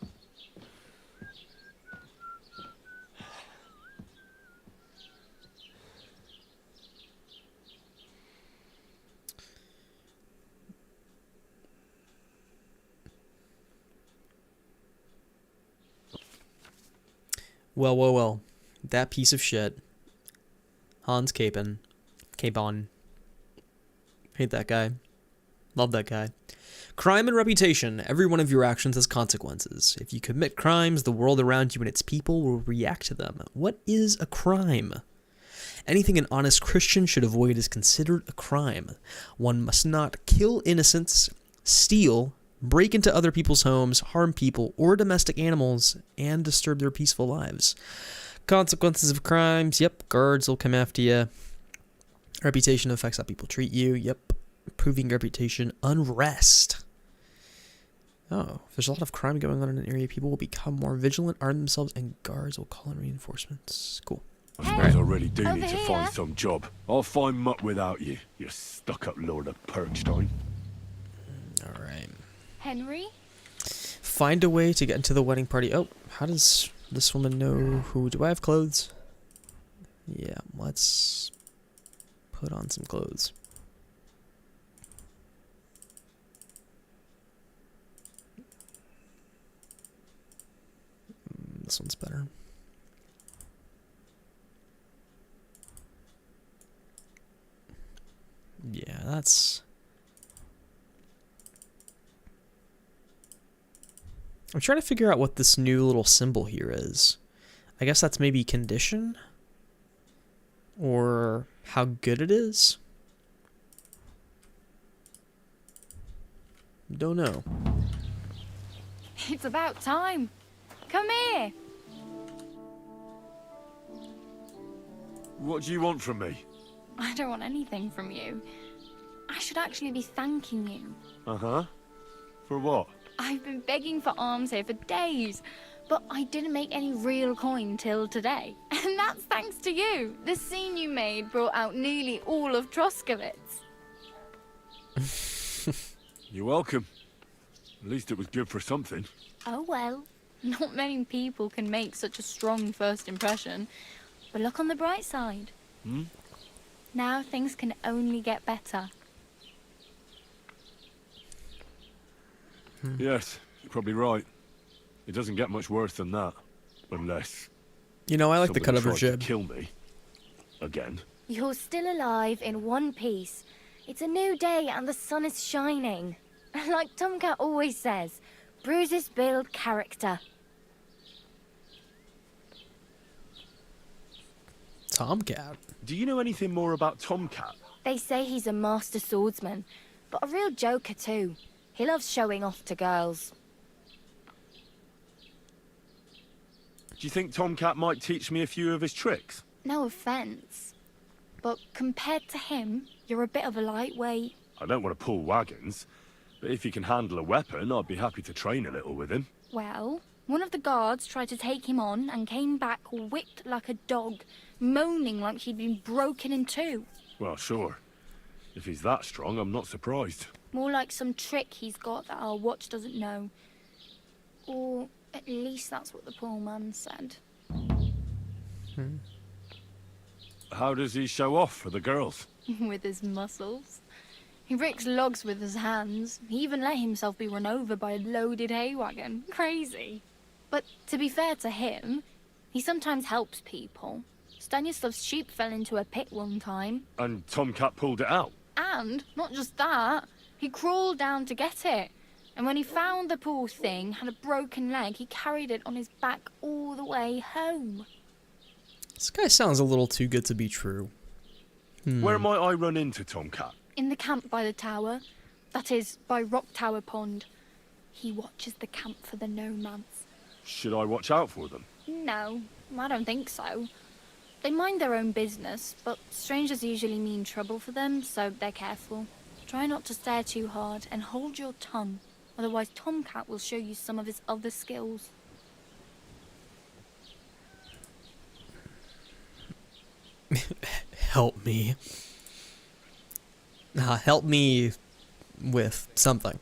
Well. That piece of shit. Hans Capon. Hate that guy. Love that guy. Crime and reputation. Every one of your actions has consequences. If you commit crimes, the world around you and its people will react to them. What is a crime? Anything an honest Christian should avoid is considered a crime. One must not kill innocents, steal, break into other people's homes, harm people or domestic animals, and disturb their peaceful lives. Consequences of crimes. Yep, guards will come after you. Reputation affects how people treat you. Yep. Improving reputation. Unrest. Oh, if there's a lot of crime going on in an area, people will become more vigilant, arm themselves, and guards will call in reinforcements. Cool. I suppose I really do need to find some job. I'll find muck without you, you stuck-up Lord of Perkstein. Alright. Henry? Find a way to get into the wedding party. Oh, how does this woman know who... Do I have clothes? Yeah, let's put on some clothes. This one's better. Yeah, that's... I'm trying to figure out what this new little symbol here is. I guess that's maybe condition? Or how good it is? Don't know. It's about time. Come here. What do you want from me? I don't want anything from you. I should actually be thanking you. Uh-huh. For what? I've been begging for alms here for days, but I didn't make any real coin till today. And that's thanks to you. The scene you made brought out nearly all of Troskowitz. You're welcome. At least it was good for something. Oh well. Not many people can make such a strong first impression. But look on the bright side. Hmm? Now things can only get better. Yes, you're probably right. It doesn't get much worse than that. Unless... You know, I like the cut of her somebody tries jib. to kill me. Again. You're still alive in one piece. It's a new day and the sun is shining. Like Tomcat always says, bruises build character. Tomcat. Do you know anything more about Tomcat? They say he's a master swordsman, but a real joker too. He loves showing off to girls. Do you think Tomcat might teach me a few of his tricks? No offense, but compared to him, you're a bit of a lightweight. I don't want to pull wagons, but if he can handle a weapon, I'd be happy to train a little with him. Well, one of the guards tried to take him on and came back whipped like a dog, moaning like she'd been broken in two. Well, sure. If he's that strong, I'm not surprised. More like some trick he's got that our watch doesn't know. Or at least that's what the poor man said. How does he show off for the girls? With his muscles. He ricks logs with his hands. He even let himself be run over by a loaded hay wagon. Crazy. But to be fair to him, he sometimes helps people. Stanislav's sheep fell into a pit one time. And Tomcat pulled it out? And, not just that, he crawled down to get it. And when he found the poor thing had a broken leg, he carried it on his back all the way home. This guy sounds a little too good to be true. Where might I run into Tomcat? In the camp by the tower. That is, by Rock Tower Pond. He watches the camp for the nomads. Should I watch out for them? No, I don't think so. They mind their own business, but strangers usually mean trouble for them, so they're careful. Try not to stare too hard and hold your tongue. Otherwise, Tomcat will show you some of his other skills. Help me. Help me with something.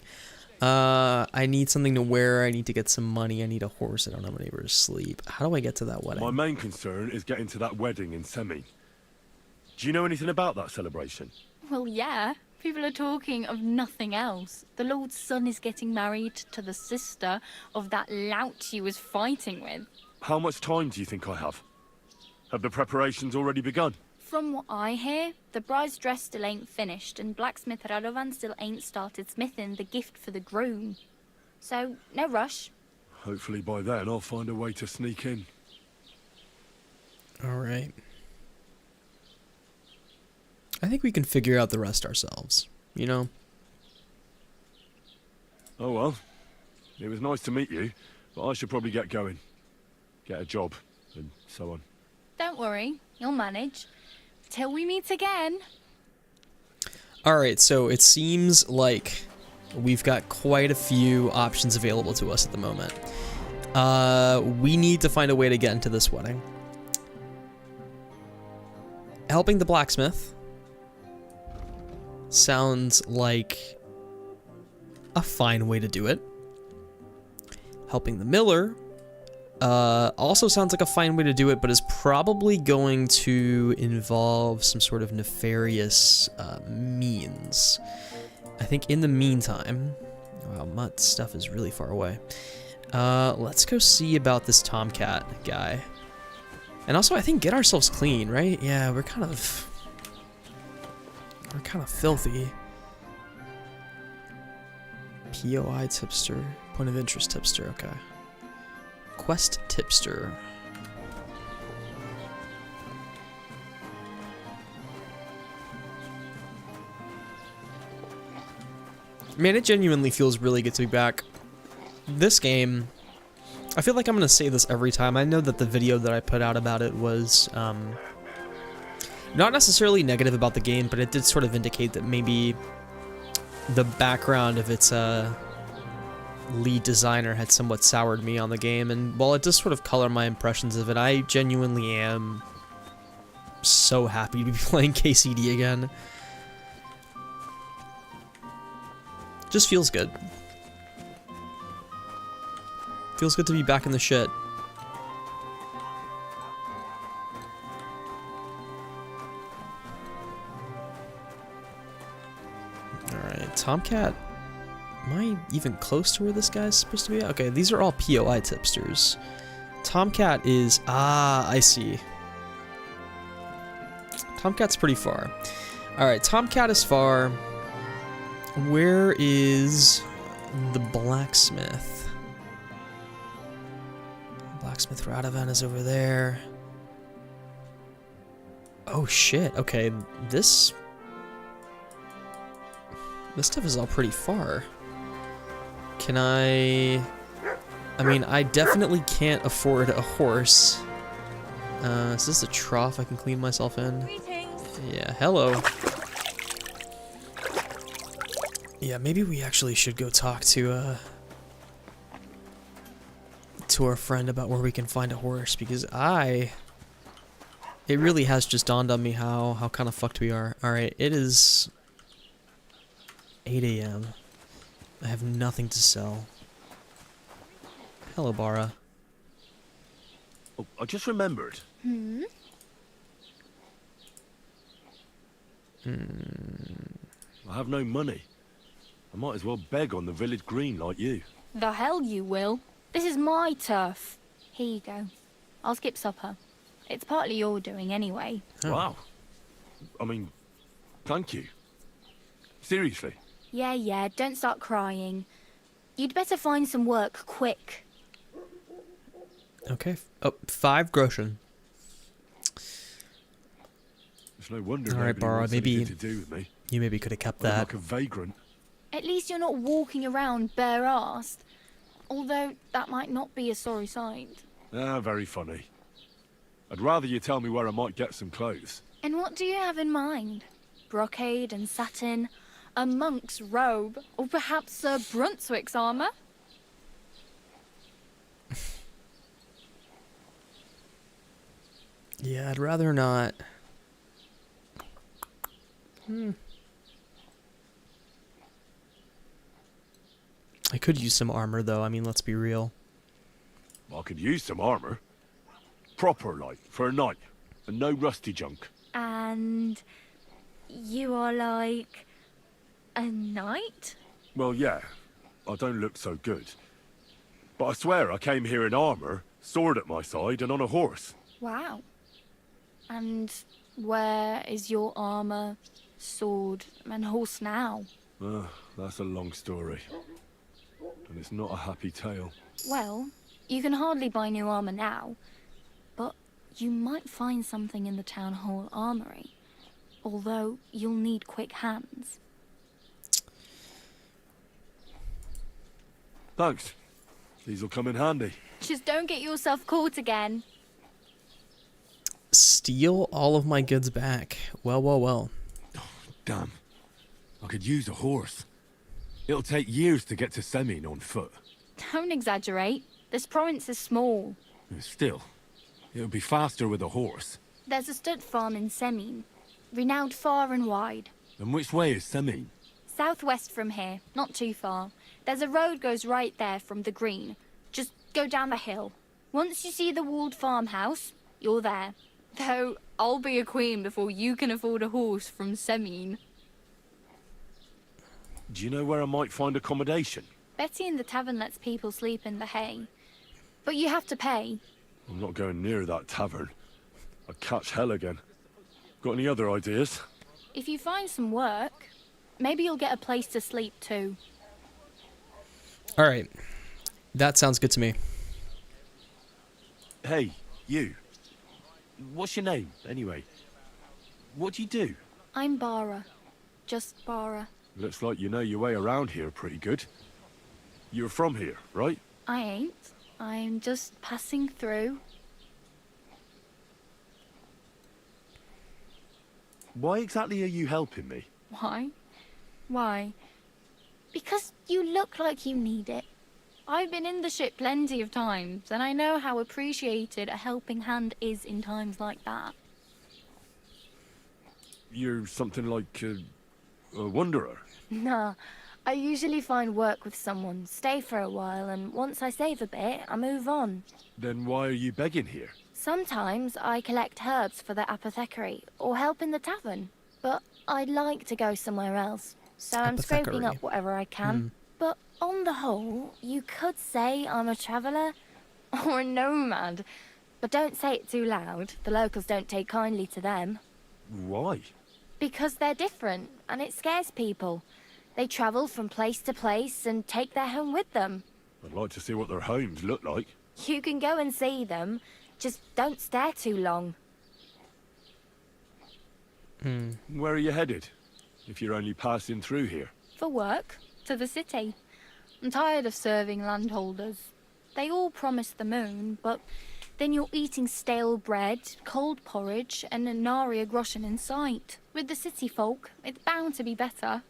I need something to wear, I need to get some money, I need a horse, I don't have anywhere to sleep. How do I get to that wedding? My main concern is getting to that wedding in Semi. Do you know anything about that celebration? Well, yeah. People are talking of nothing else. The Lord's son is getting married to the sister of that lout he was fighting with. How much time do you think I have? Have the preparations already begun? From what I hear, the bride's dress still ain't finished, and blacksmith Radovan still ain't started smithing the gift for the groom. So, no rush. Hopefully by then I'll find a way to sneak in. Alright. I think we can figure out the rest ourselves, you know? Oh well. It was nice to meet you, but I should probably get going. Get a job, and so on. Don't worry, you'll manage. Till we meet again. Alright, so it seems like we've got quite a few options available to us at the moment. We need to find a way to get into this wedding. Helping the blacksmith sounds like a fine way to do it. Helping the miller also sounds like a fine way to do it, but is probably going to involve some sort of nefarious means. I think in the meantime... Wow, Mutt's stuff is really far away. Let's go see about this Tomcat guy. And also, I think get ourselves clean, right? Yeah, we're kind of filthy. POI tipster. Point of interest tipster, okay. Quest tipster. Man, it genuinely feels really good to be back. This game, I feel like I'm gonna say this every time. I know that the video that I put out about it was not necessarily negative about the game, but it did sort of indicate that maybe the background of its lead designer had somewhat soured me on the game, and while it does sort of color my impressions of it, I genuinely am so happy to be playing KCD again. Just feels good. Feels good to be back in the shit. Alright, Tomcat. Am I even close to where this guy's supposed to be? Okay, these are all POI tipsters. Tomcat is... Ah, I see. Tomcat's pretty far. Alright, Tomcat is far. Where is the blacksmith? Blacksmith Radovan is over there. Oh shit, okay, this stuff is all pretty far. Can I mean, I definitely can't afford a horse. Is this a trough I can clean myself in? Greetings. Yeah, hello. Yeah, maybe we actually should go talk to our friend about where we can find a horse, because it really has just dawned on me how kind of fucked we are. Alright, it is 8 a.m. I have nothing to sell. Hello, Bara. Oh, I just remembered. I have no money. I might as well beg on the village green like you. The hell you will. This is my turf. Here you go. I'll skip supper. It's partly your doing anyway. Oh. Wow. I mean, thank you. Seriously. Yeah, don't start crying. You'd better find some work quick. Okay. Oh, 5 groschen. It's no wonder All right, nobody Bara, wants maybe anything to do with me. you maybe could have kept I'm that. like a vagrant. At least you're not walking around bare-assed. Although, that might not be a sorry sight. Ah, very funny. I'd rather you tell me where I might get some clothes. And what do you have in mind? Brocade and satin? A monk's robe? Or perhaps Sir Brunswick's armour? Yeah, I'd rather not. I could use some armor, though. I mean, let's be real. I could use some armor. Proper, like, for a night. And no rusty junk. And you are like a knight? Well, yeah. I don't look so good. But I swear I came here in armor, sword at my side, and on a horse. Wow. And where is your armor, sword, and horse now? That's a long story. And it's not a happy tale. Well, you can hardly buy new armor now, but you might find something in the town hall armory. Although you'll need quick hands. Thanks. These'll come in handy. Just don't get yourself caught again. Steal all of my goods back. Well. Damn. I could use a horse. It'll take years to get to Semin on foot. Don't exaggerate. This province is small. Still, it'll be faster with a horse. There's a stud farm in Semin, renowned far and wide. And which way is Semin? Southwest from here, not too far. There's a road goes right there from the green. Just go down the hill. Once you see the walled farmhouse, you're there. Though, I'll be a queen before you can afford a horse from Semin. Do you know where I might find accommodation? Betty in the tavern lets people sleep in the hay. But you have to pay. I'm not going near that tavern. I'd catch hell again. Got any other ideas? If you find some work, maybe you'll get a place to sleep too. Alright. That sounds good to me. Hey, you. What's your name, anyway? What do you do? I'm Bara. Just Bara. Looks like you know your way around here pretty good. You're from here, right? I ain't. I'm just passing through. Why exactly are you helping me? Why? Why? Because you look like you need it. I've been in the ship plenty of times, and I know how appreciated a helping hand is in times like that. You're something like a wanderer. Nah, I usually find work with someone, stay for a while, and once I save a bit, I move on. Then why are you begging here? Sometimes I collect herbs for the apothecary, or help in the tavern. But I'd like to go somewhere else, so I'm scraping Apothecary. up whatever I can. But on the whole, you could say I'm a traveller, or a nomad. But don't say it too loud, the locals don't take kindly to them. Why? Because they're different, and it scares people. They travel from place to place and take their home with them. I'd like to see what their homes look like. You can go and see them, just don't stare too long. Where are you headed? If you're only passing through here. For work, to the city. I'm tired of serving landholders. They all promise the moon, but then you're eating stale bread, cold porridge, and a nary a groschen in sight. With the city folk, it's bound to be better.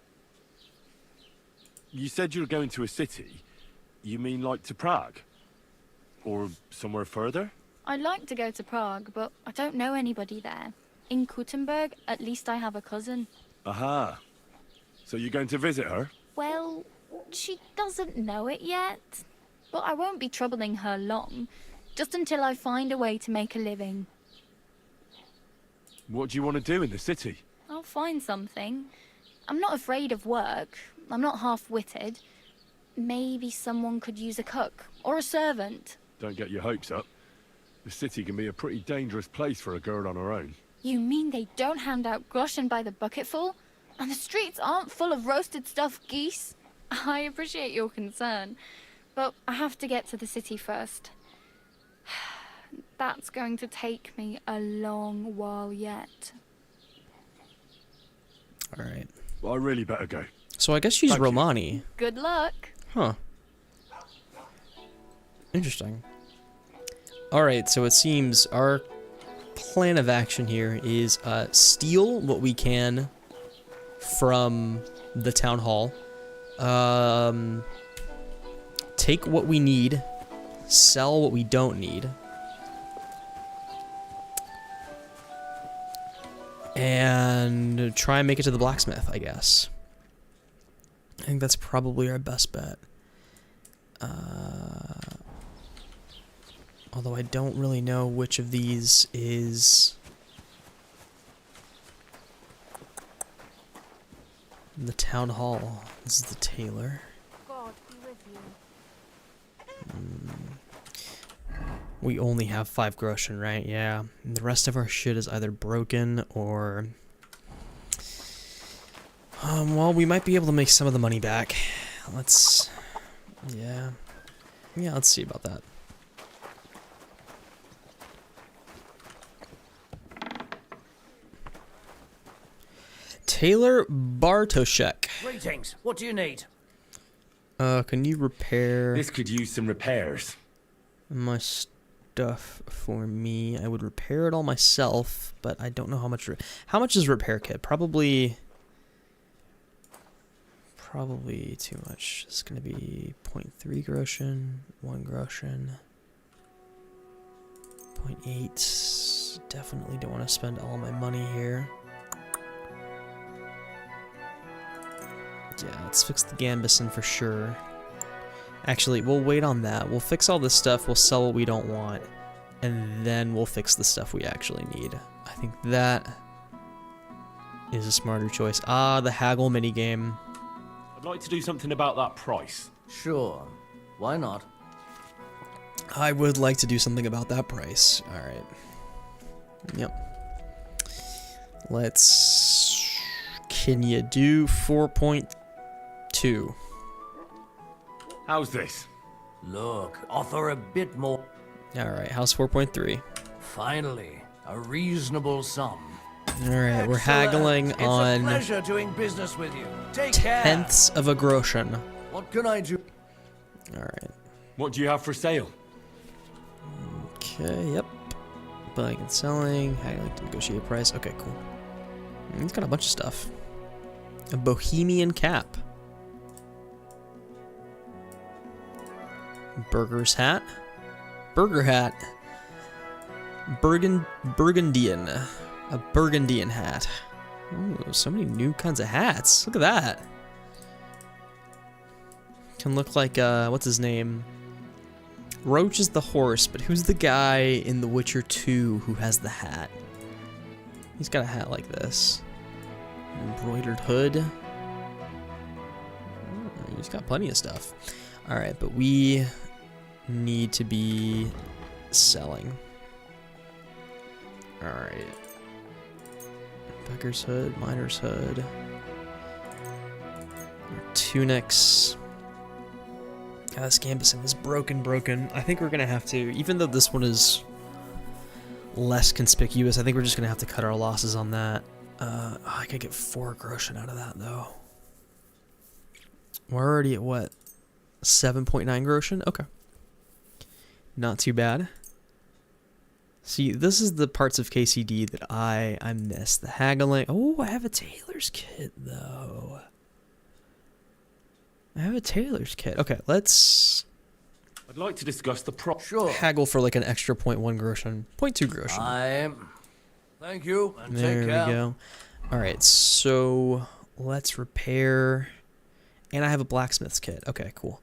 You said you were going to a city. You mean like to Prague? Or somewhere further? I'd like to go to Prague, but I don't know anybody there. In Kuttenberg, at least I have a cousin. Aha. So you're going to visit her? Well, she doesn't know it yet. But I won't be troubling her long, just until I find a way to make a living. What do you want to do in the city? I'll find something. I'm not afraid of work. I'm not half-witted. Maybe someone could use a cook or a servant. Don't get your hopes up. The city can be a pretty dangerous place for a girl on her own. You mean they don't hand out groschen by the bucketful? And the streets aren't full of roasted stuffed geese? I appreciate your concern, but I have to get to the city first. That's going to take me a long while yet. All right. Well, I really better go. So I guess she's Thank you. Romani. Good luck. Huh. Interesting. Alright, so it seems our plan of action here is steal what we can from the town hall. Take what we need. Sell what we don't need. And try and make it to the blacksmith, I guess. I think that's probably our best bet. Although I don't really know which of these is the town hall. This is the tailor. God be with you. We only have 5 groschen, right? Yeah. And the rest of our shit is either broken or... well, we might be able to make some of the money back. Let's... Yeah, let's see about that. Taylor Bartoshek. Greetings. What do you need? Can you repair This could use some repairs. my stuff for me? I would repair it all myself, but I don't know how much. How much is repair kit? Probably too much. It's gonna be 0.3 groschen, 1 groschen, 0.8. Definitely don't want to spend all my money here. Yeah, let's fix the Gambison for sure. Actually, we'll wait on that. We'll fix all this stuff, we'll sell what we don't want, and then we'll fix the stuff we actually need. I think that is a smarter choice. Ah, the haggle minigame. I'd like to do something about that price. Sure. Why not? I would like to do something about that price. Alright. Yep. Let's... Can you do 4.2? How's this? Look, offer a bit more. Alright, how's 4.3? Finally, a reasonable sum. Alright, we're haggling It's a on pleasure doing business with you. Take care. tenths of a groschen. What can I do? Alright. What do you have for sale? Okay, yep. Buying and selling. Haggling to negotiate price. Okay, cool. He's got a bunch of stuff. A bohemian cap. Burger's hat. Burger hat. Burgundian. A Burgundian hat. Ooh, so many new kinds of hats. Look at that. Can look like, what's his name? Roach is the horse, but who's the guy in The Witcher 2 who has the hat? He's got a hat like this. Embroidered hood. He's got plenty of stuff. Alright, but we need to be selling. Alright. Beggar's hood, miner's hood. Our tunics. God, this gambeson is broken. I think we're gonna have to, even though this one is less conspicuous, I think we're just gonna have to cut our losses on that. I could get 4 groschen out of that though. We're already at what? 7.9 groschen? Okay. Not too bad. See, this is the parts of KCD that I miss. The haggling. Oh, I have a tailor's kit, though. I have a tailor's kit. Okay, let's... I'd like to discuss the haggle for like an extra 0.1 groschen. 0.2 groschen. Thank you, and There take we care. go. Alright, so let's repair... And I have a blacksmith's kit. Okay, cool.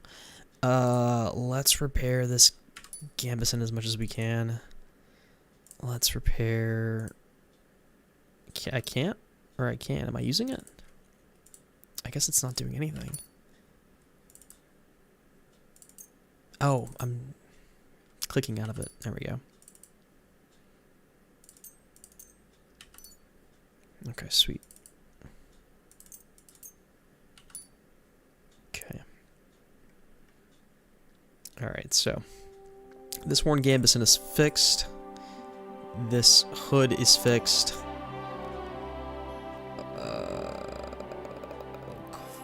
Let's repair this gambeson as much as we can. Let's repair... I can't? Or I can. Am I using it? I guess it's not doing anything. Oh, I'm clicking out of it. There we go. Okay, sweet. Okay. Alright, so this worn gambeson is fixed. This hood is fixed.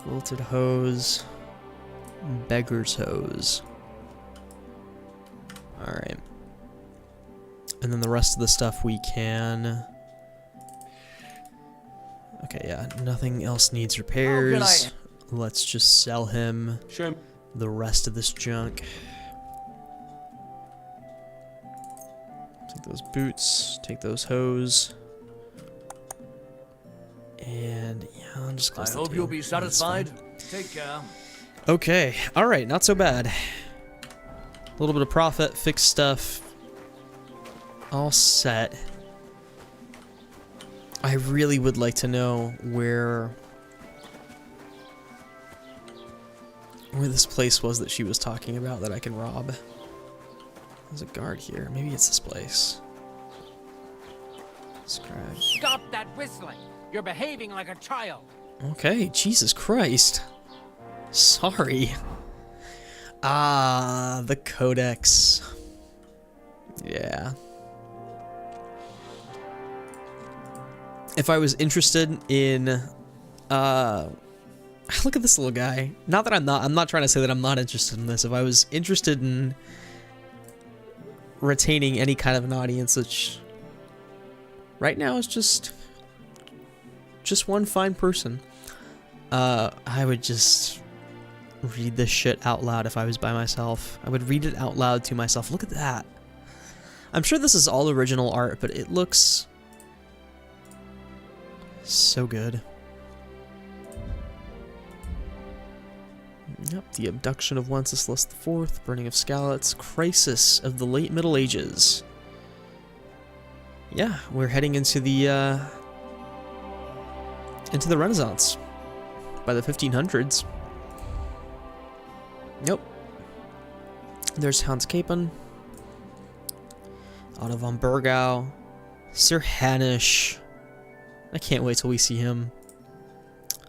Quilted hose. Beggar's hose. Alright. And then the rest of the stuff we can... Okay, yeah, nothing else needs repairs. Let's just sell him the rest of this junk. Take those boots, take those hose. And yeah, I'll just close I the hope deal. you'll be That's satisfied. fine. Take care. Okay, alright, not so bad. A little bit of profit, fixed stuff. All set. I really would like to know where this place was that she was talking about that I can rob. There's a guard here. Maybe it's this place. Scrag. Stop that whistling. You're behaving like a child. Okay, Jesus Christ. Sorry. Ah, the codex. Yeah. If I was interested in, look at this little guy. Not that I'm not trying to say that I'm not interested in this. If I was interested in retaining any kind of an audience, which right now is just one fine person, I would just read this shit out loud if I was by myself. I would read it out loud to myself. Look at that. I'm sure this is all original art, but it looks so good. Yep, the abduction of Wenceslas IV, burning of Skalitz, crisis of the late Middle Ages. Yeah, we're heading into the Renaissance by the 1500s. Nope. There's Hans Capon, Otto von Burgau, Sir Hanisch. I can't wait till we see him.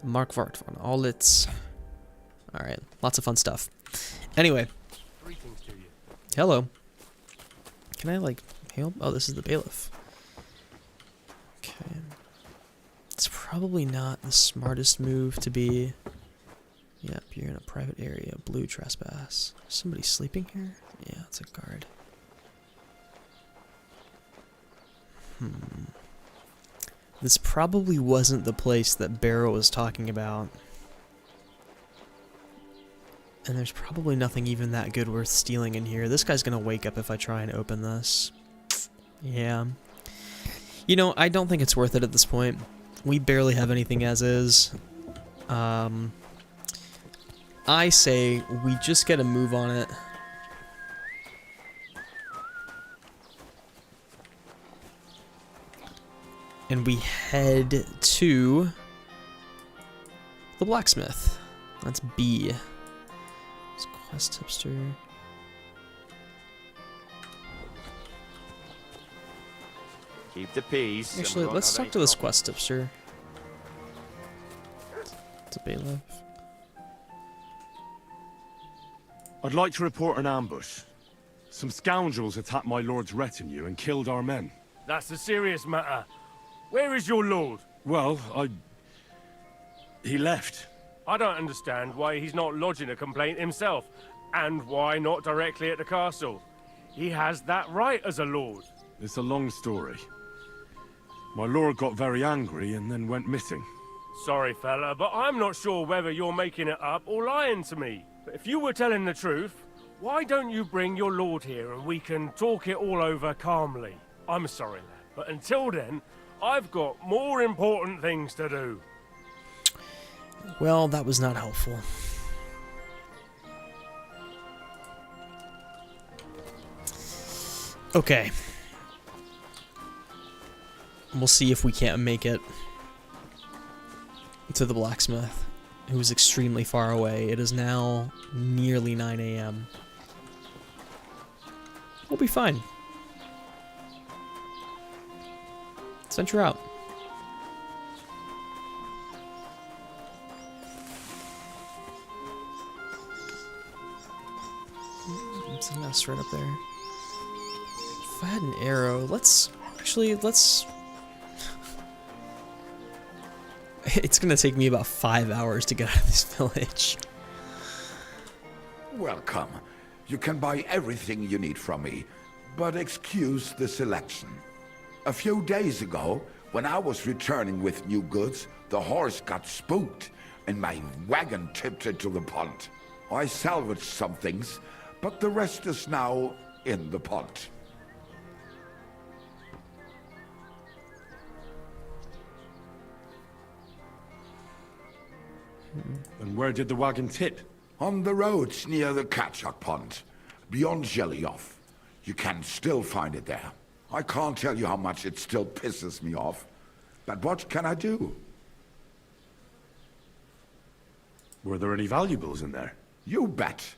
Mark Vart von Aulitz. Alright, lots of fun stuff. Anyway. Hello. Can I, like, hail? Oh, this is the bailiff. Okay. It's probably not the smartest move to be... Yep, you're in a private area. Blue trespass. Somebody sleeping here? Yeah, it's a guard. This probably wasn't the place that Barrow was talking about. And there's probably nothing even that good worth stealing in here. This guy's gonna wake up if I try and open this. Yeah. You know, I don't think it's worth it at this point. We barely have anything as is. I say we just get a move on it. And we head to the blacksmith. That's B. It's quest tipster. Keep the peace. and Actually, we won't let's have talk any to this trouble. quest tipster. It's a bailiff. I'd like to report an ambush. Some scoundrels attacked my lord's retinue and killed our men. That's a serious matter. Where is your lord? Well, he left. I don't understand why he's not lodging a complaint himself, and why not directly at the castle. He has that right as a lord. It's a long story. My lord got very angry and then went missing. Sorry, fella, but I'm not sure whether you're making it up or lying to me. But if you were telling the truth, why don't you bring your lord here and we can talk it all over calmly? I'm sorry, lad, but until then, I've got more important things to do. Well, that was not helpful. Okay. We'll see if we can't make it to the blacksmith, who's extremely far away. It is now nearly 9 a.m. We'll be fine. Let's venture out. There's a nest right up there. If I had an arrow, let's... It's gonna take me about 5 hours to get out of this village. Welcome. You can buy everything you need from me, but excuse the selection. A few days ago, when I was returning with new goods, the horse got spooked and my wagon tipped into the pond. I salvaged some things, but the rest is now in the pond. And where did the wagon tip? On the roads near the Katchak Pond, beyond Jelioff. You can still find it there. I can't tell you how much it still pisses me off. But what can I do? Were there any valuables in there? You bet.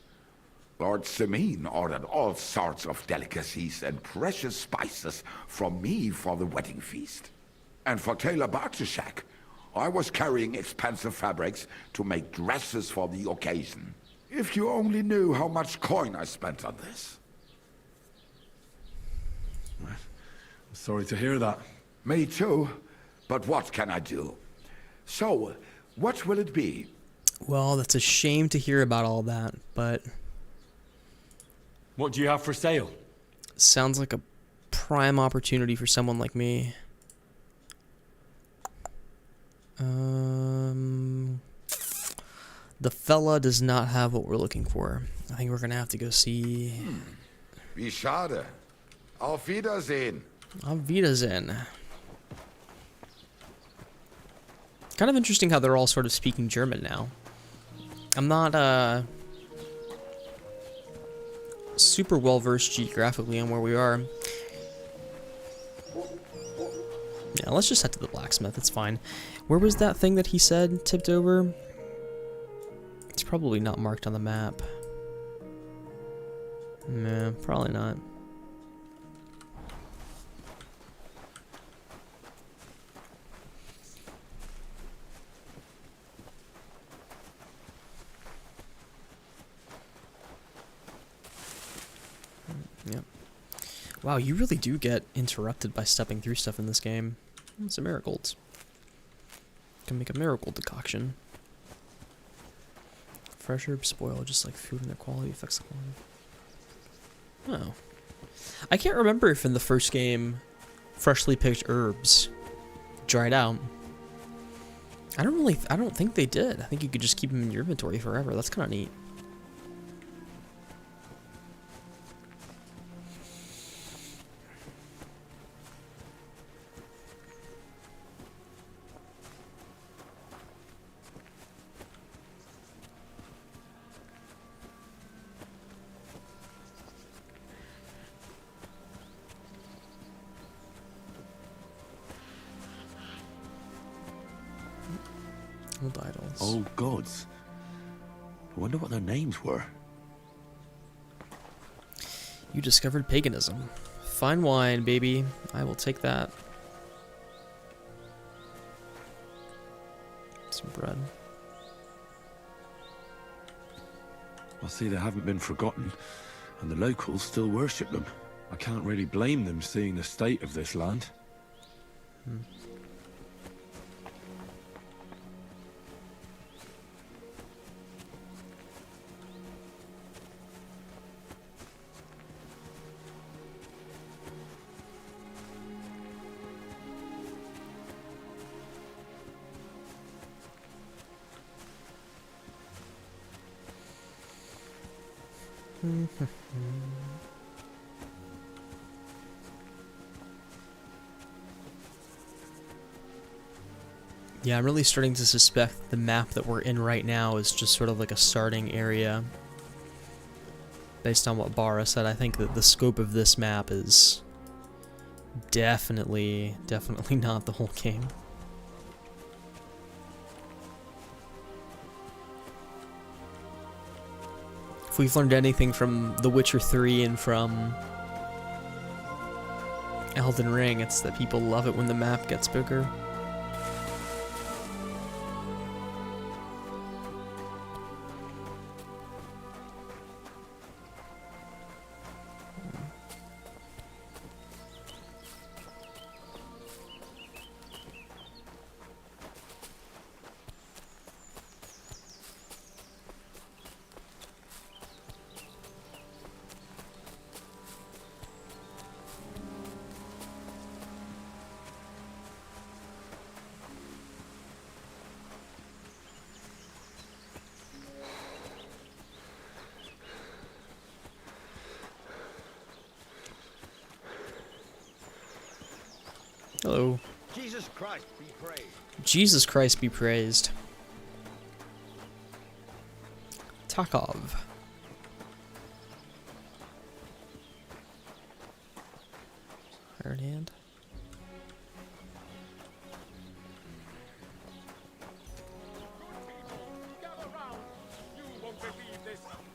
Lord Semin ordered all sorts of delicacies and precious spices from me for the wedding feast. And for Taylor Bartishak, I was carrying expensive fabrics to make dresses for the occasion. If you only knew how much coin I spent on this. I'm sorry to hear that. Me too, but what can I do? So, what will it be? Well, that's a shame to hear about all that, but... What do you have for sale? Sounds like a prime opportunity for someone like me. The fella does not have what we're looking for. I think we're gonna have to go see... Wie schade. Auf Wiedersehen. Auf Wiedersehen. Kind of interesting how they're all sort of speaking German now. I'm not super well versed geographically on where we are. Yeah, let's just head to the blacksmith. It's fine. Where was that thing that he said tipped over? It's probably not marked on the map. Nah, probably not. Yep. Wow, you really do get interrupted by stepping through stuff in this game. It's a marigold. Can make a marigold decoction. Fresh herbs spoil just like food and their quality affects the quality. Oh. I can't remember if in the first game freshly picked herbs dried out. I don't think they did. I think you could just keep them in your inventory forever. That's kind of neat. Old idols. Old gods. I wonder what their names were. You discovered paganism. Fine wine, baby. I will take that. bread. I see they haven't been forgotten, and the locals still worship them. I can't really blame them seeing the state of this land. Yeah, I'm really starting to suspect the map that we're in right now is just sort of like a starting area. Based on what Bara said, I think that the scope of this map is definitely not the whole game. If we've learned anything from The Witcher 3 and from Elden Ring, it's that people love it when the map gets bigger. Hello. Jesus Christ be praised. Jesus Christ be praised. Takov. Iron Hand.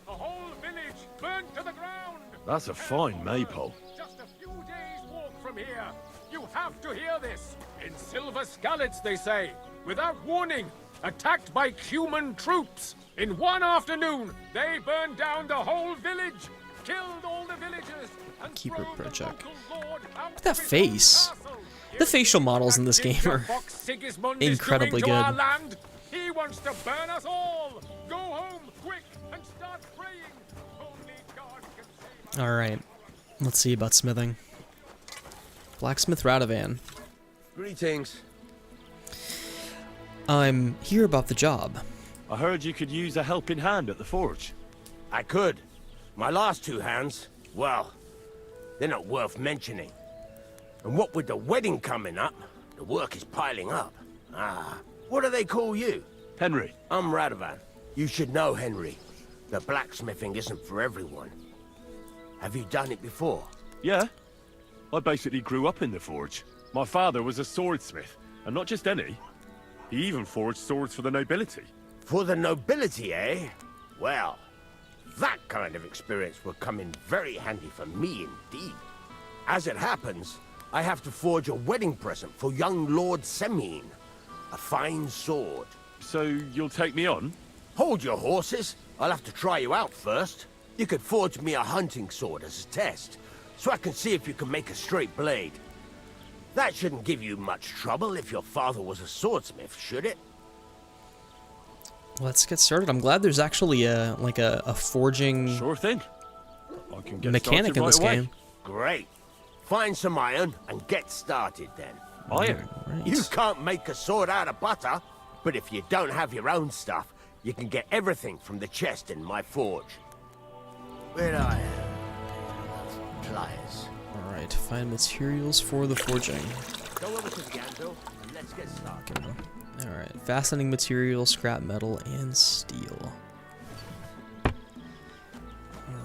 The whole village burnt to the ground. That's a fine maypole. Just a few days' walk from here. You have to hear this. In Silver Skallets, they say, without warning, attacked by human troops. In one afternoon, they burned down the whole village, killed all the villagers, and Keeper thrown the project. local lord out Look at that of his face. castle. The facial models in this game are Fox Sigismund is incredibly doing to our good. land. He wants to burn us all. Go home, quick, and start praying. Only God can save us. Alright. Let's see about smithing. Blacksmith Radovan. Greetings. I'm here about the job. I heard you could use a helping hand at the forge. I could. My last two hands, well, they're not worth mentioning. And what with the wedding coming up, the work is piling up. What do they call you? Henry. I'm Radovan. You should know, Henry. The blacksmithing isn't for everyone. Have you done it before? Yeah. I basically grew up in the forge. My father was a swordsmith, and not just any. He even forged swords for the nobility. For the nobility, eh? Well, that kind of experience will come in very handy for me indeed. As it happens, I have to forge a wedding present for young Lord Semine. A fine sword. So you'll take me on? Hold your horses. I'll have to try you out first. You could forge me a hunting sword as a test, so I can see if you can make a straight blade. That shouldn't give you much trouble if your father was a swordsmith, should it? Let's get started. I'm glad there's actually a forging Sure thing. I can get mechanic in this game. Great. Find some iron and get started then. Iron? Right. You can't make a sword out of butter, but if you don't have your own stuff, you can get everything from the chest in my forge. Where I have pliers. Alright, find materials for the forging. Go over to the anvil and let's get started. Alright, fastening material, scrap metal, and steel.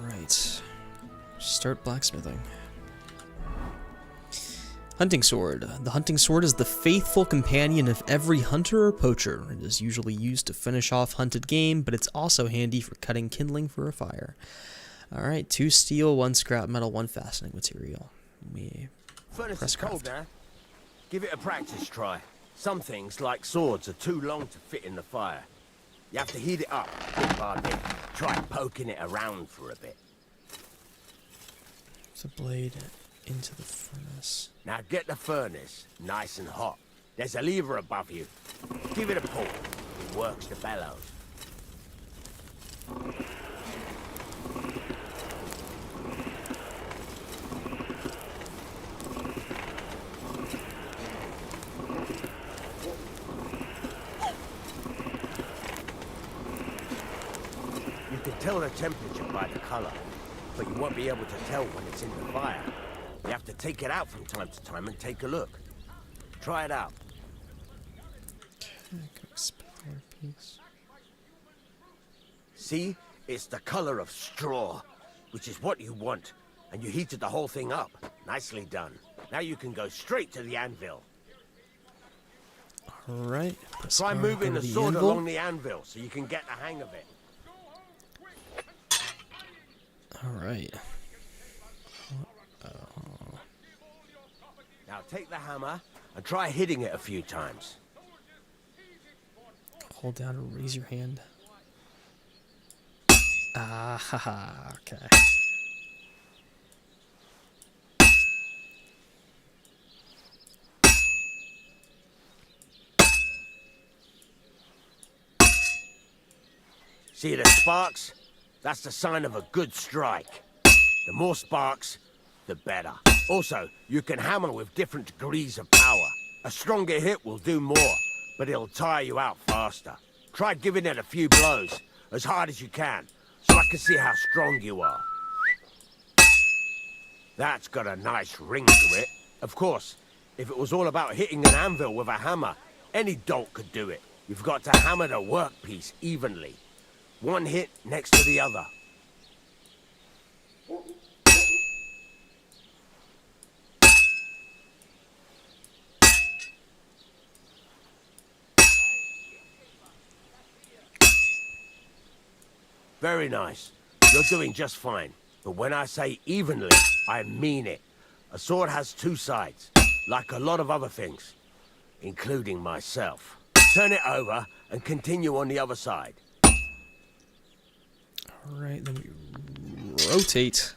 Alright. Start blacksmithing. Hunting sword. The hunting sword is the faithful companion of every hunter or poacher. It is usually used to finish off hunted game, but it's also handy for cutting kindling for a fire. Alright, 2 steel, 1 scrap metal, 1 fastening material. Furnace is cold now. Give it a practice try. Some things, like swords, are too long to fit in the fire. You have to heat it up, bit by bit. Try poking it around for a bit. The blade into the furnace. Now get the furnace nice and hot. There's a lever above you. Give it a pull. It works the bellows. You can tell the temperature by the color, but you won't be able to tell when it's in the fire. You have to take it out from time to time and take a look. Try it out. See? It's the color of straw, which is what you want. And you heated the whole thing up. Nicely done. Now you can go straight to the anvil. Alright. Try moving the sword along the anvil so you can get the hang of it. Alright. Now take the hammer and try hitting it a few times. Hold down and raise your hand. Ah, haha, okay. See the sparks? That's the sign of a good strike. The more sparks, the better. Also, you can hammer with different degrees of power. A stronger hit will do more, but it'll tire you out faster. Try giving it a few blows, as hard as you can, so I can see how strong you are. That's got a nice ring to it. Of course, if it was all about hitting an anvil with a hammer, any dolt could do it. You've got to hammer the workpiece evenly. One hit next to the other. Very nice. You're doing just fine. But when I say evenly, I mean it. A sword has two sides, like a lot of other things, including myself. Turn it over and continue on the other side. Alright, then we rotate.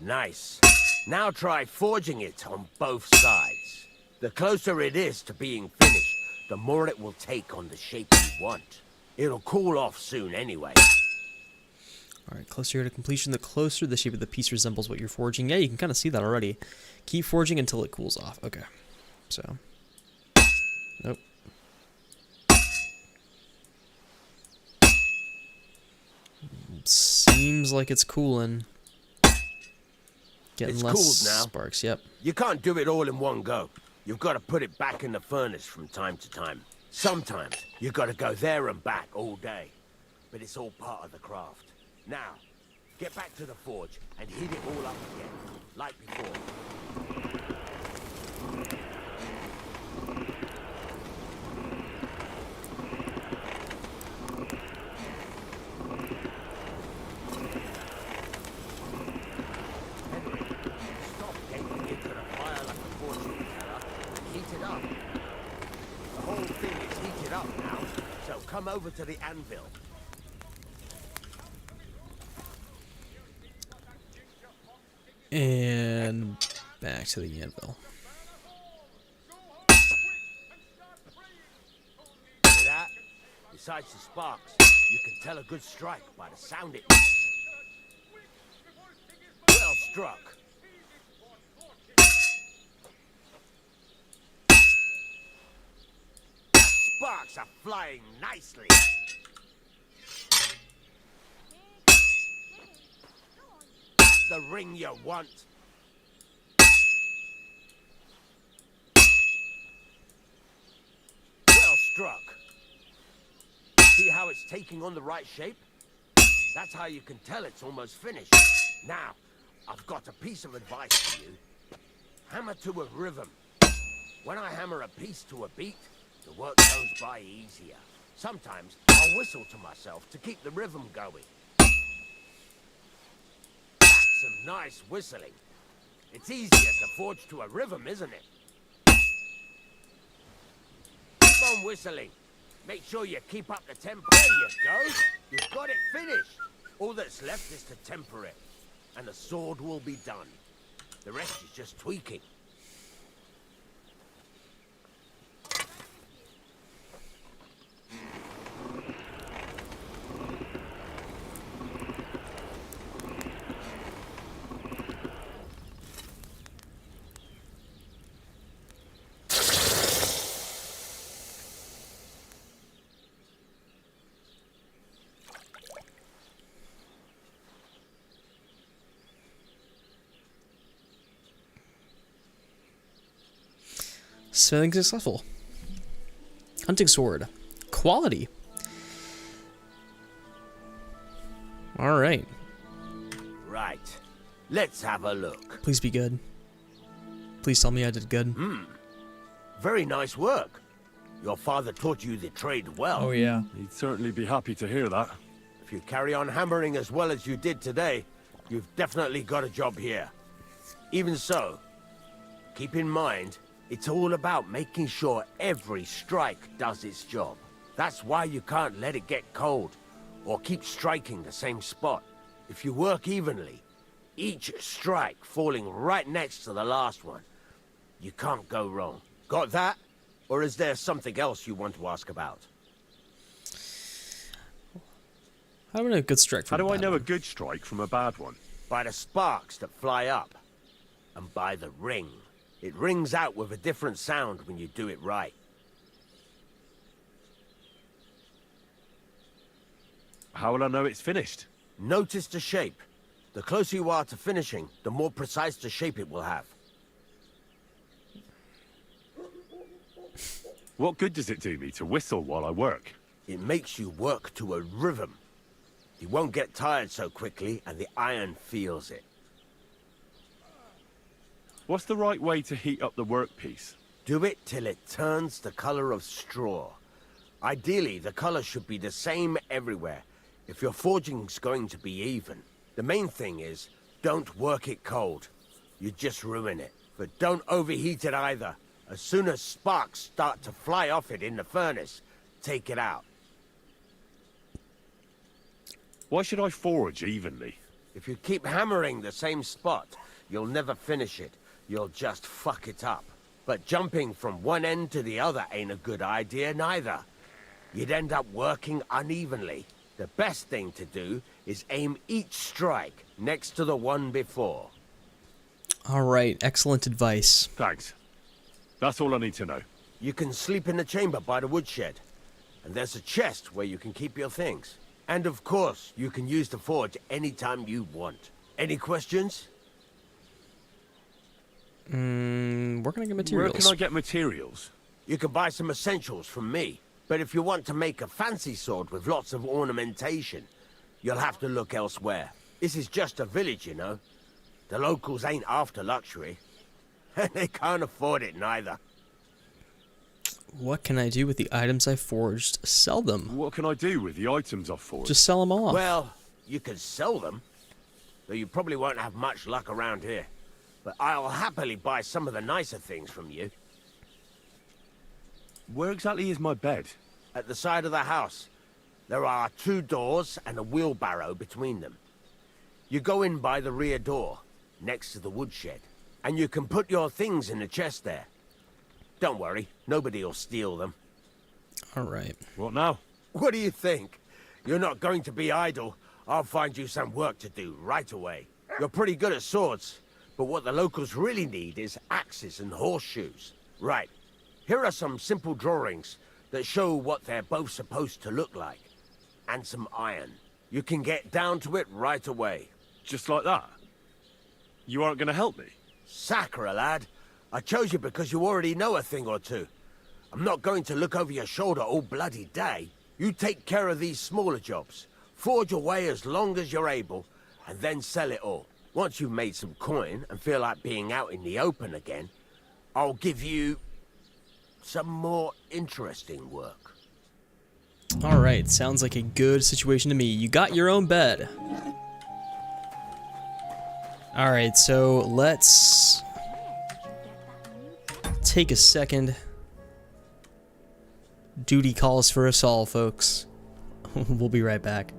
Nice. Now try forging it on both sides. The closer it is to being finished, the more it will take on the shape you want. It'll cool off soon anyway. Alright, closer to completion, the closer the shape of the piece resembles what you're forging. Yeah, you can kind of see that already. Keep forging until it cools off. Okay. So. Nope. Seems like it's cooling. Getting It's less cooled now. sparks, yep. You can't do it all in one go. You've got to put it back in the furnace from time to time. Sometimes you've got to go there and back all day. But it's all part of the craft. Now, get back to the forge and heat it all up again, like before. Stop getting into the fire like a fortune teller and heat it up. The whole thing is heated up now, so come over to the anvil. And back to the anvil. See that? Besides the sparks, you can tell a good strike by the sound it makes. Well struck. Sparks are flying nicely. That's the ring you want. Well struck. See how it's taking on the right shape? That's how you can tell it's almost finished. Now, I've got a piece of advice for you. Hammer to a rhythm. When I hammer a piece to a beat, the work goes by easier. Sometimes I'll whistle to myself to keep the rhythm going. That's some nice whistling. It's easier to forge to a rhythm, isn't it? Keep on whistling. Make sure you keep up the tempo. There you go. You've got it finished. All that's left is to temper it, and the sword will be done. The rest is just tweaking. Smithing successful. Hunting sword. Quality. Alright. Right. Let's have a look. Please be good. Please tell me I did good. Very nice work. Your father taught you the trade well. Oh, yeah. He'd certainly be happy to hear that. If you carry on hammering as well as you did today, you've definitely got a job here. Even so, keep in mind, it's all about making sure every strike does its job. That's why you can't let it get cold, or keep striking the same spot. If you work evenly, each strike falling right next to the last one, you can't go wrong. Got that? Or is there something else you want to ask about? How do I know a good strike from How do I know a one? good strike from a bad one? By the sparks that fly up, and by the ring. It rings out with a different sound when you do it right. How will I know it's finished? Notice the shape. The closer you are to finishing, the more precise the shape it will have. What good does it do me to whistle while I work? It makes you work to a rhythm. You won't get tired so quickly, and the iron feels it. What's the right way to heat up the workpiece? Do it till it turns the color of straw. Ideally, the color should be the same everywhere, if your forging's going to be even. The main thing is, don't work it cold. You just ruin it. But don't overheat it either. As soon as sparks start to fly off it in the furnace, take it out. Why should I forge evenly? If you keep hammering the same spot, you'll never finish it. You'll just fuck it up. But jumping from one end to the other ain't a good idea neither. You'd end up working unevenly. The best thing to do is aim each strike next to the one before. Alright, excellent advice. Thanks. That's all I need to know. You can sleep in the chamber by the woodshed. And there's a chest where you can keep your things. And of course, you can use the forge anytime you want. Any questions? Where can I get materials? Where can I get materials? You can buy some essentials from me. But if you want to make a fancy sword with lots of ornamentation, you'll have to look elsewhere. This is just a village, you know. The locals ain't after luxury. And they can't afford it neither. What can I do with the items I forged? Sell them. What can I do with the items I've forged? Just sell them off. Well, you can sell them. Though you probably won't have much luck around here. But I'll happily buy some of the nicer things from you. Where exactly is my bed? At the side of the house. There are 2 doors and a wheelbarrow between them. You go in by the rear door, next to the woodshed. And you can put your things in the chest there. Don't worry, nobody'll steal them. Alright. What now? What do you think? You're not going to be idle. I'll find you some work to do right away. You're pretty good at swords, but what the locals really need is axes and horseshoes. Right. Here are some simple drawings that show what they're both supposed to look like. And some iron. You can get down to it right away. Just like that? You aren't going to help me? Sacre, lad. I chose you because you already know a thing or two. I'm not going to look over your shoulder all bloody day. You take care of these smaller jobs. Forge away as long as you're able, and then sell it all. Once you've made some coin and feel like being out in the open again, I'll give you some more interesting work. Alright, sounds like a good situation to me. You got your own bed. Alright, so let's take a second. Duty calls for us all, folks. We'll be right back.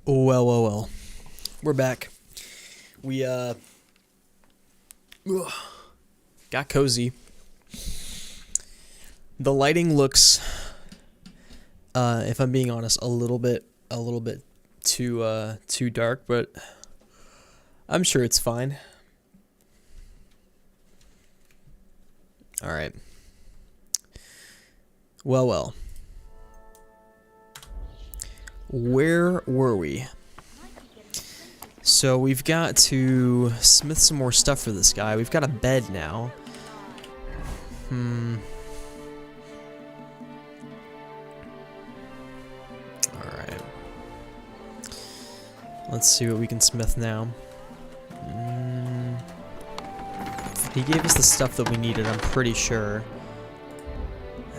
Well. We're back. We, got cozy. The lighting looks, if I'm being honest, a little bit too dark, but I'm sure it's fine. All right. Well. Where were we? So we've got to smith some more stuff for this guy. We've got a bed now. Alright. Let's see what we can smith now. He gave us the stuff that we needed, I'm pretty sure.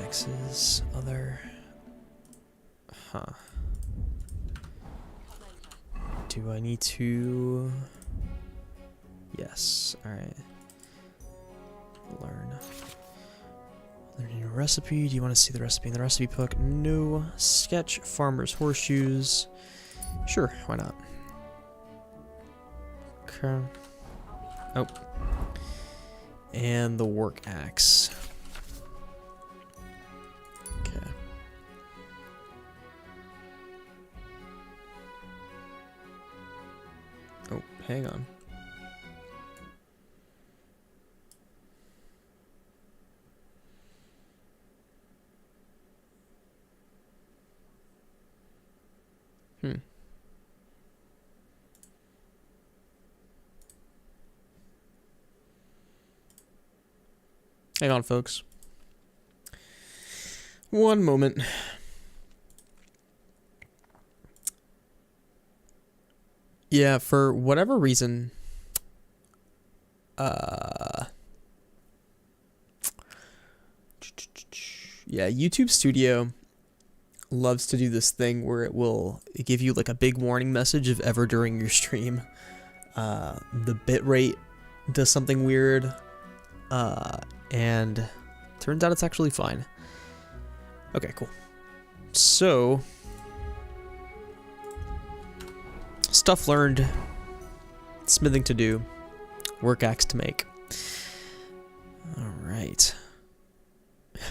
Axes, other... Huh. Do I need to... Yes, alright. Learn a new recipe. Do you want to see the recipe in the recipe book? No. Sketch farmer's horseshoes. Sure, why not? Okay. Oh. And the work axe. Okay. Oh, hang on. Hang on, folks. One moment. Yeah, for whatever reason, yeah, YouTube Studio loves to do this thing where it will give you like a big warning message if ever during your stream the bitrate does something weird, and turns out it's actually fine. Okay, cool. So, stuff learned, smithing to do, work axe to make. Alright.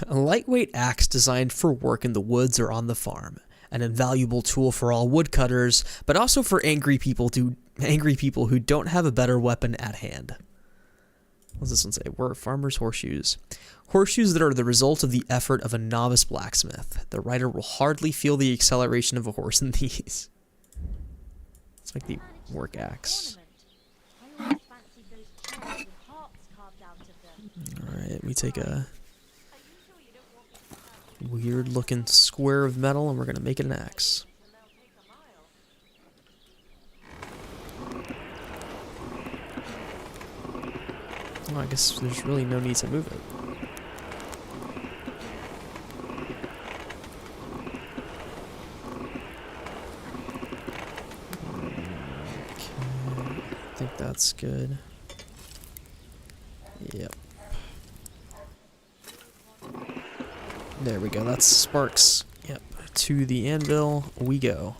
A lightweight axe designed for work in the woods or on the farm. An invaluable tool for all woodcutters, but also for angry people who don't have a better weapon at hand. What does this one say? We're farmers' horseshoes. Horseshoes that are the result of the effort of a novice blacksmith. The rider will hardly feel the acceleration of a horse in these. It's like the work axe. Alright, we take a weird looking square of metal and we're gonna make it an axe. Oh, I guess there's really no need to move it. Okay, I think that's good. Yep. There we go, that's sparks. Yep, to the anvil we go.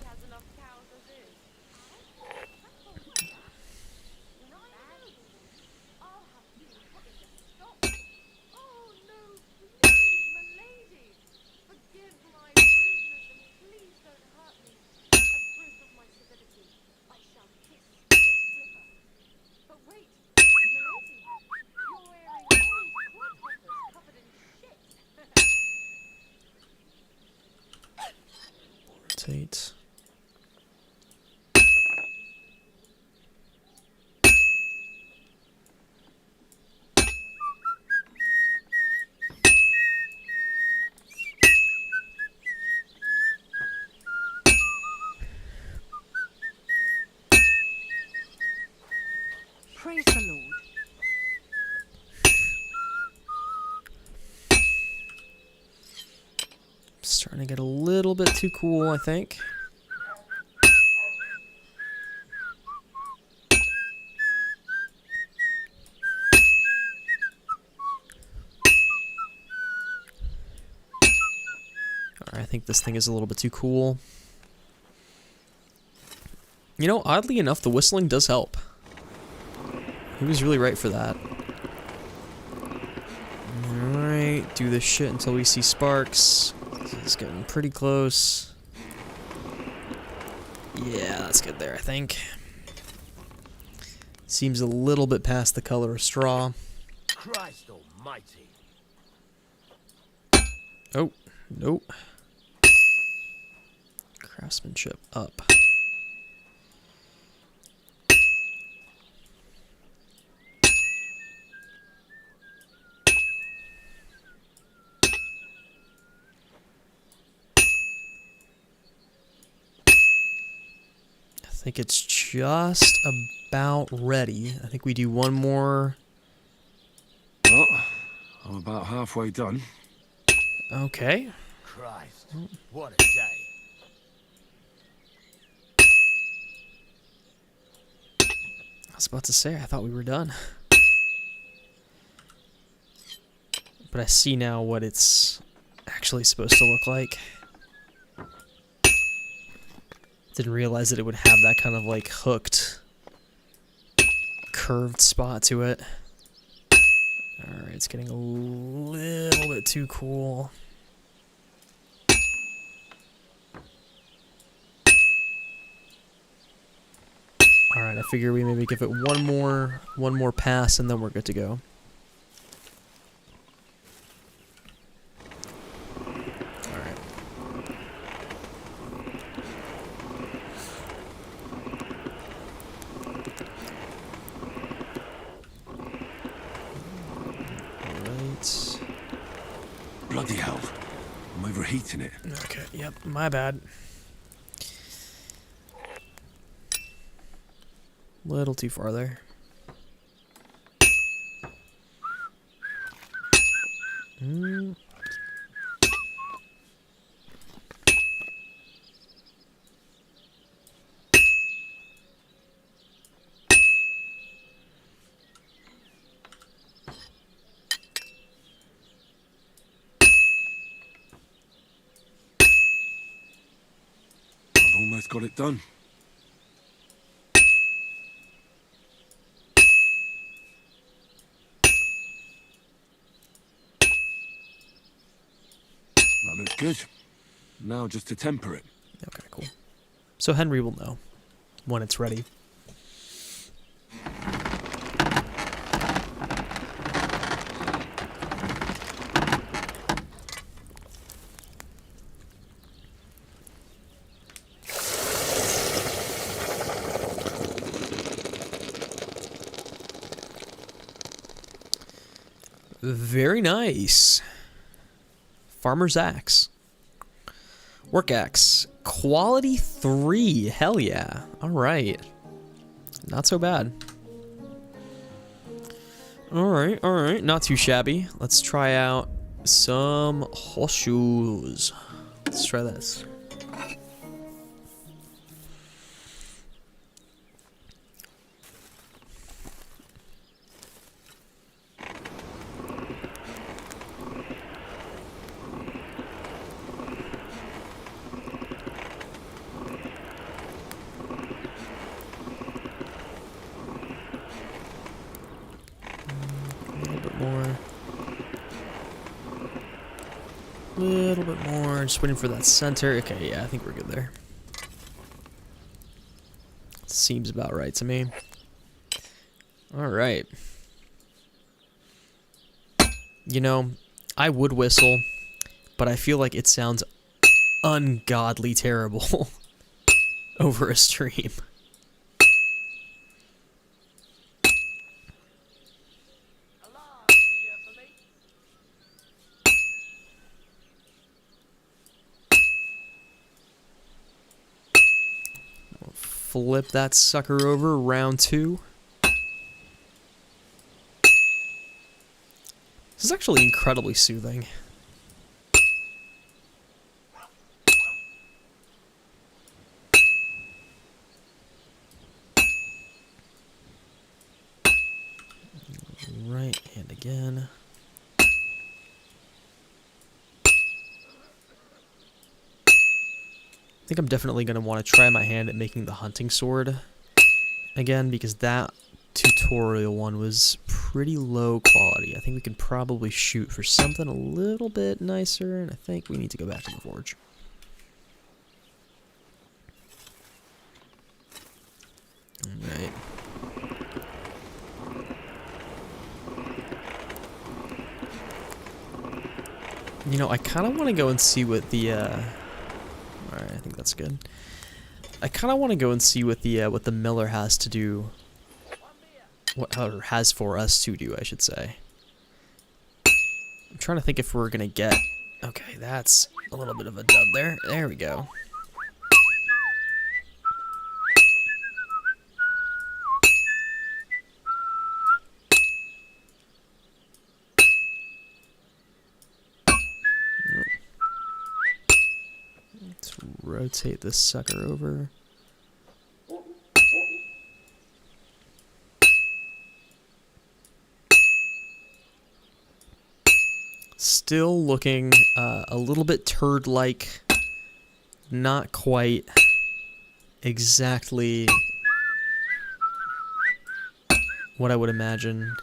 Rotate. Praise the Lord. Starting to get a little bit too cool, I think. Alright, I think this thing is a little bit too cool. You know, oddly enough, the whistling does help. He was really right for that. Alright, do this shit until we see sparks. It's getting pretty close. Yeah, that's good there, I think. Seems a little bit past the color of straw. Christ almighty. Oh, nope. Craftsmanship up. I think it's just about ready. I think we do one more. Well, I'm about halfway done. Okay. Christ, what a day. I was about to say, I thought we were done. But I see now what it's actually supposed to look like. Didn't realize that it would have that kind of like hooked, curved spot to it. Alright, it's getting a little bit too cool. Alright, I figure we maybe give it one more pass and then we're good to go. Alright. Alright. Bloody hell. I'm overheating it. Okay, yep, my bad. Little too far there. I've almost got it done. That looks good. Now just to temper it. Okay, cool. So Henry will know when it's ready. Very nice. Farmer's axe. Work axe. Quality 3. Hell yeah. Alright. Not so bad. Alright. Not too shabby. Let's try out some horseshoes. Let's try this. Little bit more, just waiting for that center. Okay, yeah, I think we're good there. Seems about right to me. Alright. You know, I would whistle, but I feel like it sounds ungodly terrible over a stream. Flip that sucker over, round 2. This is actually incredibly soothing. Right, and again. I think I'm definitely going to want to try my hand at making the hunting sword again, because that tutorial one was pretty low quality. I think we could probably shoot for something a little bit nicer, and I think we need to go back to the forge. Alright. You know, I kind of want to go and see what the, alright, I think that's good. I kind of want to go and see what the miller has to do, or has for us to do, I should say. I'm trying to think if we're gonna get, okay, that's a little bit of a dub there. There we go. Let's rotate this sucker over. Still looking a little bit turd-like. Not quite exactly what I would imagine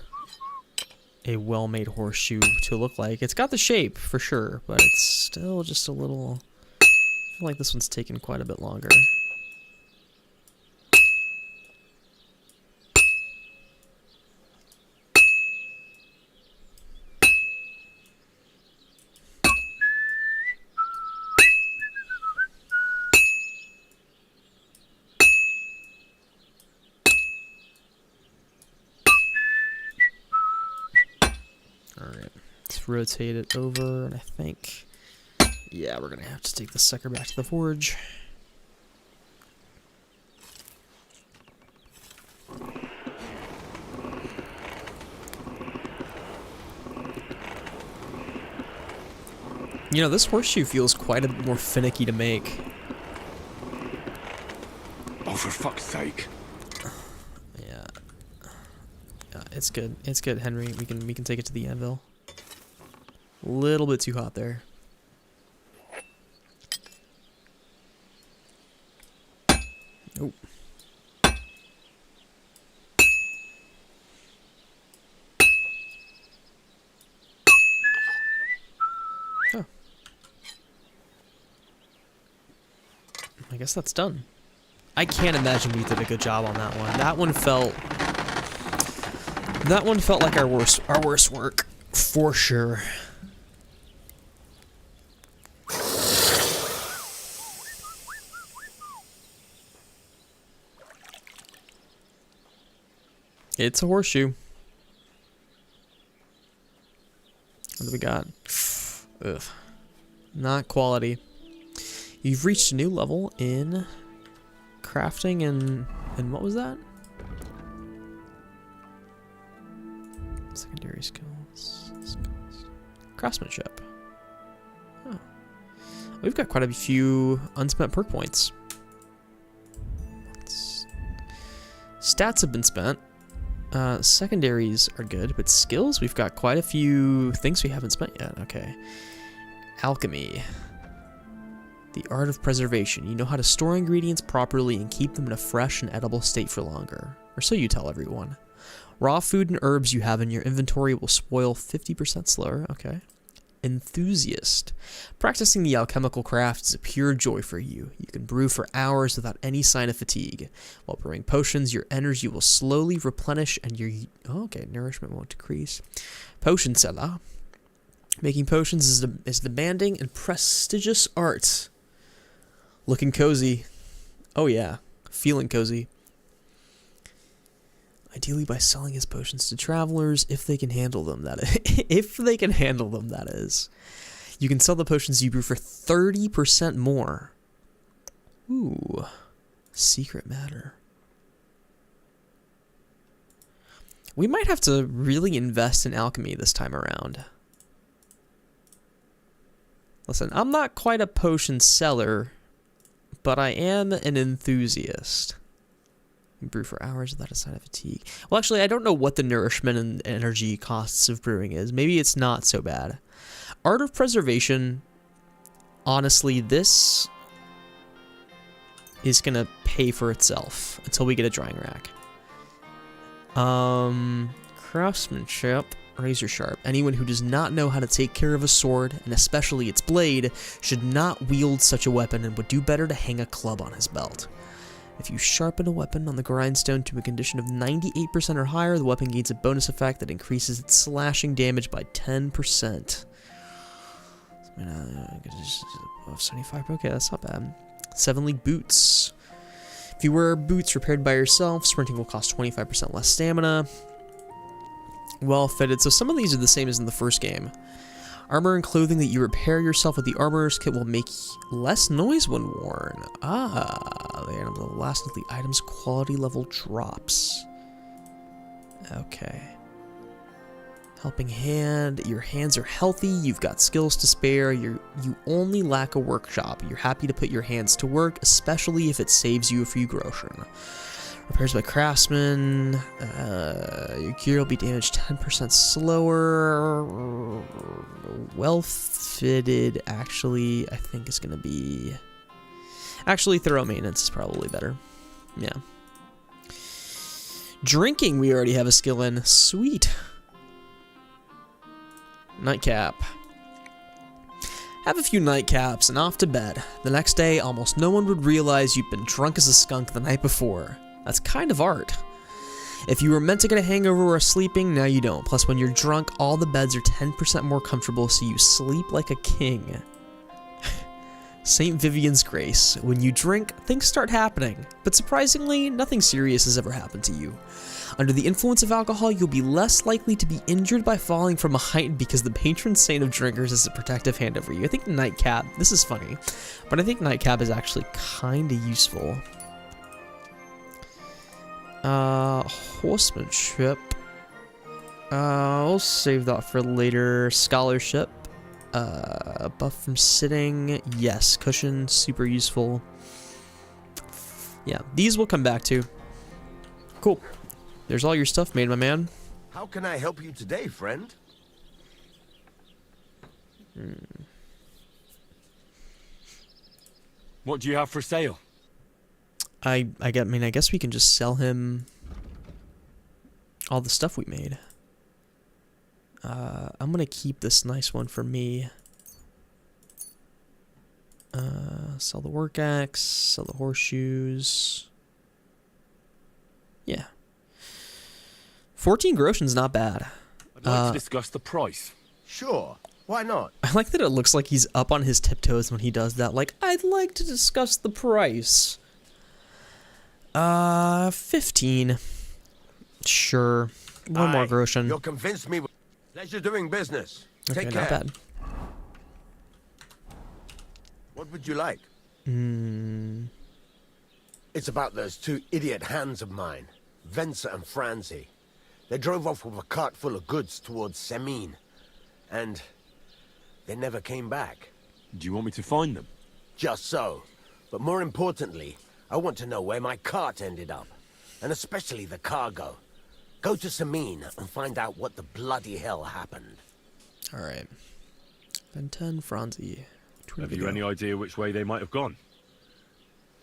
a well-made horseshoe to look like. It's got the shape, for sure, but it's still just a little... I feel like this one's taken quite a bit longer. Alright, let's rotate it over, and I think, yeah, we're gonna have to take this sucker back to the forge. You know, this horseshoe feels quite a bit more finicky to make. Oh, for fuck's sake. Yeah. It's good. It's good, Henry. We can take it to the anvil. A little bit too hot there. Oh. Oh. I guess that's done. I can't imagine we did a good job on that one. That one felt like our worst work, for sure. It's a horseshoe. What do we got? Ugh. Not quality. You've reached a new level in crafting and what was that? Secondary skills. Craftsmanship. Oh. We've got quite a few unspent perk points. Stats have been spent. Secondaries are good, but skills, we've got quite a few things we haven't spent yet. Okay. Alchemy. The art of preservation. You know how to store ingredients properly and keep them in a fresh and edible state for longer. Or so you tell everyone. Raw food and herbs you have in your inventory will spoil 50% slower. Okay. Enthusiast. Practicing the alchemical craft is a pure joy for you. You can brew for hours without any sign of fatigue. While brewing potions, your energy will slowly replenish and your nourishment won't decrease. Potion seller. Making potions is demanding and prestigious art. Looking cozy. Oh yeah, feeling cozy. Ideally by selling his potions to travelers, if they can handle them, that is. If they can handle them, that is. You can sell the potions you brew for 30% more. Ooh. Secret matter. We might have to really invest in alchemy this time around. Listen, I'm not quite a potion seller, but I am an enthusiast. Brew for hours without a sign of fatigue. Well, actually, I don't know what the nourishment and energy costs of brewing is. Maybe it's not so bad. Art of preservation, honestly, this is going to pay for itself until we get a drying rack. Craftsmanship, razor sharp. Anyone who does not know how to take care of a sword, and especially its blade, should not wield such a weapon and would do better to hang a club on his belt. If you sharpen a weapon on the grindstone to a condition of 98% or higher, the weapon gains a bonus effect that increases its slashing damage by 10%. 75, okay, that's not bad. 7 league boots. If you wear boots repaired by yourself, sprinting will cost 25% less stamina. Well fitted, so some of these are the same as in the first game. Armor and clothing that you repair yourself with the armorer's kit will make less noise when worn. Ah, the item will last until the item's quality level drops. Okay. Helping hand, your hands are healthy, you've got skills to spare, you only lack a workshop. You're happy to put your hands to work, especially if it saves you a few groschen. Repairs by craftsman, your gear will be damaged 10% slower. Well fitted, actually, I think is going to be... Actually, thorough maintenance is probably better. Yeah. Drinking, we already have a skill in. Sweet. Nightcap. Have a few nightcaps and off to bed. The next day, almost no one would realize you've been drunk as a skunk the night before. That's kind of art. If you were meant to get a hangover while sleeping, now you don't. Plus, when you're drunk, all the beds are 10% more comfortable, so you sleep like a king. St. Vivian's Grace. When you drink, things start happening. But surprisingly, nothing serious has ever happened to you. Under the influence of alcohol, you'll be less likely to be injured by falling from a height because the patron saint of drinkers is a protective hand over you. I think Nightcap, this is funny, but I think Nightcap is actually kind of useful. Horsemanship. I'll save that for later. Scholarship. Buff from sitting. Yes. Cushion. Super useful. Yeah. These we'll come back to. Cool. There's all your stuff made, my man. How can I help you today, friend? What do you have for sale? I guess we can just sell him all the stuff we made. I'm gonna keep this nice one for me. Sell the work axe, sell the horseshoes. Yeah. 14 groschen's not bad. I'd like to discuss the price. Sure. Why not? I like that it looks like he's up on his tiptoes when he does that. Like, I'd like to discuss the price. 15. Sure. One more groschen. You'll convince me. Pleasure doing business. Okay, Take care. not bad. What would you like? It's about those 2 idiot hands of mine, Venser and Franzi. They drove off with a cart full of goods towards Semine, and they never came back. Do you want me to find them? Just so. But more importantly, I want to know where my cart ended up, and especially the cargo. Go to Semine and find out what the bloody hell happened. Alright. Benton, Franzi. Have you any idea which way they might have gone?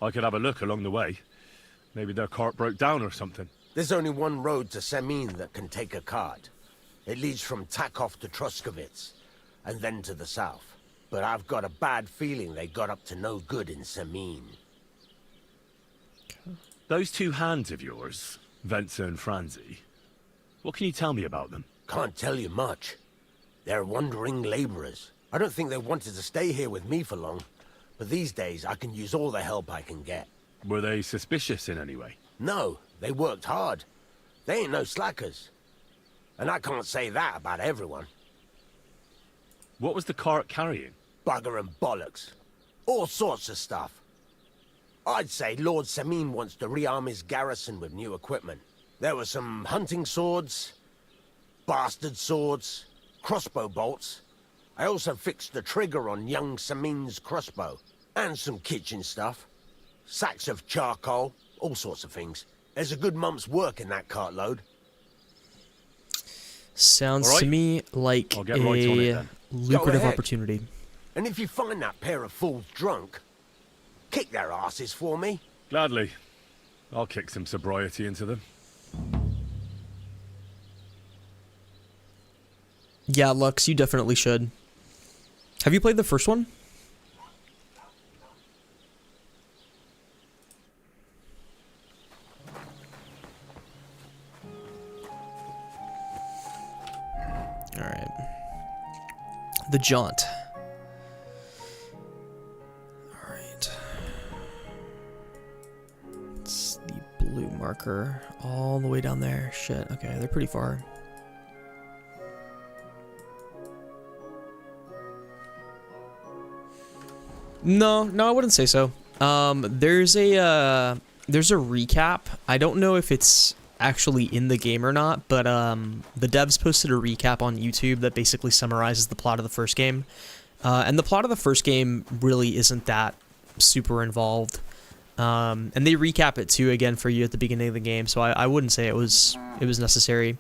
I could have a look along the way. Maybe their cart broke down or something. There's only one road to Semine that can take a cart. It leads from Takov to Troskovitz, and then to the south. But I've got a bad feeling they got up to no good in Semine. Those 2 hands of yours, Venser and Franzi, what can you tell me about them? Can't tell you much. They're wandering laborers. I don't think they wanted to stay here with me for long, but these days I can use all the help I can get. Were they suspicious in any way? No, they worked hard. They ain't no slackers. And I can't say that about everyone. What was the cart carrying? Bugger and bollocks. All sorts of stuff. I'd say Lord Semine wants to rearm his garrison with new equipment. There were some hunting swords, bastard swords, crossbow bolts. I also fixed the trigger on young Semine's crossbow. And some kitchen stuff. Sacks of charcoal, all sorts of things. There's a good month's work in that cartload. Sounds to me like I'll get right on it, then. Lucrative opportunity. And if you find that pair of fools drunk, kick their asses for me. Gladly. I'll kick some sobriety into them. Yeah, Lux, you definitely should. Have you played the first one? Alright. The Jaunt. Alright. It's the blue marker all the way down there. Shit, okay, they're pretty far. No, I wouldn't say so. There's a recap. I don't know if it's actually in the game or not, but the devs posted a recap on YouTube that basically summarizes the plot of the first game. And the plot of the first game really isn't that super involved. And they recap it too again for you at the beginning of the game, so I wouldn't say it was necessary.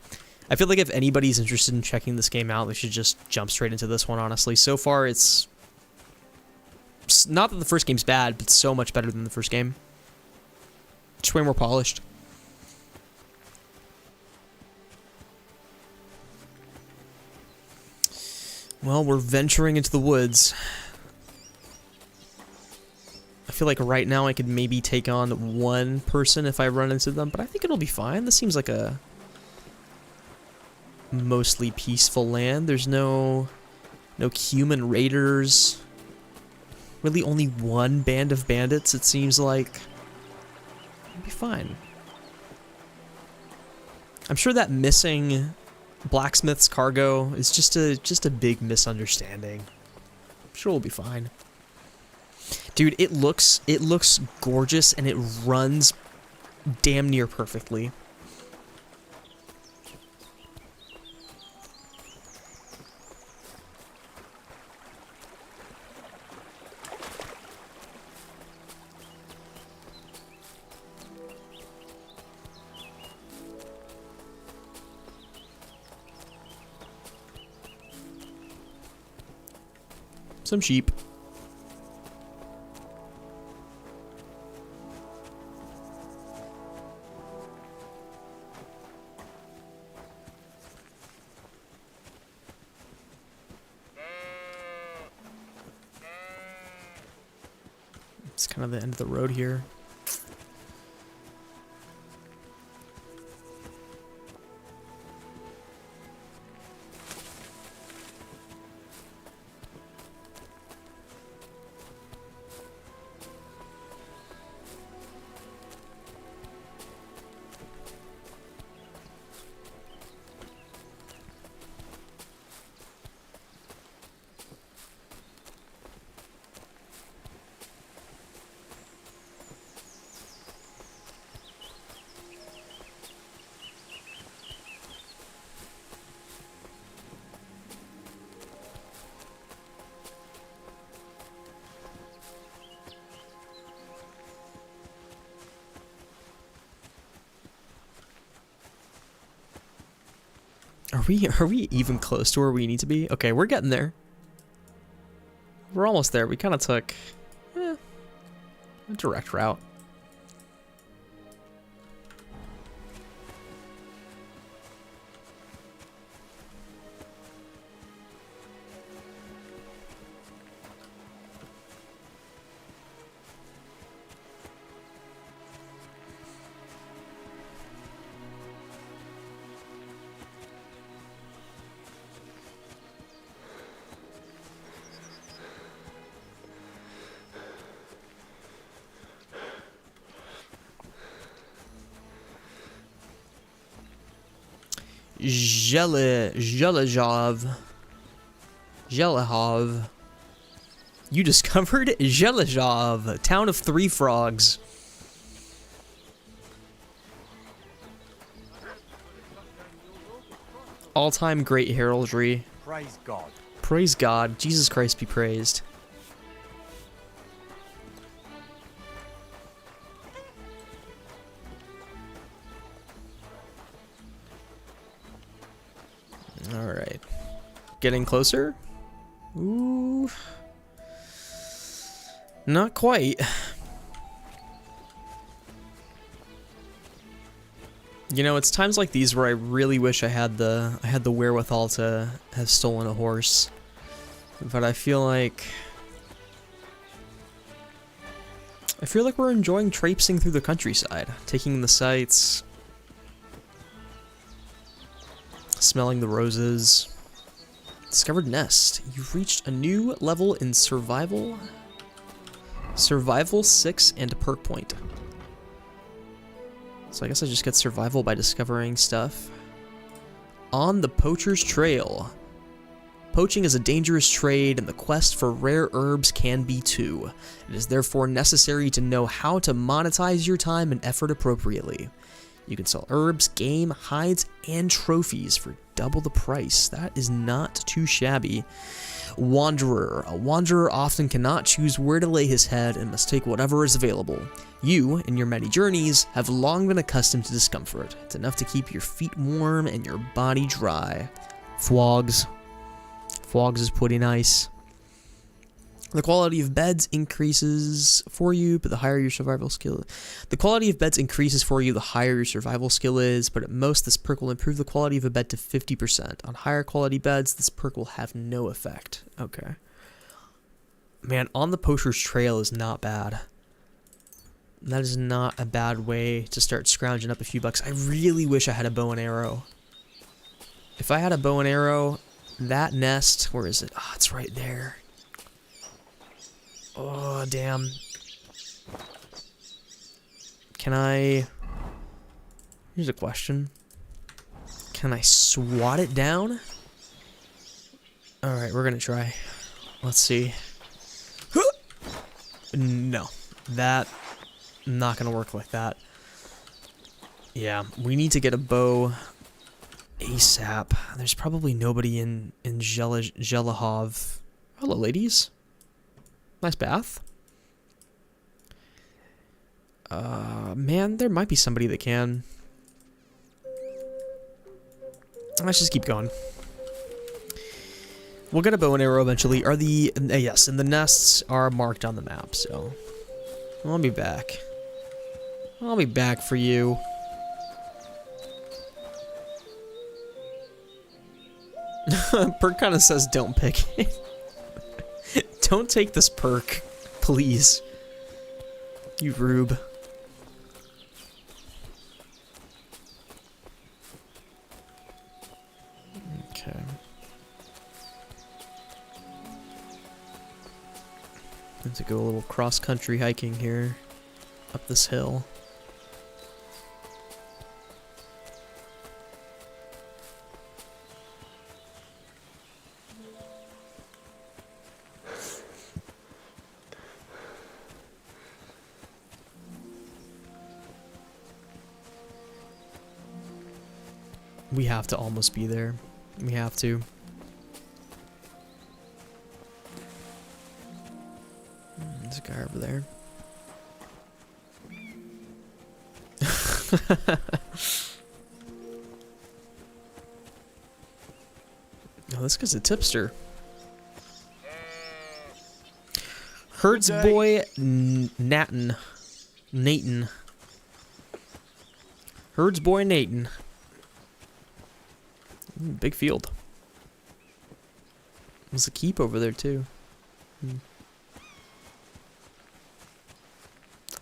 I feel like if anybody's interested in checking this game out, they should just jump straight into this one, honestly. So far, it's not that the first game's bad, but so much better than the first game. Just way more polished. Well, we're venturing into the woods. I feel like right now I could maybe take on one person if I run into them, but I think it'll be fine. This seems like a mostly peaceful land. There's no human raiders. Really only one band of bandits, it seems like. It'll be fine. I'm sure that missing blacksmith's cargo is just a big misunderstanding. I'm sure we'll be fine. Dude, it looks gorgeous and it runs damn near perfectly. Some sheep. It's kind of the end of the road here. Are we even close to where we need to be? Okay, we're getting there. We're almost there. We kind of took a direct route. Jelehov. You discovered Jelejov, town of 3 frogs. All-time great heraldry. Praise God. Praise God. Jesus Christ be praised. Alright. Getting closer? Ooh. Not quite. You know, it's times like these where I really wish I had the wherewithal to have stolen a horse. But I feel like we're enjoying traipsing through the countryside, taking the sights, smelling the roses. Discovered nest. You've reached a new level in survival. Survival 6 and a perk point. So I guess I just get survival by discovering stuff. On the poacher's trail. Poaching is a dangerous trade, and the quest for rare herbs can be too. It is therefore necessary to know how to monetize your time and effort appropriately. You can sell herbs, game, hides, and trophies for double the price. That is not too shabby. Wanderer. A wanderer often cannot choose where to lay his head and must take whatever is available. You, in your many journeys, have long been accustomed to discomfort. It's enough to keep your feet warm and your body dry. Flogs. Flogs is pretty nice. The quality of beds increases for you, but the higher your survival skill. The quality of beds increases for you, the higher your survival skill is, but at most this perk will improve the quality of a bed to 50%. On higher quality beds, this perk will have no effect. Okay. Man, on the poacher's trail is not bad. That is not a bad way to start scrounging up a few bucks. I really wish I had a bow and arrow. If I had a bow and arrow, that nest, where is it? Oh, it's right there. Oh, damn. Can I... Here's a question. Can I swat it down? Alright, we're gonna try. Let's see. No. That... Not gonna work like that. Yeah, we need to get a bow ASAP. There's probably nobody in Jelahov. Hello, ladies. Nice bath. Man, there might be somebody that can. Let's just keep going. We'll get a bow and arrow eventually. Are the... yes, and the nests are marked on the map, so... I'll be back. I'll be back for you. Perk kind of says don't pick it. Don't take this perk, please. You rube. Okay. Have to go a little cross-country hiking here, up this hill. We have to almost be there. We have to. There's a guy over there. Oh, this guy's a tipster. Herds boy Nathan. Herds boy Nathan. Big field. There's a keep over there too.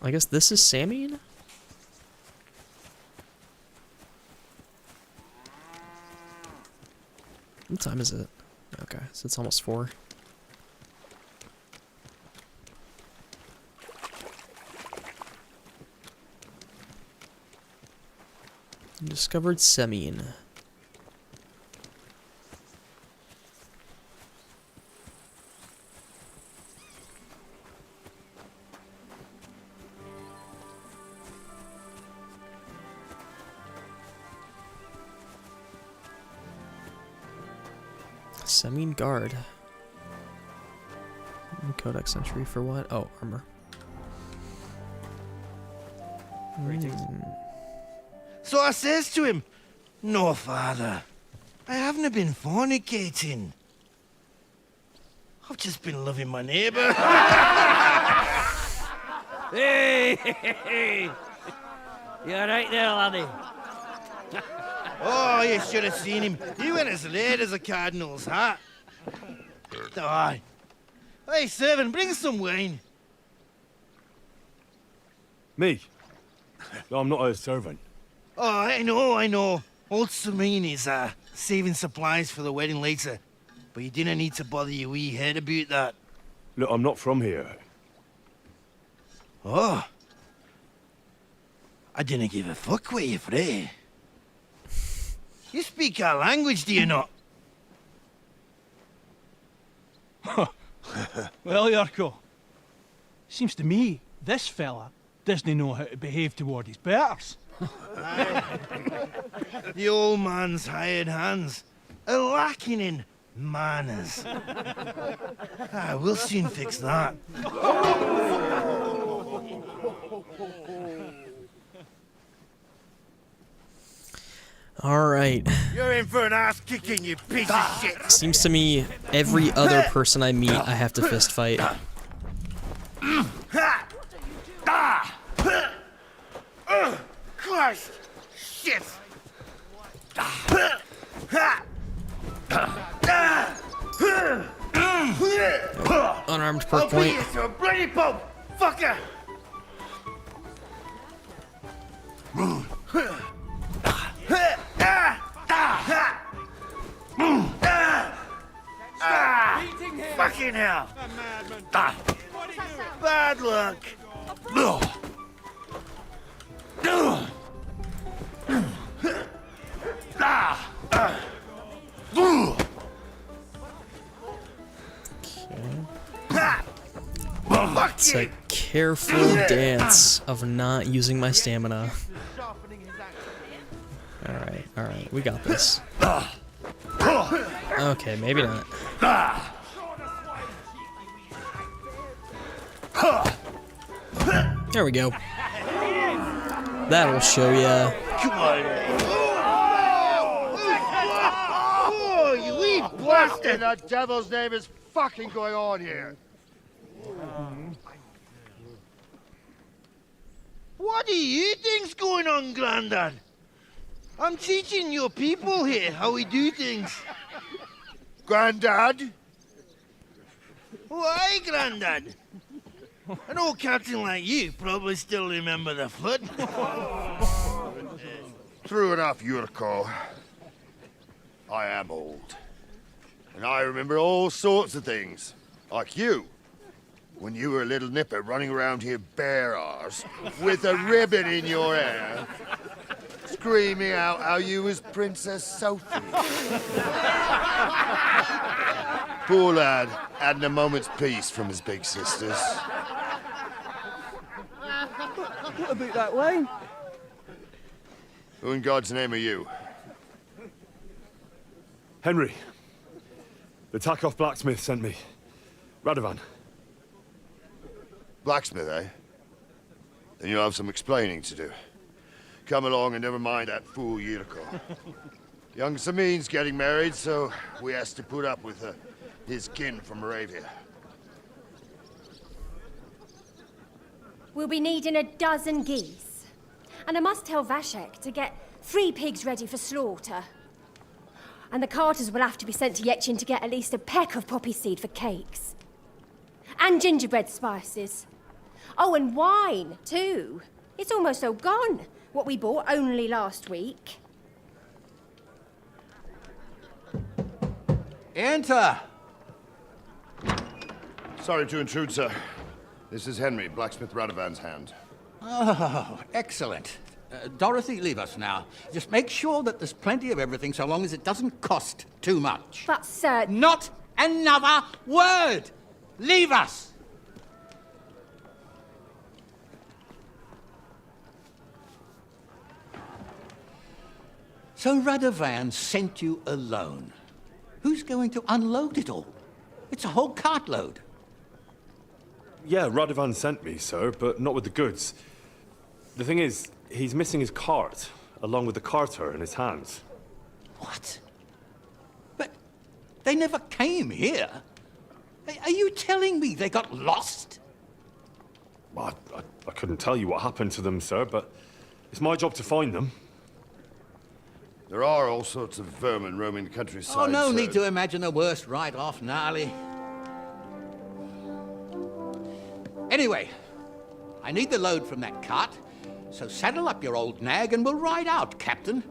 I guess this is Samine? What time is it? Okay, so it's almost 4. Discovered Samine. Samine guard. Codex entry for what? Oh, armor. So I says to him, "No, father, I haven't been fornicating. I've just been loving my neighbour." Hey! You alright there, laddie? Oh, you should have seen him. He went as red as a cardinal's hat. Aye. Hey, servant, bring some wine. Me? I'm not a servant. Oh, I know. Old Samine is saving supplies for the wedding later. But you didn't need to bother your wee head about that. Look, I'm not from here. Oh. I didn't give a fuck where you're from. You speak our language, do you not? Well, Yarko, seems to me this fella doesn't know how to behave toward his betters. The old man's hired hands are lacking in manners. We'll soon fix that. All right. You're in for an ass kicking, you piece of shit. Seems to me every other person I meet, I have to fist fight. Christ! Shit! Unarmed perk point. You're a bloody pope, fucker! Fucking hell! Bad luck! It's a careful dance of not using my stamina. Alright, we got this. Okay, maybe not. There we go. That'll show ya. Come on. Oh, you wee bastard! What in the devil's name is fucking going on here? What do you think's going on, Grandad? I'm teaching your people here how we do things. Grandad? Why, Grandad? An old captain like you probably still remember the flood. True enough, Yurko. I am old. And I remember all sorts of things. Like you. When you were a little nipper running around here bare arse, with a ribbon in your hair, screaming out how you was Princess Sophie. Poor lad, hadn't a moment's peace from his big sisters. What about that wine? Who in God's name are you? Henry. The Takoff blacksmith sent me. Radovan. Blacksmith, eh? Then you'll have some explaining to do. Come along and never mind that fool Yurko. Young Samin's getting married, so we has to put up with his kin from Moravia. We'll be needing a dozen geese. And I must tell Vashek to get 3 pigs ready for slaughter. And the carters will have to be sent to Yetchin to get at least a peck of poppy seed for cakes. And gingerbread spices. Oh, and wine, too. It's almost all gone. What we bought only last week. Enter! Sorry to intrude, sir. This is Henry, blacksmith Radovan's hand. Oh, excellent. Dorothy, leave us now. Just make sure that there's plenty of everything so long as it doesn't cost too much. But, sir... Not another word! Leave us! So Radovan sent you alone. Who's going to unload it all? It's a whole cartload. Yeah, Radovan sent me, sir, but not with the goods. The thing is, he's missing his cart, along with the carter in his hands. What? But they never came here. Are you telling me they got lost? Well, I couldn't tell you what happened to them, sir, but it's my job to find them. There are all sorts of vermin roaming the countryside. Oh, no so- need to imagine the worst right off, gnarly. Anyway, I need the load from that cart, so saddle up your old nag and we'll ride out, Captain.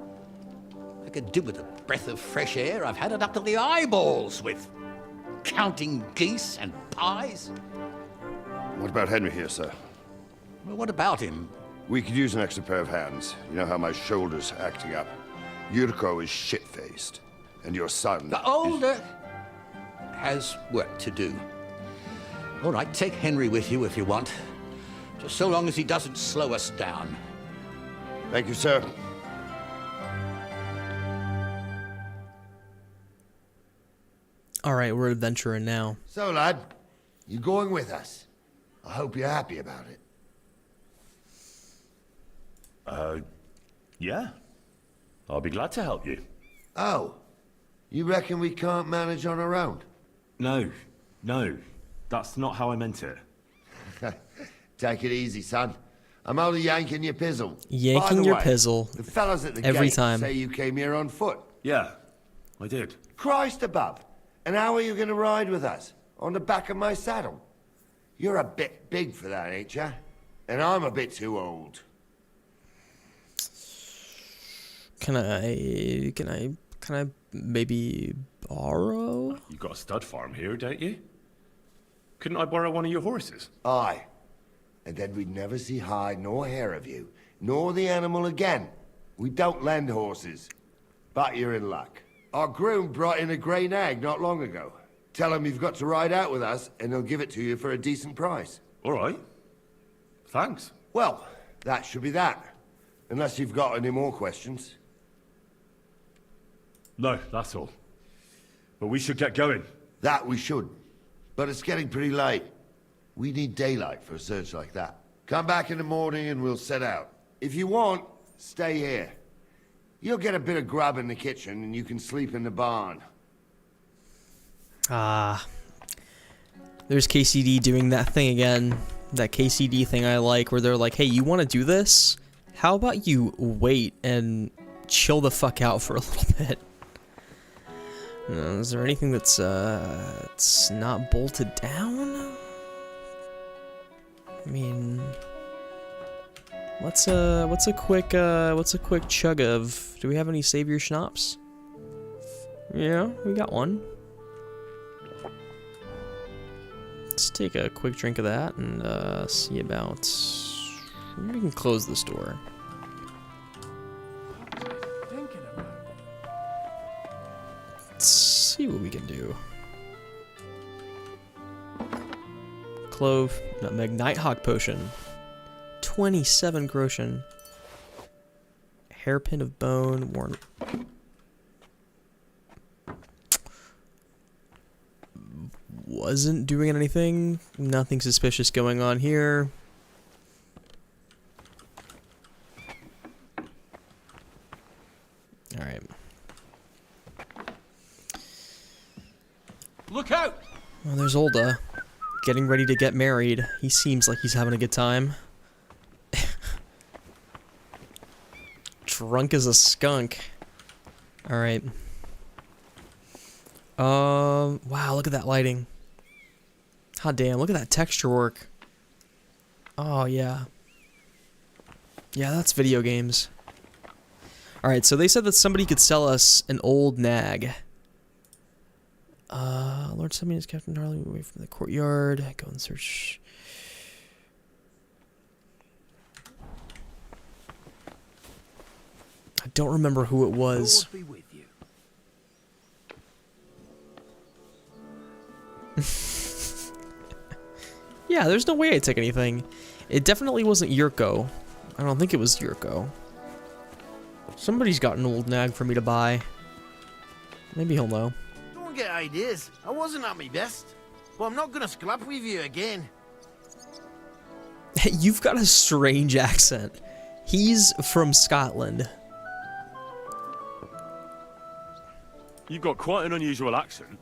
I could do with a breath of fresh air. I've had it up to the eyeballs with counting geese and pies. What about Henry here, sir? Well, what about him? We could use an extra pair of hands. You know how my shoulder's acting up. Yurko is shit-faced. And your son... The older has work to do. All right, take Henry with you if you want. Just so long as he doesn't slow us down. Thank you, sir. All right, we're adventuring now. So, lad, you going with us? I hope you're happy about it. Yeah. I'll be glad to help you. Oh, you reckon we can't manage on our own? No, no. That's not how I meant it. Take it easy, son. I'm only yanking your pizzle. Yanking By the your way, pizzle. The fellas at the every gate time. say you came here on foot. Yeah, I did. Christ above. And how are you going to ride with us? On the back of my saddle? You're a bit big for that, ain't ya? And I'm a bit too old. Can I maybe borrow? You got a stud farm here, don't you? Couldn't I borrow one of your horses? Aye. And then we'd never see hide nor hair of you, nor the animal again. We don't lend horses. But you're in luck. Our groom brought in a grey nag not long ago. Tell him you've got to ride out with us, and he'll give it to you for a decent price. All right. Thanks. Well, that should be that. Unless you've got any more questions. No, that's all. But we should get going. That we should. But it's getting pretty late. We need daylight for a search like that. Come back in the morning and we'll set out. If you want, stay here. You'll get a bit of grub in the kitchen and you can sleep in the barn. There's KCD doing that thing again. That KCD thing I like, where they're like, hey, you want to do this? How about you wait and chill the fuck out for a little bit? Is there anything that's it's not bolted down? I mean, what's a quick chug of? Do we have any savior schnapps? Yeah, we got one. Let's take a quick drink of that and see about. Maybe we can close this door. Let's see what we can do. Clove, nutmeg, nighthawk potion, 27 groschen, hairpin of bone, worn. Wasn't doing anything. Nothing suspicious going on here. All right. Look out! Well, there's Olda, getting ready to get married. He seems like he's having a good time. Drunk as a skunk. All right. Wow, look at that lighting. Hot damn, look at that texture work. Oh, yeah. Yeah, that's video games. Alright, so they said that somebody could sell us an old nag. Lord Simeon is Captain Harley away from the courtyard. Go and search. I don't remember who it was. Lord be with you. Yeah, there's no way I took anything. It definitely wasn't Yurko. I don't think it was Yurko. Somebody's got an old nag for me to buy. Maybe he'll know. Don't get ideas. I wasn't at my best. But I'm not gonna scrap with you again. You've got a strange accent. He's from Scotland. You've got quite an unusual accent.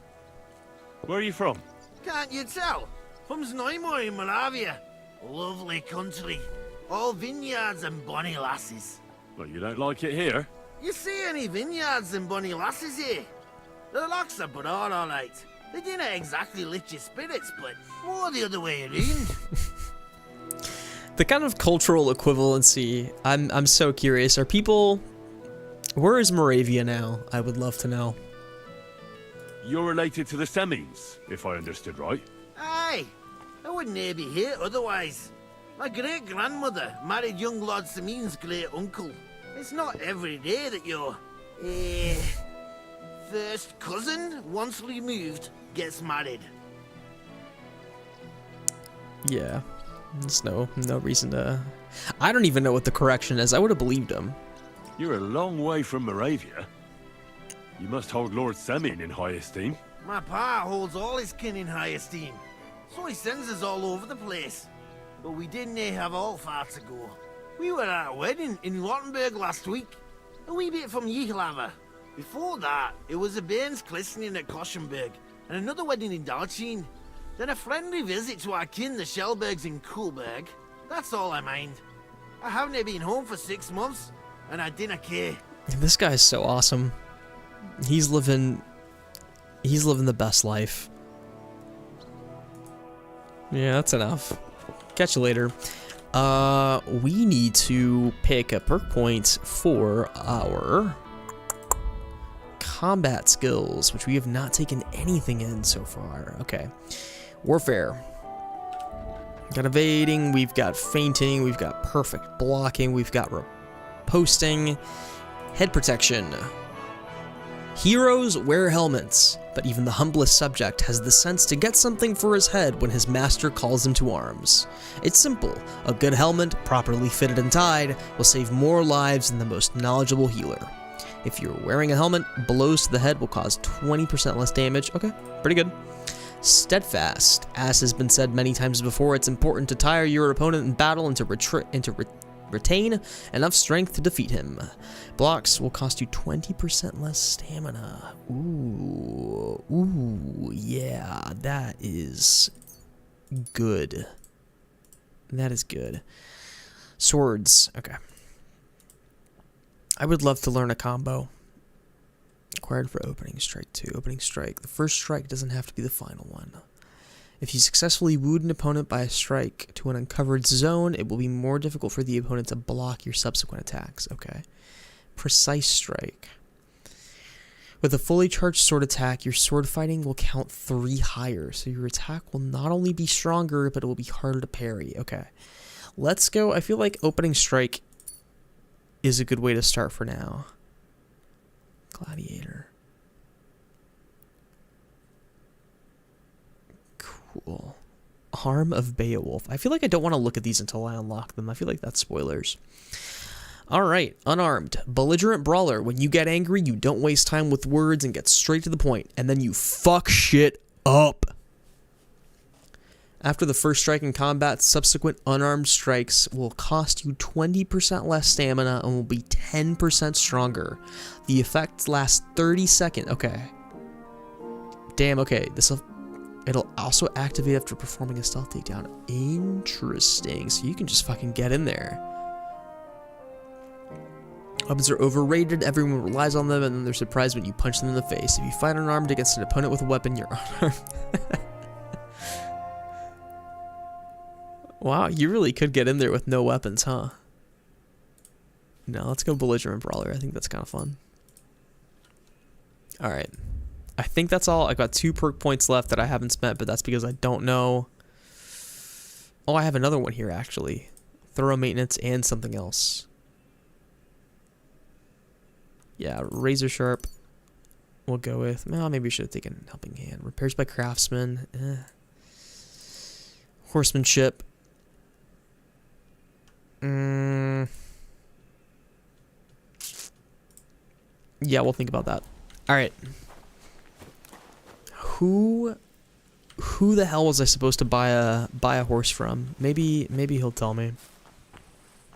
Where are you from? Can't you tell? From Znaimo in Moravia. Lovely country. All vineyards and bonny lasses. Well, you don't like it here. You see any vineyards and bonny lasses here? The locks are broad, all right. They didn't exactly lift your spirits, but more the other way around. The kind of cultural equivalency, I'm so curious. Are people... Where is Moravia now? I would love to know. You're related to the Semines, if I understood right. Aye, I wouldn't e'er be here otherwise. My great-grandmother married young Lord Semine's great-uncle. It's not every day that your, first cousin, once removed, gets married. Yeah, there's no reason to... I don't even know what the correction is. I would have believed him. You're a long way from Moravia. You must hold Lord Semine in high esteem. My pa holds all his kin in high esteem, so he sends us all over the place. But we didn't have all far to go. We were at a wedding in Rottenburg last week, a wee bit from Yichlava. Before that, it was a bairn's christening at Koschenberg, and another wedding in Dalchin. Then a friendly visit to our kin, the Schellbergs in Kuhlberg. That's all I mind. I haven't been home for 6 months, and I didn't care. This guy's so awesome. He's living the best life. Yeah, that's enough. Catch you later. We need to pick a perk point for our combat skills, which we have not taken anything in so far. Okay. Warfare. We've got evading, we've got feinting, we've got perfect blocking, we've got riposting, head protection. Heroes wear helmets, but even the humblest subject has the sense to get something for his head when his master calls him to arms. It's simple. A good helmet, properly fitted and tied, will save more lives than the most knowledgeable healer. If you're wearing a helmet, blows to the head will cause 20% less damage. Okay, pretty good. Steadfast. As has been said many times before, it's important to tire your opponent in battle and to retain enough strength to defeat him. Blocks will cost you 20% less stamina. Ooh, yeah, that is good. That is good. Swords, okay. I would love to learn a combo. Required for opening strike 2. Opening strike. The first strike doesn't have to be the final one. If you successfully wound an opponent by a strike to an uncovered zone, it will be more difficult for the opponent to block your subsequent attacks. Okay. Precise strike. With a fully charged sword attack, your sword fighting will count 3 higher, so your attack will not only be stronger, but it will be harder to parry. Okay. Let's go. I feel like opening strike is a good way to start for now. Gladiator. Cool. Arm of Beowulf. I feel like I don't want to look at these until I unlock them. I feel like that's spoilers. Alright, unarmed. Belligerent brawler. When you get angry, you don't waste time with words and get straight to the point, and then you fuck shit up. After the first strike in combat, subsequent unarmed strikes will cost you 20% less stamina and will be 10% stronger. The effect lasts 30 seconds. Okay. Damn, okay. It'll also activate after performing a stealth takedown. Interesting. So you can just fucking get in there. Weapons are overrated, everyone relies on them, and then they're surprised when you punch them in the face. If you fight unarmed against an opponent with a weapon, you're unarmed. Wow, you really could get in there with no weapons, huh? No, let's go belligerent brawler. I think that's kind of fun. Alright. I think that's all. I got 2 perk points left that I haven't spent, but that's because I don't know. Oh, I have another one here, actually. Thorough maintenance and something else. Yeah, razor sharp. We'll go with... Well, maybe we should have taken helping hand. Repairs by craftsman. Horsemanship. Yeah, we'll think about that. Alright. Who the hell was I supposed to buy a horse from? Maybe he'll tell me.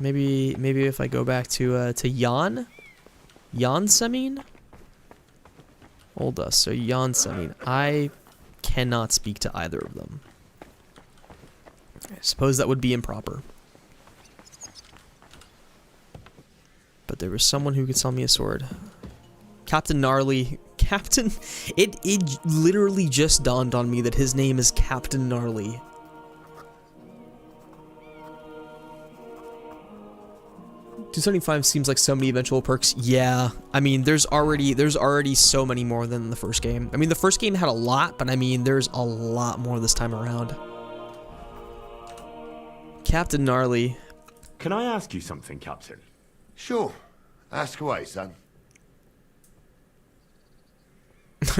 Maybe if I go back to Jan Semine? Hold us. So Jan Semine. I cannot speak to either of them. I suppose that would be improper. but there was someone who could sell me a sword. Captain Gnarly. Captain... It literally just dawned on me that his name is Captain Gnarly. $275 seems like so many eventual perks. Yeah, I mean, there's already so many more than the first game. I mean, the first game had a lot, but I mean, there's a lot more this time around. Captain Gnarly. Can I ask you something, Captain? Sure. Ask away, son.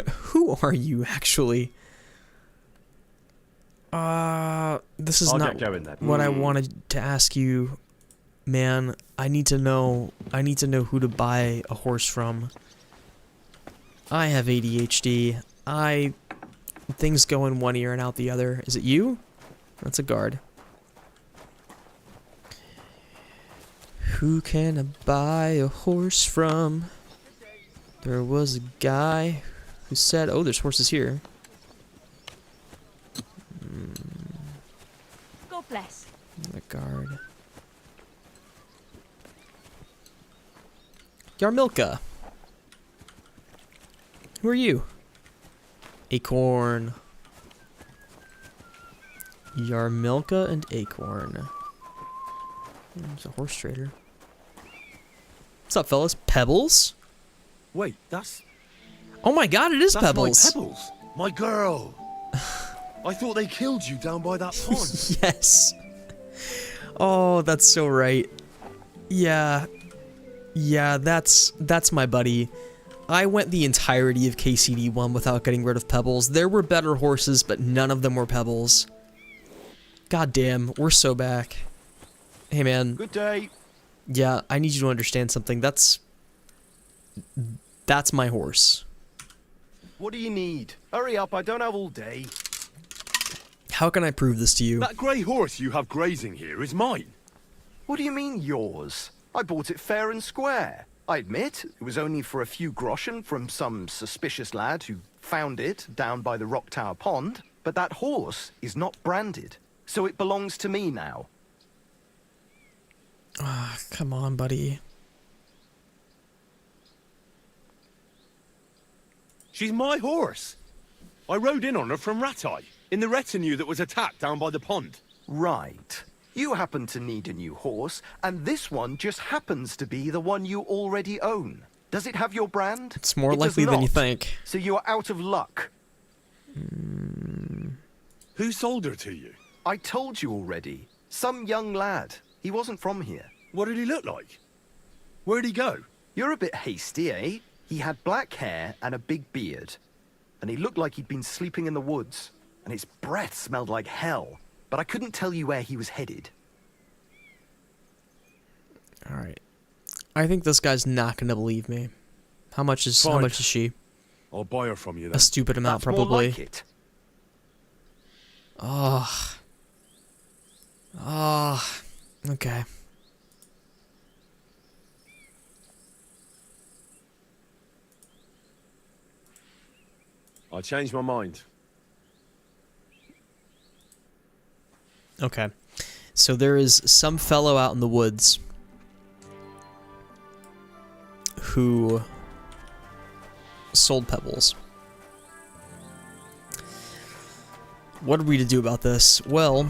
Who are you, actually? This is I'll not get going then. what I wanted to ask you. Man, I need to know who to buy a horse from. I have ADHD. Things go in one ear and out the other. Is it you? That's a guard. Who can I buy a horse from? There was a guy who said, oh, there's horses here. God bless. The guard. Yarmilka. Who are you? Acorn. Yarmilka and Acorn. There's a horse trader. What's up, fellas? Pebbles? Wait, that's... Oh my god, it is that's Pebbles! my Pebbles! My girl! I thought they killed you down by that pond. Yes. Oh, that's so right. Yeah. Yeah, that's my buddy. I went the entirety of KCD1 without getting rid of Pebbles. There were better horses, but none of them were Pebbles. God damn, we're so back. Hey, man. Good day. Yeah, I need you to understand something. That's my horse. What do you need? Hurry up, I don't have all day. How can I prove this to you? That grey horse you have grazing here is mine. What do you mean, yours? I bought it fair and square. I admit, it was only for a few groschen from some suspicious lad who found it down by the Rock Tower Pond, but that horse is not branded, so it belongs to me now. Ah, come on, buddy. She's my horse. I rode in on her from Ratai, in the retinue that was attacked down by the pond. Right. You happen to need a new horse, and this one just happens to be the one you already own. Does it have your brand? It's more It likely does than you not. think. So you are out of luck. Who sold her to you? I told you already. Some young lad. He wasn't from here. What did he look like? Where'd he go? You're a bit hasty, eh? He had black hair and a big beard. And he looked like he'd been sleeping in the woods. And his breath smelled like hell. But I couldn't tell you where he was headed. Alright. I think this guy's not gonna believe me. How much is she? I'll buy her from you then. A stupid amount, That's probably. more like it. Oh. Oh. Okay. I changed my mind. Okay. So there is some fellow out in the woods who sold pebbles. What are we to do about this? Well,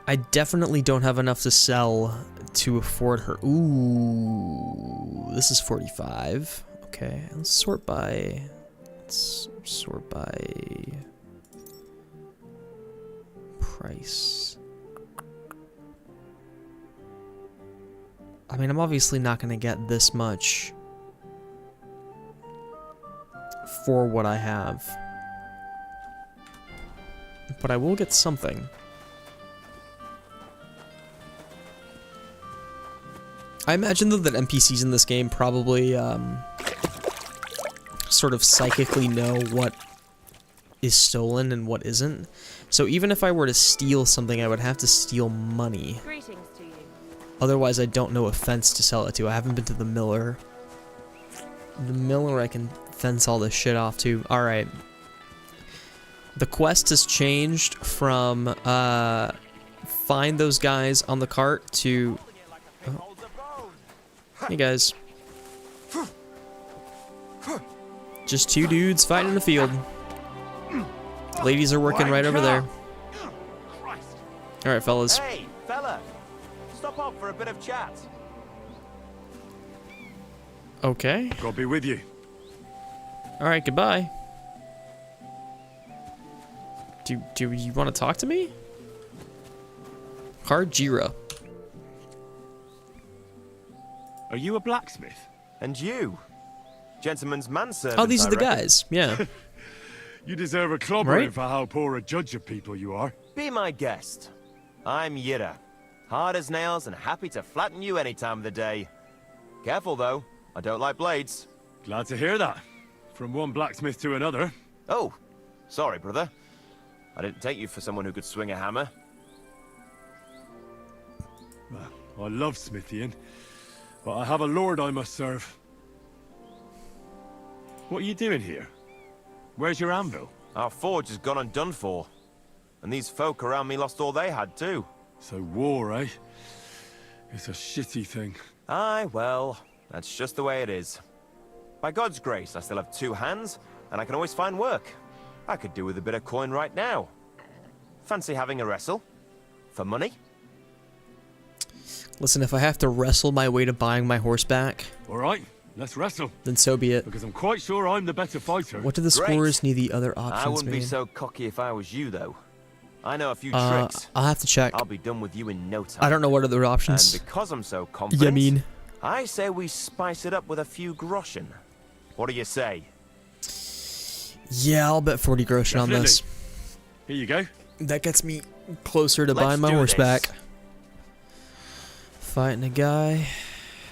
I definitely don't have enough to sell to afford her. Ooh, this is 45. Okay, let's sort by price. I mean, I'm obviously not going to get this much for what I have. But I will get something. I imagine, though, that NPCs in this game probably sort of psychically know what is stolen and what isn't. So even if I were to steal something, I would have to steal money. Greetings to you. Otherwise, I don't know a fence to sell it to. I haven't been to the miller. The miller I can fence all this shit off to. Alright. The quest has changed from find those guys on the cart to... Hey guys. Just two dudes fighting in a field. Ladies are working right over there. Alright, fellas. Hey, fella. Stop off for a bit of chat. Okay. Gotta be with you. Alright, goodbye. Do you want to talk to me? Harjira. Are you a blacksmith? And you? Gentleman's manservant. Oh, these are I the reckon. guys. Yeah. You deserve a clobbering Right? for how poor a judge of people you are. Be my guest. I'm Yira. Hard as nails and happy to flatten you any time of the day. Careful, though. I don't like blades. Glad to hear that. From one blacksmith to another. Oh, sorry, brother. I didn't take you for someone who could swing a hammer. I love smithying, but I have a lord I must serve. What are you doing here? Where's your anvil? Our forge has gone undone for. And these folk around me lost all they had, too. So war, eh? It's a shitty thing. Aye, well, that's just the way it is. By God's grace, I still have two hands, and I can always find work. I could do with a bit of coin right now. Fancy having a wrestle? For money? Listen, if I have to wrestle my way to buying my horse back, Alright, let's wrestle. then so be it. Because I'm quite sure I'm the better fighter. What do the Great. scorers need the other options, I wouldn't man? be so cocky if I was you, though. I know a few tricks. I'll have to check. I'll be done with you in no time. I don't know what other options. And because I'm so confident, I mean, I say we spice it up with a few groschen. What do you say? yeah, I'll bet 40 groschen on this. Here you go. That gets me closer to Let's buying my do horse this. back. Fighting a guy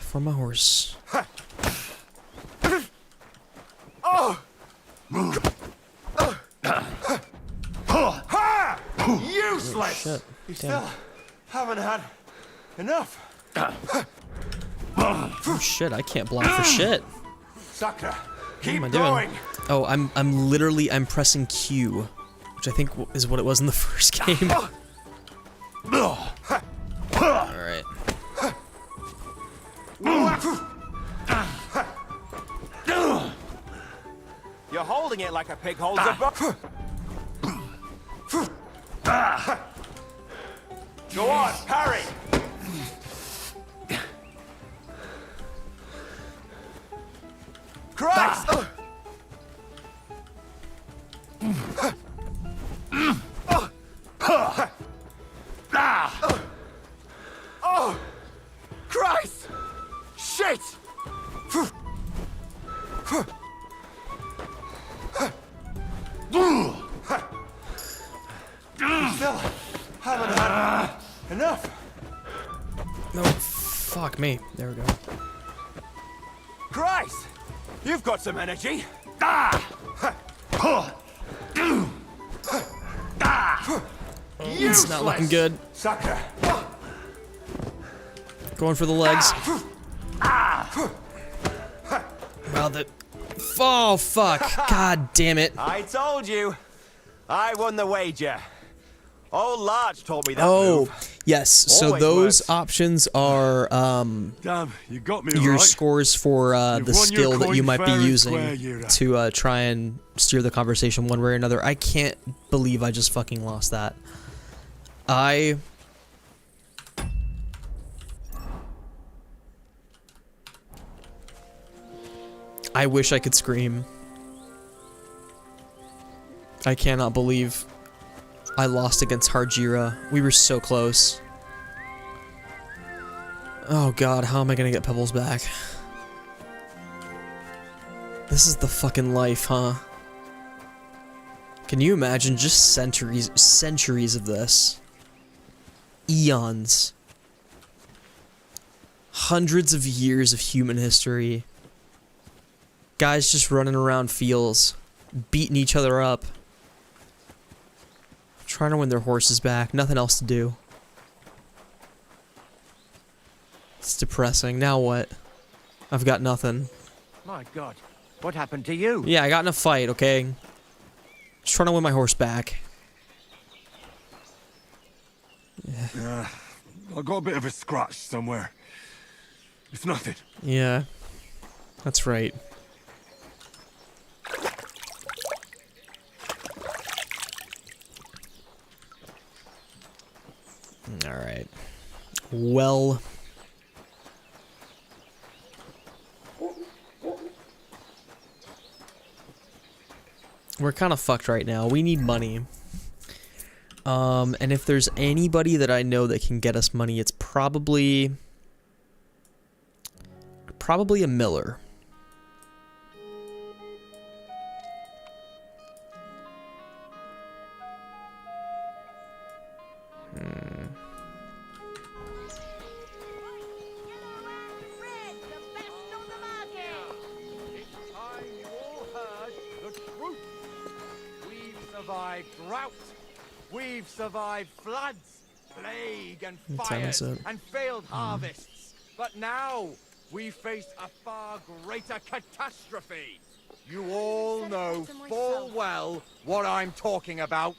for my horse. Oh! Useless! Shit. You Damn. still haven't had enough. Oh shit, I can't block for shit. Sucker, What keep am I doing? going. Oh, I'm pressing Q, which I think is what it was in the first game. Alright. You're holding it like a pig holds a buck. Go on, parry. Christ! Oh! Christ! Shit! You still haven't had enough. No, fuck me. There we go. Christ! You've got some energy. It's not looking good. Sucker. Going for the legs. Wow, the... Oh, fuck. God damn it. I told you. I won the wager. Old Larch told me that Oh, move. yes. So Always those works. options are Damn, you got me your right. scores for the won your skill that you coin might be fair and using square, Yura. to try and steer the conversation one way or another. I can't believe I just fucking lost that. I wish I could scream. I cannot believe I lost against Harjira. We were so close. Oh god, how am I gonna get Pebbles back? This is the fucking life, huh? Can you imagine just centuries of this? Eons. Hundreds of years of human history. Guys just running around fields, beating each other up. Trying to win their horses back, nothing else to do. It's depressing. Now what? I've got nothing. My God, what happened to you? Yeah, I got in a fight, okay? Just trying to win my horse back. I got a bit of a scratch somewhere. It's nothing. Yeah, that's right. All right. Well, we're kind of fucked right now. We need money. And if there's anybody that I know that can get us money, it's probably a miller. We've survived drought. We've survived floods, plague and What time fires, is it? and failed harvests. But now we face a far greater catastrophe. You all know full well what I'm talking about.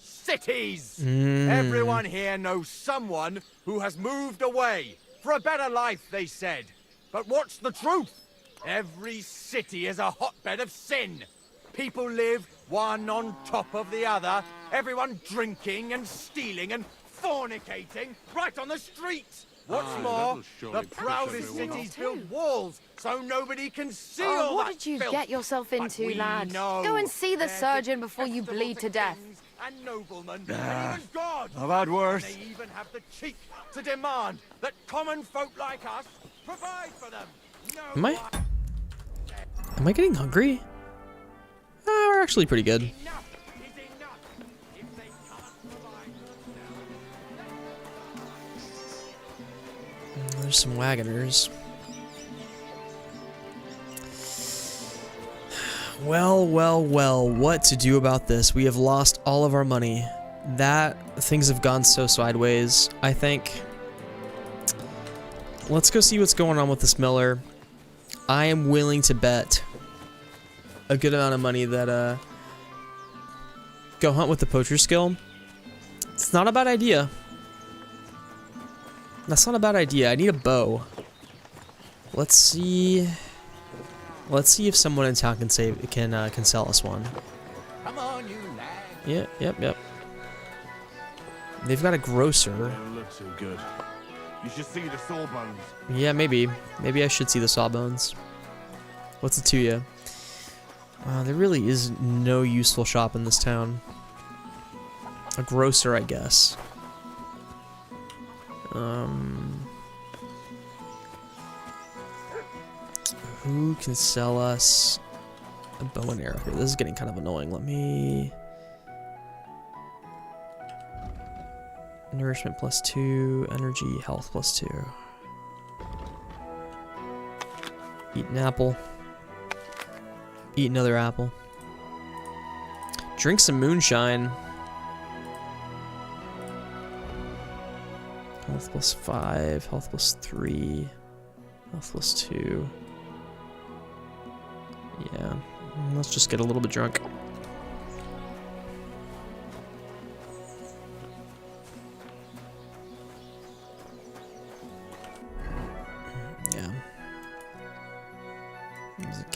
Cities! Everyone here knows someone who has moved away for a better life, they said. But what's the truth? Every city is a hotbed of sin. People live one on top of the other, everyone drinking and stealing and fornicating right on the streets. What's more, the proudest cities build walls so nobody can see all what that did you filth. get yourself into, But we lad? know Go and see the they're surgeon before you detestable bleed to death. kings And noblemen, and even God. I've had worse. And they even have the cheek to demand that common folk like us provide for them. Am I getting hungry? We're actually pretty good. There's some wagoners. Well, well, well, what to do about this? We have lost all of our money. Things have gone so sideways, I think. Let's go see what's going on with this miller. I am willing to bet a good amount of money that, go hunt with the poacher skill. It's not a bad idea. That's not a bad idea. I need a bow. Let's see. Let's see if someone in town can sell us one. Come on, you lad. Yep. They've got a grocer. Don't look so good. You should see the sawbones. Yeah, maybe. Maybe I should see the sawbones. What's it to you? There really is no useful shop in this town. A grocer, I guess. Who can sell us a bow and arrow here? This is getting kind of annoying. Let me... Nourishment +2, energy, health +2. Eat an apple. Eat another apple. Drink some moonshine. Health +5, health +3, health +2. Yeah, let's just get a little bit drunk. Yeah. Music.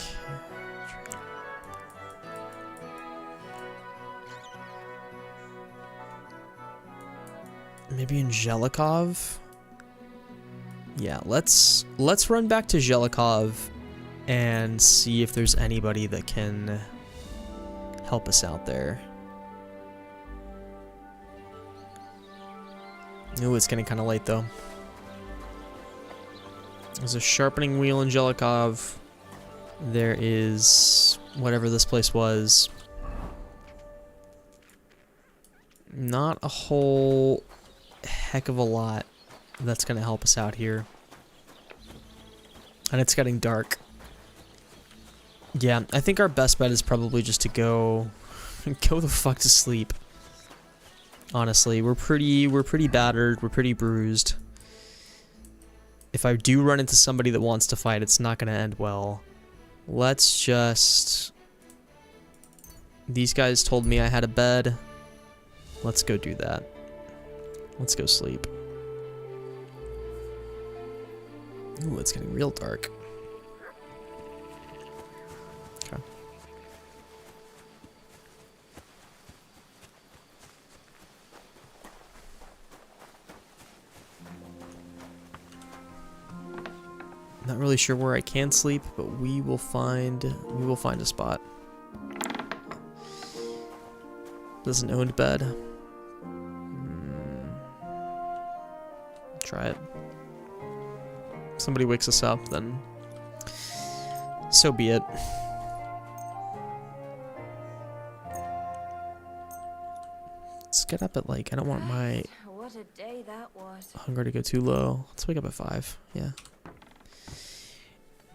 Maybe in Jelikov? Yeah, let's run back to Jelikov and see if there's anybody that can help us out there. Ooh, it's getting kind of late though. There's a sharpening wheel in Jelikov. There is whatever this place was. Not a whole heck of a lot that's gonna help us out here. And it's getting dark. Yeah, I think our best bet is probably just to go the fuck to sleep. Honestly, we're pretty battered, we're pretty bruised. If I do run into somebody that wants to fight, it's not gonna end well. Let's just... These guys told me I had a bed. Let's go do that. Let's go sleep. Ooh, it's getting real dark. Okay. Not really sure where I can sleep, but we will find a spot. This is an owned bed. Try it. If somebody wakes us up, then so be it. Let's get up at like, I don't want my What a day that was. hunger to go too low. Let's wake up at 5. Yeah.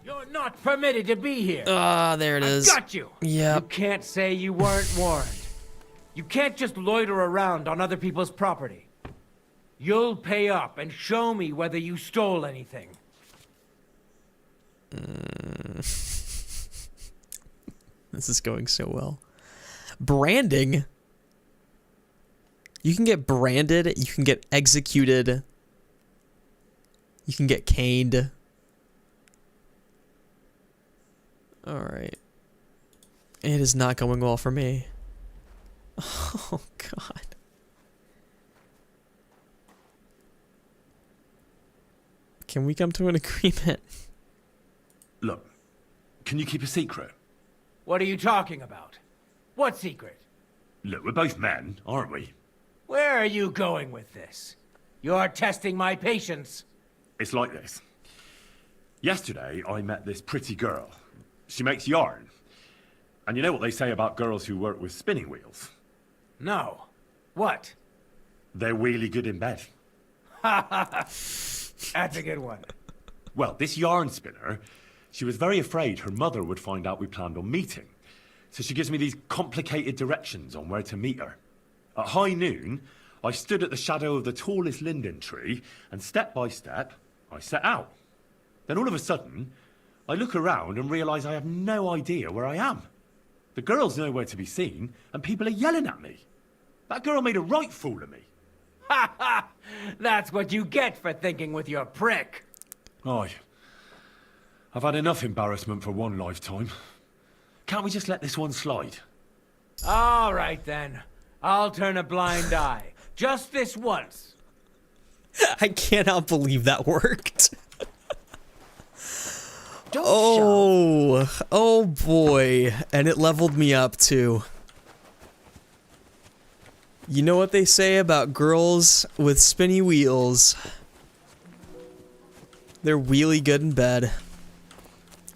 You're not permitted to be here. Ah, there it is. I got you. Yep. You can't say you weren't warned. You can't just loiter around on other people's property. You'll pay up and show me whether you stole anything. This is going so well. Branding. You can get branded. You can get executed. You can get caned. Alright. It is not going well for me. Oh, God. Can we come to an agreement? Look, can you keep a secret? What are you talking about? What secret? Look, we're both men, aren't we? Where are you going with this? You're testing my patience. It's like this. Yesterday, I met this pretty girl. She makes yarn. And you know what they say about girls who work with spinning wheels? No. What? They're really good in bed. Ha ha ha. That's a good one. Well, this yarn spinner, she was very afraid her mother would find out we planned on meeting. So she gives me these complicated directions on where to meet her. At high noon, I stood at the shadow of the tallest linden tree, and step by step, I set out. Then all of a sudden, I look around and realise I have no idea where I am. The girl's nowhere to be seen, and people are yelling at me. That girl made a right fool of me. Ha ha! That's what you get for thinking with your prick. Aye. I've had enough embarrassment for one lifetime. Can't we just let this one slide? All right, then. I'll turn a blind eye. Just this once. I cannot believe that worked. Oh boy. And it leveled me up too. You know what they say about girls with spinny wheels? They're really good in bed.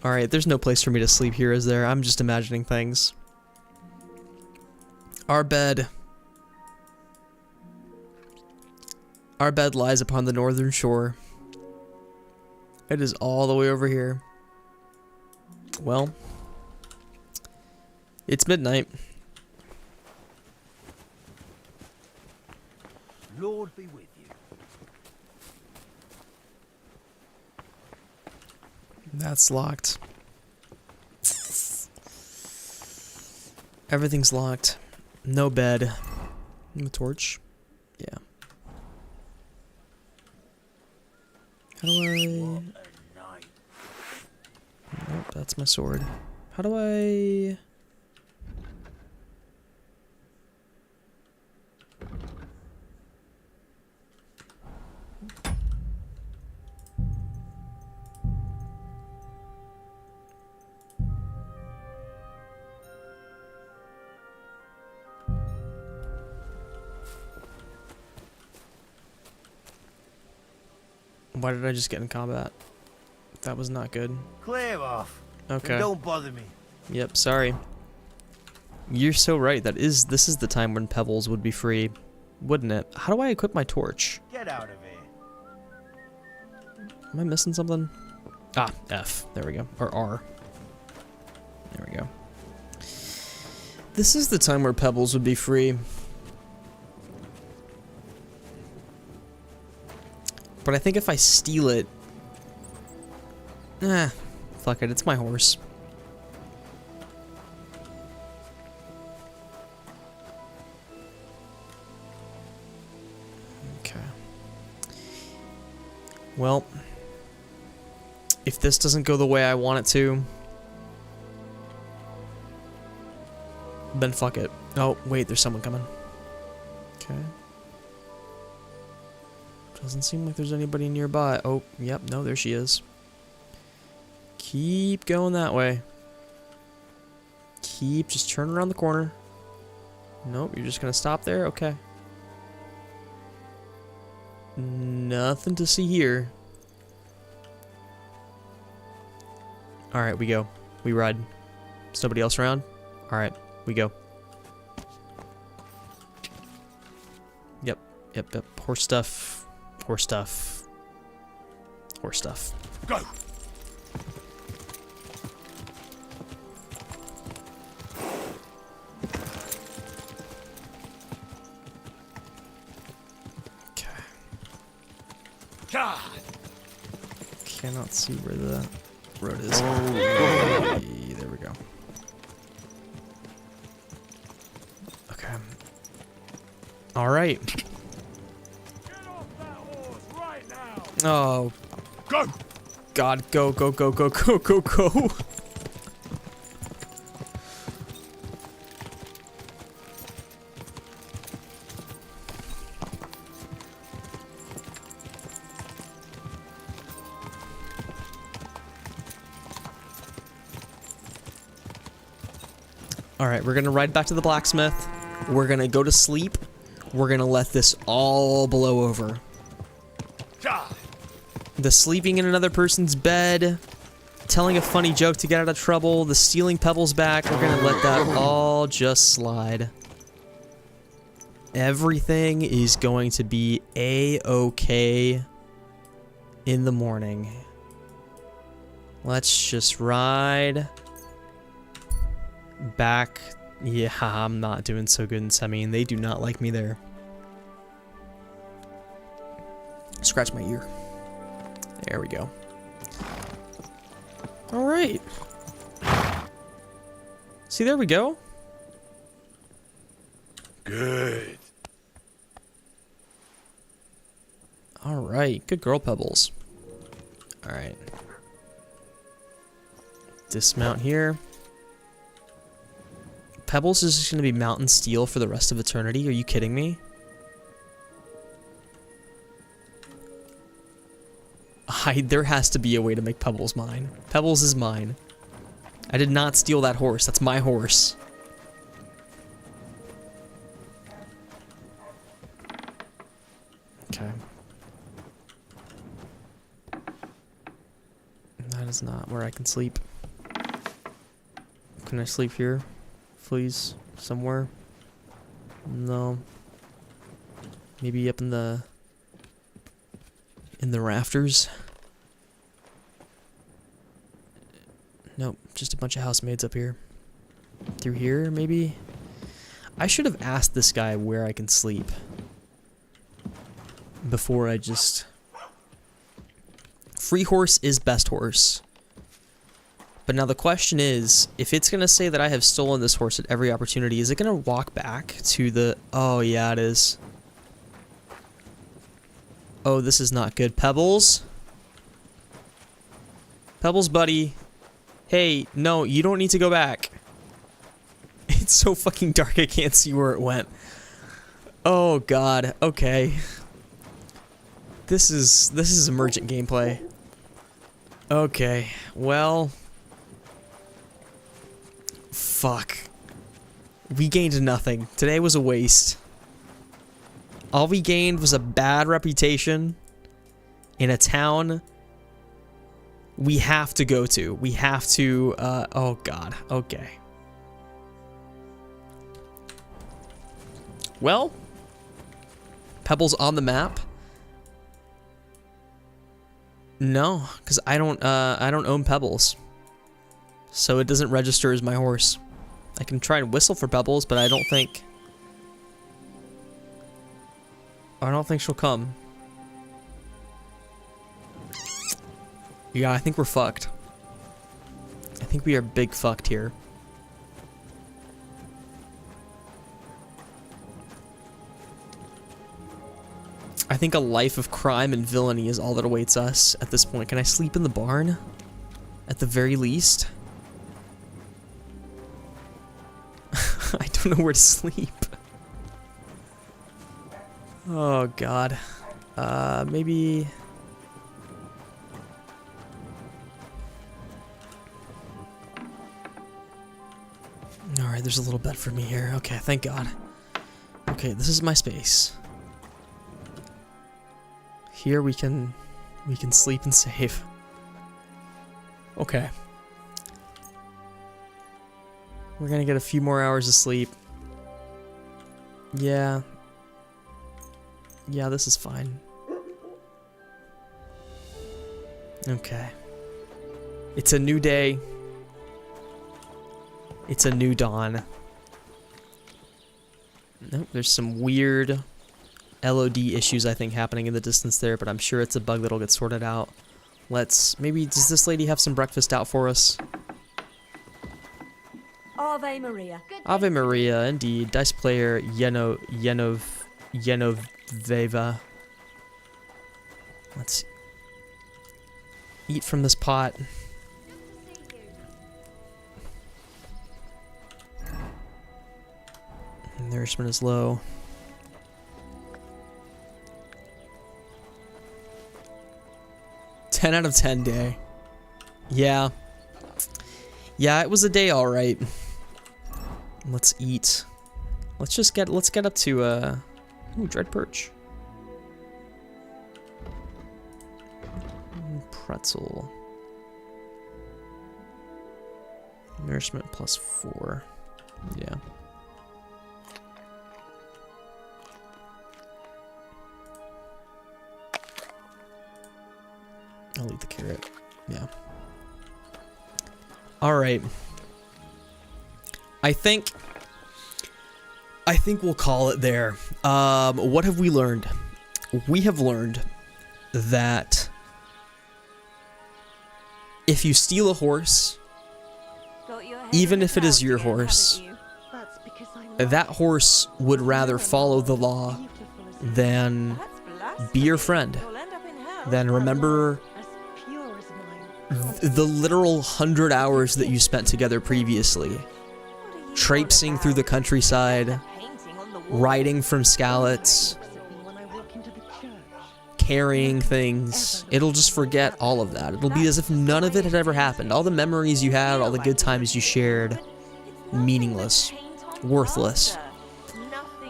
Alright, there's no place for me to sleep here, is there? I'm just imagining things. Our bed lies upon the northern shore. It is all the way over here. Well, it's midnight. Lord be with you. That's locked. Everything's locked. No bed. No torch. Yeah. How do I... Nope, that's my sword. How do I... Why did I just get in combat? That was not good. Clear off. Okay. And don't bother me. Yep, sorry. You're so right. This is the time when pebbles would be free, wouldn't it? How do I equip my torch? Get out of here. Am I missing something? Ah, F. There we go. Or R. There we go. This is the time where pebbles would be free. But I think if I steal it... fuck it, it's my horse. Okay. Well... If this doesn't go the way I want it to, then fuck it. Oh, wait, there's someone coming. Okay. Doesn't seem like there's anybody nearby. Oh, yep, no, there she is. Keep going that way. Keep just turn around the corner. Nope, you're just gonna stop there? Okay. Nothing to see here. Alright, we go. We ride. Is nobody else around? Alright, we go. Yep, yep, yep. Horse stuff. Horse stuff. Horse stuff. Go! God. Cannot see where the road is. Oh, there we go. Okay. All right. Oh. Go. God, go, go, go, go, go, go, go. Alright, we're gonna ride back to the blacksmith. We're gonna go to sleep. We're gonna let this all blow over. The sleeping in another person's bed, telling a funny joke to get out of trouble, the stealing pebbles back, we're gonna let that all just slide. Everything is going to be a-okay in the morning. Let's just ride back. Yeah, I'm not doing so good in semi, and they do not like me there. Scratch my ear. There we go. Alright. See, there we go. Good. Alright, good girl, Pebbles. Alright. Dismount here. Pebbles is just going to be mountain steel for the rest of eternity. Are you kidding me? There has to be a way to make Pebbles mine. Pebbles is mine. I did not steal that horse. That's my horse. Okay. That is not where I can sleep. Can I sleep here? Please? Somewhere? No. Maybe up in the rafters? Nope, just a bunch of housemaids up here. Through here, maybe? I should have asked this guy where I can sleep before I just... Free horse is best horse. But now the question is, if it's going to say that I have stolen this horse at every opportunity, is it going to walk back to the... Oh, yeah, it is. Oh, this is not good. Pebbles? Pebbles, buddy. Hey, no, you don't need to go back. It's so fucking dark I can't see where it went. Oh, God. Okay. This is emergent gameplay. Okay, well... Fuck. We gained nothing. Today was a waste. All we gained was a bad reputation in a town we have to go to. We have to, oh God, okay. Well, Pebbles on the map? No, because I don't own Pebbles. So it doesn't register as my horse. I can try and whistle for Pebbles, but I don't think she'll come. Yeah, I think we're fucked. I think we are big fucked here. I think a life of crime and villainy is all that awaits us at this point. Can I sleep in the barn? at the very least. I don't know where to sleep. Oh god. Maybe... Alright, there's a little bed for me here. Okay, thank god. Okay, this is my space. Here we can sleep and save. Okay. We're gonna get a few more hours of sleep. Yeah. Yeah, this is fine. Okay. It's a new day. It's a new dawn. Nope, there's some weird LOD issues, I think, happening in the distance there, but I'm sure it's a bug that'll get sorted out. Maybe, does this lady have some breakfast out for us? Ave Maria. Ave Maria, indeed. Dice player Yenoveva. Let's eat from this pot. Nourishment is low. "10 out of 10 day." Yeah. Yeah, it was a day alright. Let's eat. Let's get up to ooh, dread perch. Pretzel. Nourishment +4. Yeah. I'll eat the carrot. Yeah. Alright. I think we'll call it there. What have we learned? We have learned that if you steal a horse, even if it is your horse, that horse would rather follow the law than be your friend, than remember the literal 100 hours that you spent together previously, traipsing through the countryside, riding from Skalitz, carrying things. It'll just forget all of that. It'll be as if none of it had ever happened. All the memories you had, all the good times you shared, meaningless, worthless.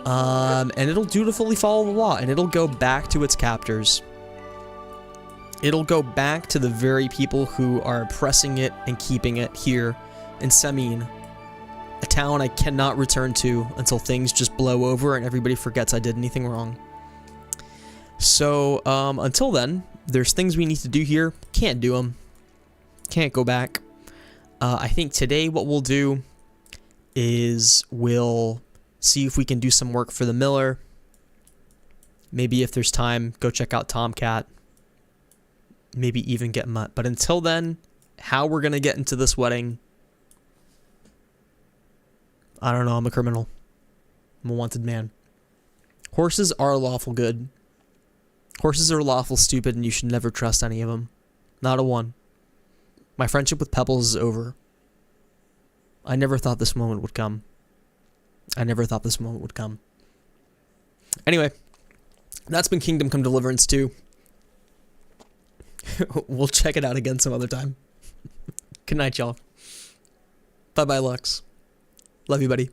And it'll dutifully follow the law, and it'll go back to its captors. It'll go back to the very people who are oppressing it and keeping it here in Semin, a town I cannot return to until things just blow over and everybody forgets I did anything wrong. So, until then, there's things we need to do here. Can't do them. Can't go back. I think today what we'll do is we'll see if we can do some work for the miller. Maybe if there's time, go check out Tomcat. Maybe even get Mutt. But until then, how we're going to get into this wedding, I don't know. I'm a criminal. I'm a wanted man. Horses are lawful good. Horses are lawful stupid, and you should never trust any of them. Not a one. My friendship with Pebbles is over. I never thought this moment would come. I never thought this moment would come. Anyway, that's been Kingdom Come Deliverance 2. We'll check it out again some other time. Good night, y'all. Bye-bye, Lux. Love you, buddy.